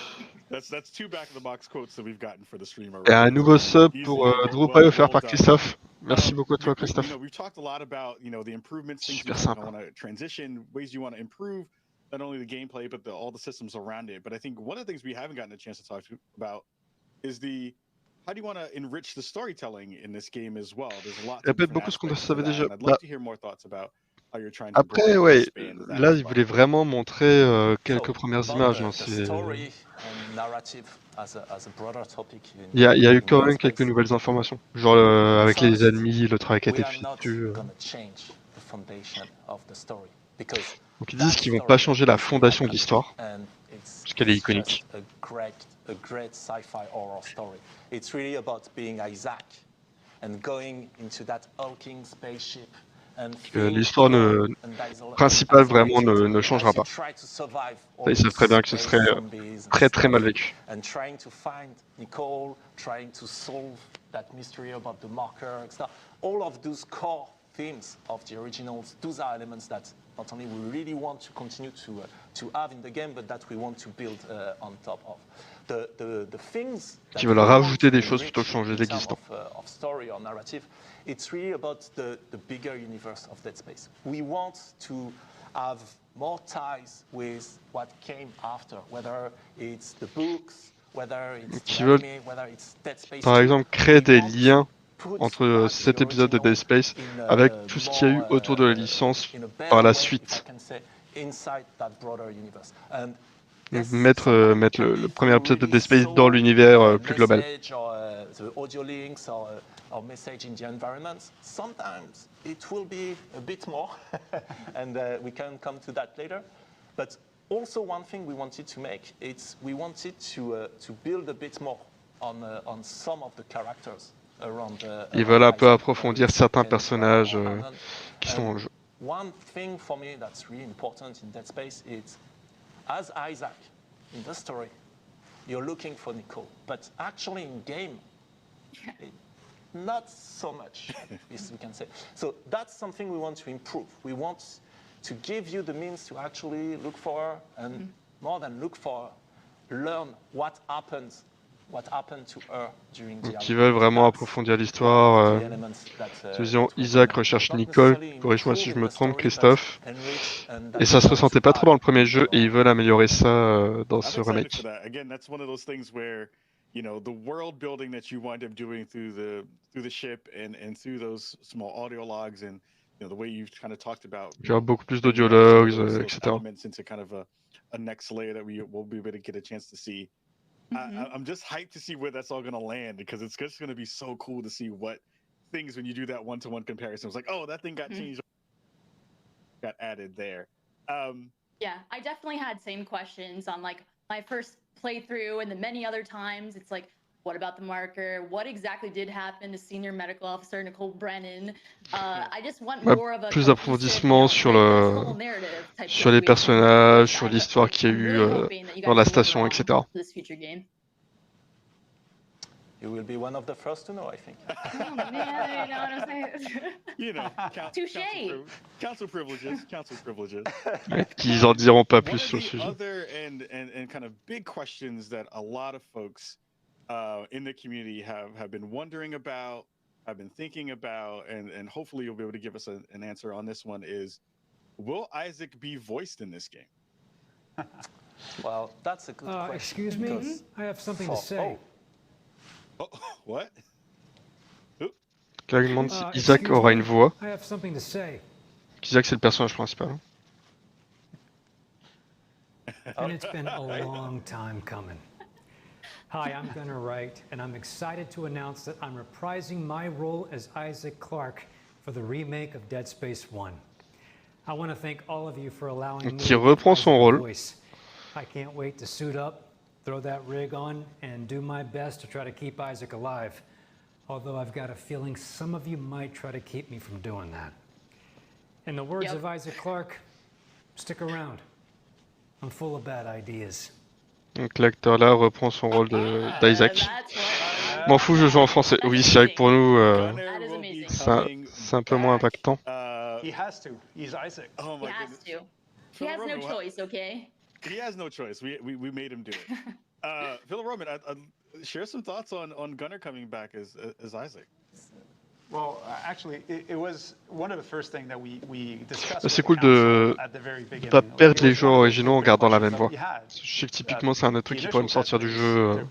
[SPEAKER 6] That's 2 back-of-the-box quotes that we've gotten for the stream already.
[SPEAKER 1] Et un nouveau sub pour Drupal offert par Christophe. Merci beaucoup à toi, Christophe.
[SPEAKER 6] We've talked a lot about, the improvements, things
[SPEAKER 1] super
[SPEAKER 6] you
[SPEAKER 1] sympa.
[SPEAKER 6] want to transition, ways you want to improve. not only the gameplay but all the systems around it. But I think one of the things we haven't gotten a chance to talk about is how do you want to enrich the storytelling in this game as well? There's a lot of
[SPEAKER 1] Répète
[SPEAKER 6] different
[SPEAKER 1] beaucoup ce qu'on
[SPEAKER 6] aspects to
[SPEAKER 1] savait
[SPEAKER 6] that,
[SPEAKER 1] déjà.
[SPEAKER 6] and I'd love to hear more thoughts about how you're trying to
[SPEAKER 1] Après,
[SPEAKER 6] broaden and
[SPEAKER 1] ouais,
[SPEAKER 6] expand that
[SPEAKER 1] là,
[SPEAKER 6] as
[SPEAKER 1] il
[SPEAKER 6] well.
[SPEAKER 1] voulait vraiment montrer quelques premières images. Hein, il y a eu quand même quelques nouvelles informations, genre avec les ennemis, le travail qui a été fait dessus. Donc ils disent qu'ils vont pas changer la fondation de l'histoire, parce qu'elle est iconique.
[SPEAKER 9] A great sci-fi horror story. It's really about being Isaac and going into that hulking spaceship and
[SPEAKER 1] l'histoire principale vraiment ne changera pas. Ils savent très bien que ce serait très très mal vécu.
[SPEAKER 9] And trying to find Nicole, trying to solve that mystery about the marker, etc. All of those core themes of the originals, those are elements that not only we really want to continue to have in the game, but that we want to build on top of. The things
[SPEAKER 1] qui veulent rajouter des choses plutôt que changer l'existant.
[SPEAKER 9] Of story or narrative, it's really about the bigger universe of Dead Space. We want to have more ties with what came after, whether it's the books, whether it's
[SPEAKER 1] qui veulent,
[SPEAKER 9] whether it's Dead Space.
[SPEAKER 1] Par exemple, créer des liens entre cet épisode de Dead Space avec tout ce qu'il y a eu autour de la licence par la suite. Mettre le premier épisode de Dead Space dans l'univers plus global.
[SPEAKER 9] Or message in the environment. Sometimes it will be a bit more, and we can come to that later. But also one thing we wanted to make, we wanted to build a bit more on some of the characters around.
[SPEAKER 1] Ils veulent un peu approfondir certains personnages qui sont en jeu.
[SPEAKER 9] One thing for me that's really important in Dead Space is, as Isaac in the story, you're looking for Nicole, but actually in game. Not so much, as we can say. So that's something we want to improve. We want to give you the means to actually look for, and more than look for, learn what happened to her during the.
[SPEAKER 1] Donc ils veulent vraiment approfondir l'histoire. Disons, Isaac recherche Nicole, corrige-moi si je me trompe, Christophe. Et ça se ressentait pas trop dans le premier jeu, et ils veulent améliorer ça dans ce remake.
[SPEAKER 6] You know, the world building that you wind up doing through the ship and through those small audio logs, and you know the way you've kind of talked about.
[SPEAKER 1] Il y aura beaucoup plus d'audio logs, etc.
[SPEAKER 6] Elements into kind of a next layer that we will be able to get a chance to see. I'm just hyped to see where that's all going to land, because it's just going to be so cool to see what things when you do that one-to-one comparison. It's like, oh, that thing got changed, got added there.
[SPEAKER 8] Yeah, I definitely had same questions on like my first playthrough and the many other times. It's like, what about the marker? What exactly did happen to senior medical officer Nicole Brennan? I just want more of a
[SPEAKER 1] plus d'approfondissement sur les personnages, sur l'histoire qu'il y a eu dans la station, etc.
[SPEAKER 9] You will be one of the first to know, I think.
[SPEAKER 8] Oh man, you know what I'm saying?
[SPEAKER 6] You know,
[SPEAKER 8] touché.
[SPEAKER 6] Council privileges.
[SPEAKER 1] Qu'ils en diront pas plus sur le sujet.
[SPEAKER 6] Other and kind of big questions that a lot of folks in the community have been wondering about, have been thinking about, and hopefully you'll be able to give us an answer on this one is, will Isaac be voiced in this game?
[SPEAKER 9] Well, that's a good question.
[SPEAKER 10] Excuse me, I have something to say.
[SPEAKER 6] Oh, what?
[SPEAKER 1] Là, il demande si Isaac aura une voix.
[SPEAKER 10] I have something to say.
[SPEAKER 1] Isaac, c'est le personnage principal.
[SPEAKER 10] And it's been a long time coming. Hi, I'm Gunnar Wright, and I'm excited to announce that I'm reprising my role as Isaac Clarke for the remake of Dead Space 1. I want to thank all of you for allowing me
[SPEAKER 1] qui reprend son rôle.
[SPEAKER 10] Voice. I can't wait to suit up, throw that rig on, and do my best to try to keep Isaac alive. Although I've got a feeling some of you might try to keep me from doing that. In the words of Isaac Clarke, stick around. I'm full of bad ideas.
[SPEAKER 1] Donc l'acteur là reprend son rôle d'Isaac. M'en fous, je joue en français. Oui, c'est vrai que pour nous, c'est un peu moins impactant.
[SPEAKER 7] He has to. He's Isaac.
[SPEAKER 6] Oh my
[SPEAKER 8] goodness. He has no choice, okay?
[SPEAKER 6] He has no choice. We made him do it. Phil Roman, share some thoughts on Gunnar coming back as Isaac.
[SPEAKER 1] C'est cool de pas perdre les joueurs originaux en gardant la même voix. Je sais que typiquement c'est un autre truc qui pourrait me sortir du jeu.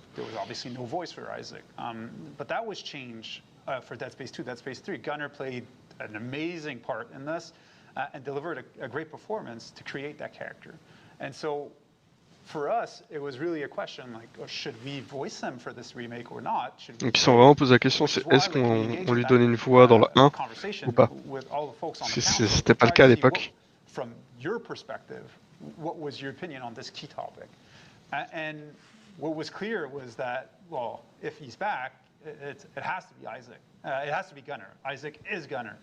[SPEAKER 7] For Dead Space 2, Dead Space 3, Gunnar played an amazing part in this and delivered a great performance to create that character. And so for us, it was really a question like, oh, should we voice him for this remake or not?
[SPEAKER 1] Donc ils sont vraiment posé la question, c'est est-ce qu'on lui donnait une voix dans le 1 ou pas? C'était pas le cas à l'époque.
[SPEAKER 7] From your perspective, what was your opinion on this key topic? And what was clear was that, well, if he's back, it has to be Isaac. It has to be Gunnar. Isaac is Gunnar.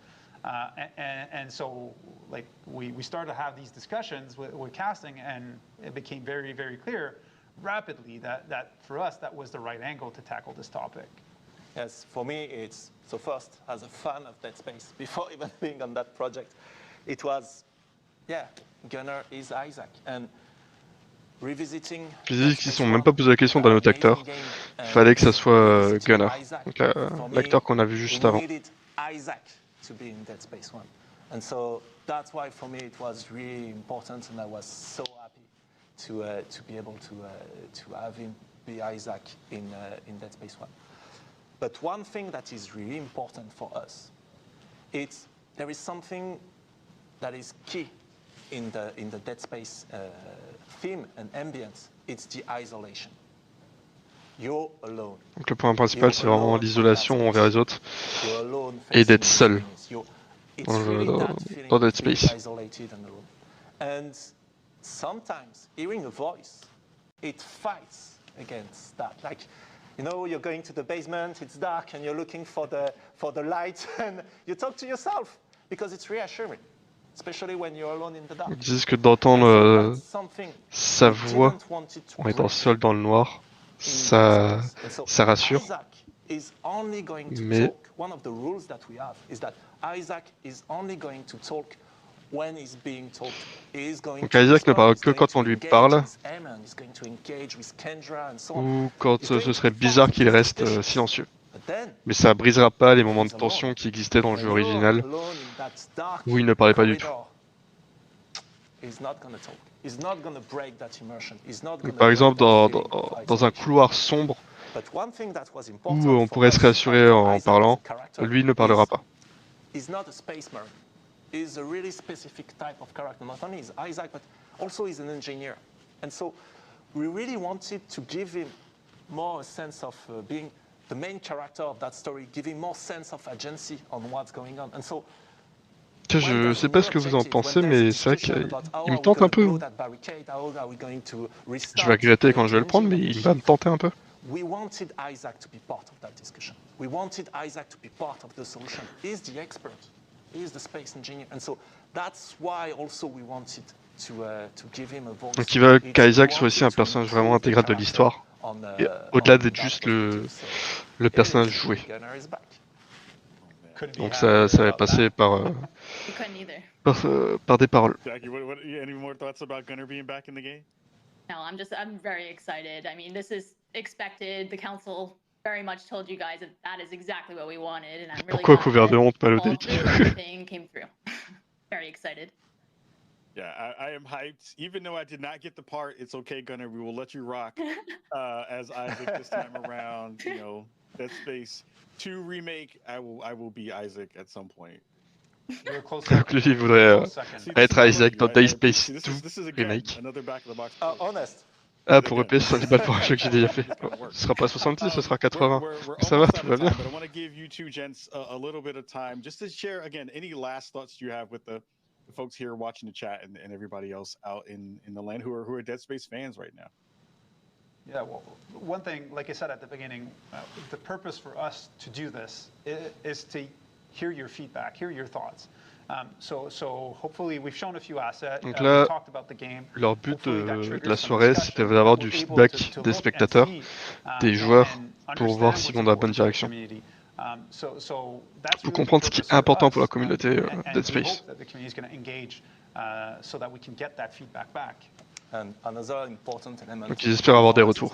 [SPEAKER 7] And so, like, we started to have these discussions with casting, and it became very, very clear rapidly that for us, that was the right angle to tackle this topic.
[SPEAKER 9] Yes, for me, it's, so first, as a fan of Dead Space, before even being on that project, it was, yeah, Gunnar is Isaac. And revisiting...
[SPEAKER 1] Je dis qu'ils ne sont même pas posé la question d'un autre acteur. Il fallait que ça soit Gunnar, l'acteur qu'on a vu juste avant.
[SPEAKER 9] Isaac to be in Dead Space 1. And so that's why for me it was really important, and I was so happy to be able to have him be Isaac in Dead Space 1. But one thing that is really important for us, there is something that is key in the Dead Space theme and ambience. It's the isolation. You're alone.
[SPEAKER 1] Donc le point principal, c'est vraiment l'isolation envers les autres et d'être seul dans Dead Space.
[SPEAKER 9] And sometimes hearing a voice, it fights against that. Like, you know, you're going to the basement, it's dark, and you're looking for the light, and you talk to yourself because it's reassuring, especially when you're alone in the dark.
[SPEAKER 1] Ils disent que d'entendre sa voix en étant seul dans le noir, ça rassure. Mais
[SPEAKER 9] one of the rules that we have is that Isaac is only going to talk when he's being talked.
[SPEAKER 1] Donc Isaac ne parle que quand on lui parle, ou quand ce serait bizarre qu'il reste silencieux. Mais ça brisera pas les moments de tension qui existaient dans le jeu original, où il ne parlait pas du tout. Donc, par exemple, dans un couloir sombre, où on pourrait se rassurer en parlant, lui ne parlera pas.
[SPEAKER 9] Is a really specific type of character. Not only is Isaac, but also he's an engineer. And so we really wanted to give him more a sense of being the main character of that story, give him more sense of agency on what's going on. And so
[SPEAKER 1] je sais pas ce que vous en pensez, mais c'est vrai qu'il me tente un peu. Je vais regretter quand je vais le prendre, mais il va me tenter un peu.
[SPEAKER 9] We wanted Isaac to be part of that discussion. We wanted Isaac to be part of the solution. He's the expert. He's the space engineer, and so that's why also we wanted to give him a voice.
[SPEAKER 1] Donc il veut qu'Isaac soit aussi un personnage vraiment intégral de l'histoire, au-delà d'être juste le personnage joué. Donc ça va passer par des paroles.
[SPEAKER 6] Jackie, any more thoughts about Gunnar being back in the game?
[SPEAKER 8] No, I'm very excited. I mean, this is expected. The council very much told you guys that is exactly what we wanted, and I'm really
[SPEAKER 1] Pourquoi couvert de honte, Palodic?
[SPEAKER 8] Everything came through. Very excited.
[SPEAKER 6] Yeah, I am hyped. Even though I did not get the part, it's okay, Gunnar. We will let you rock as Isaac this time around. You know, Dead Space 2 remake. I will be Isaac at some point.
[SPEAKER 1] Donc lui, il voudrait être Isaac dans Dead Space 2 remake.
[SPEAKER 9] Honest.
[SPEAKER 1] Ah, pour repayer 70 balles pour un jeu que j'ai déjà fait. Bon, ce sera pas 70, ce sera 80. Ça va, tout va bien.
[SPEAKER 6] But I want to give you two gents a little bit of time just to share again any last thoughts you have with the folks here watching the chat and everybody else out in the land who are Dead Space fans right now.
[SPEAKER 7] Yeah, well, one thing, like I said at the beginning, the purpose for us to do this is to hear your feedback, hear your thoughts. So hopefully we've shown a few assets.
[SPEAKER 1] Donc là, leur but de la soirée, c'était d'avoir du feedback des spectateurs, des joueurs, pour voir s'ils vont dans la bonne direction. Pour comprendre ce qui est important pour la communauté Dead Space. Donc ils espèrent avoir des retours.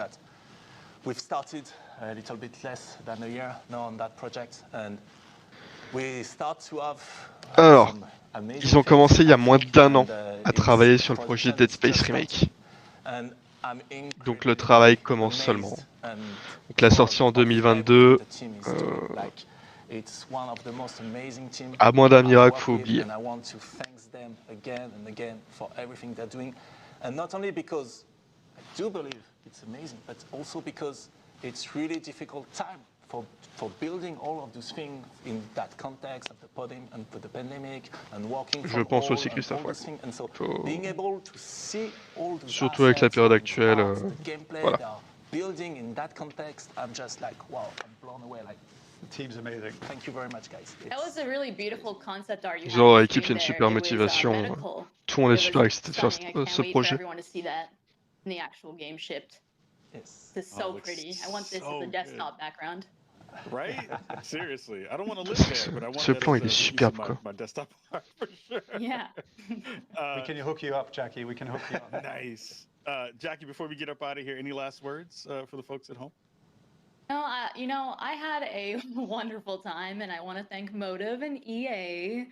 [SPEAKER 9] We've started a little bit less than a year now on that project, and
[SPEAKER 1] Alors, ils ont commencé il y a moins d'1 an à travailler sur le projet Dead Space Remake. Donc le travail commence seulement. Donc la sortie en 2022, à moins d'un miracle, faut oublier. Je pense aussi, Christophe. Ouais. Surtout avec la période actuelle. Voilà. Genre, l'équipe, il y a une super motivation. Tout le monde est super excité de faire ce projet.
[SPEAKER 8] This is so pretty. I want this as a desktop background.
[SPEAKER 6] Right? Seriously, I don't want to live there, but I want
[SPEAKER 1] Ce
[SPEAKER 6] that
[SPEAKER 1] plan,
[SPEAKER 6] as
[SPEAKER 1] il est
[SPEAKER 6] a
[SPEAKER 1] superbe, quoi.
[SPEAKER 6] my desktop art for sure.
[SPEAKER 8] Yeah.
[SPEAKER 7] We can hook you up, Jackie. We can hook you up.
[SPEAKER 6] Nice. Jackie, before we get up out of here, any last words for the folks at home?
[SPEAKER 8] No, you know, I had a wonderful time, and I want to thank Motive and EA,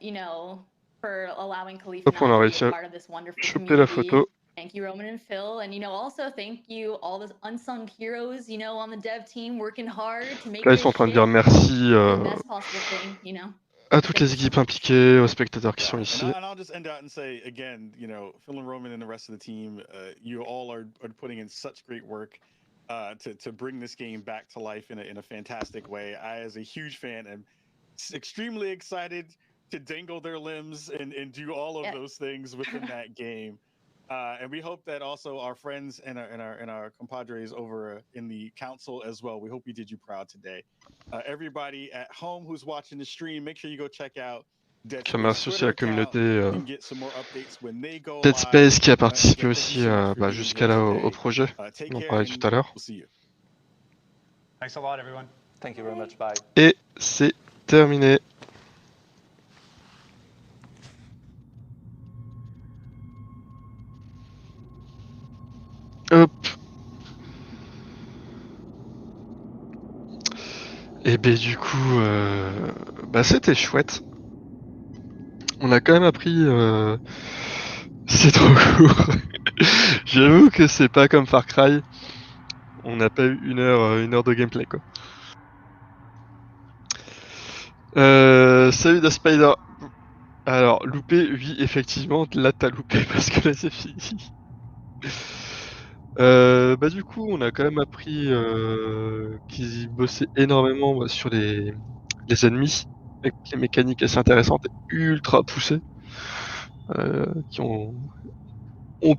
[SPEAKER 8] you know, for allowing Khalifa
[SPEAKER 1] Hop, on a
[SPEAKER 8] to be
[SPEAKER 1] réussi
[SPEAKER 8] a
[SPEAKER 1] à
[SPEAKER 8] part of this wonderful
[SPEAKER 1] choper la
[SPEAKER 8] community.
[SPEAKER 1] photo.
[SPEAKER 8] Thank you, Roman and Phil, and you know, also thank you all the unsung heroes, you know, on the dev team working hard to make
[SPEAKER 1] Là, ils
[SPEAKER 8] this
[SPEAKER 1] sont en train de
[SPEAKER 8] shit
[SPEAKER 1] dire merci
[SPEAKER 8] the best possible thing, you know.
[SPEAKER 1] à toutes les équipes impliquées, aux spectateurs qui sont ici.
[SPEAKER 6] And I'll just end out and say again, you know, Phil and Roman and the rest of the team, you all are putting in such great work to bring this game back to life in a fantastic way. I, as a huge fan, am extremely excited to dangle their limbs and do all of those things within that game. And we hope that also our friends and our compadres over in the council as well. We hope we did you proud today. Everybody at home who's watching the stream, make sure you go check out Dead Space.
[SPEAKER 1] Merci aussi à la communauté
[SPEAKER 6] get some more updates when they go
[SPEAKER 1] Dead Space qui a
[SPEAKER 6] live.
[SPEAKER 1] participé
[SPEAKER 6] Thank you
[SPEAKER 1] aussi
[SPEAKER 6] so much for being
[SPEAKER 1] jusqu'à
[SPEAKER 6] here
[SPEAKER 1] là
[SPEAKER 6] today.
[SPEAKER 1] au projet.
[SPEAKER 6] Take
[SPEAKER 1] On en
[SPEAKER 6] care
[SPEAKER 1] parlait
[SPEAKER 6] and
[SPEAKER 1] tout à l'heure.
[SPEAKER 6] we'll see you.
[SPEAKER 7] Thanks a lot, everyone.
[SPEAKER 9] Thank you very much. Bye.
[SPEAKER 1] Et c'est terminé. Hop. Et ben du coup, c'était chouette. On a quand même appris. C'est trop court. J'avoue que c'est pas comme Far Cry. On n'a pas eu une heure de gameplay, quoi. Salut The Spider. Alors, loupé, oui, effectivement, là t'as loupé parce que là c'est fini. Du coup, on a quand même appris qu'ils bossaient énormément sur les ennemis, avec les mécaniques assez intéressantes et ultra poussées, qui ont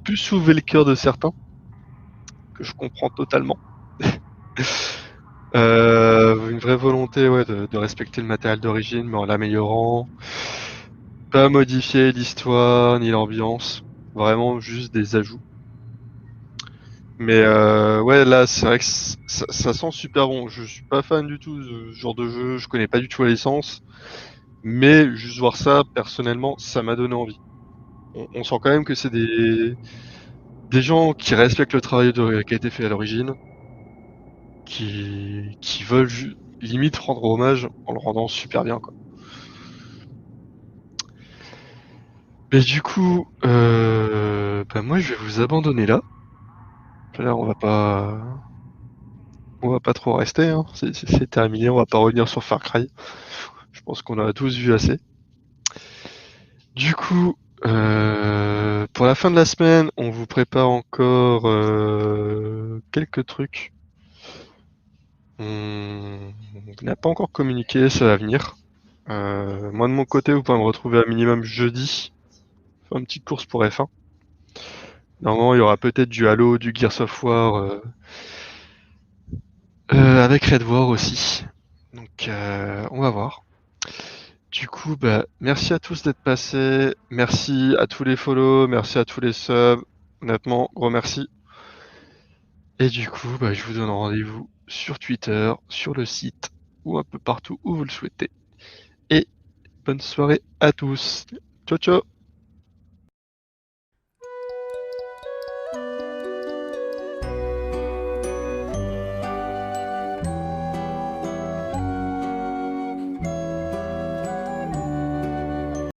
[SPEAKER 1] pu soulever le cœur de certains, que je comprends totalement. Une vraie volonté de respecter le matériel d'origine, mais en l'améliorant, pas modifier l'histoire ni l'ambiance, vraiment juste des ajouts. Mais là c'est vrai que ça sent super bon. Je suis pas fan du tout de ce genre de jeu, je connais pas du tout la licence, mais juste voir ça, personnellement, ça m'a donné envie. On sent quand même que c'est des gens qui respectent le travail qui a été fait à l'origine, qui veulent limite rendre hommage en le rendant super bien, quoi. Mais du coup, moi je vais vous abandonner là. Là, on va pas trop rester, hein. C'est terminé, on va pas revenir sur Far Cry. Je pense qu'on en a tous vu assez. Du coup, pour la fin de la semaine, on vous prépare encore quelques trucs. On n'a pas encore communiqué, ça va venir. Moi de mon côté, vous pouvez me retrouver à minimum jeudi. Faire une petite course pour F1. Normalement, il y aura peut-être du Halo, du Gears of War, avec Red War aussi. Donc, on va voir. Du coup, merci à tous d'être passés. Merci à tous les follow, merci à tous les subs. Honnêtement, gros merci. Et du coup, je vous donne rendez-vous sur Twitter, sur le site, ou un peu partout où vous le souhaitez. Et bonne soirée à tous. Ciao, ciao!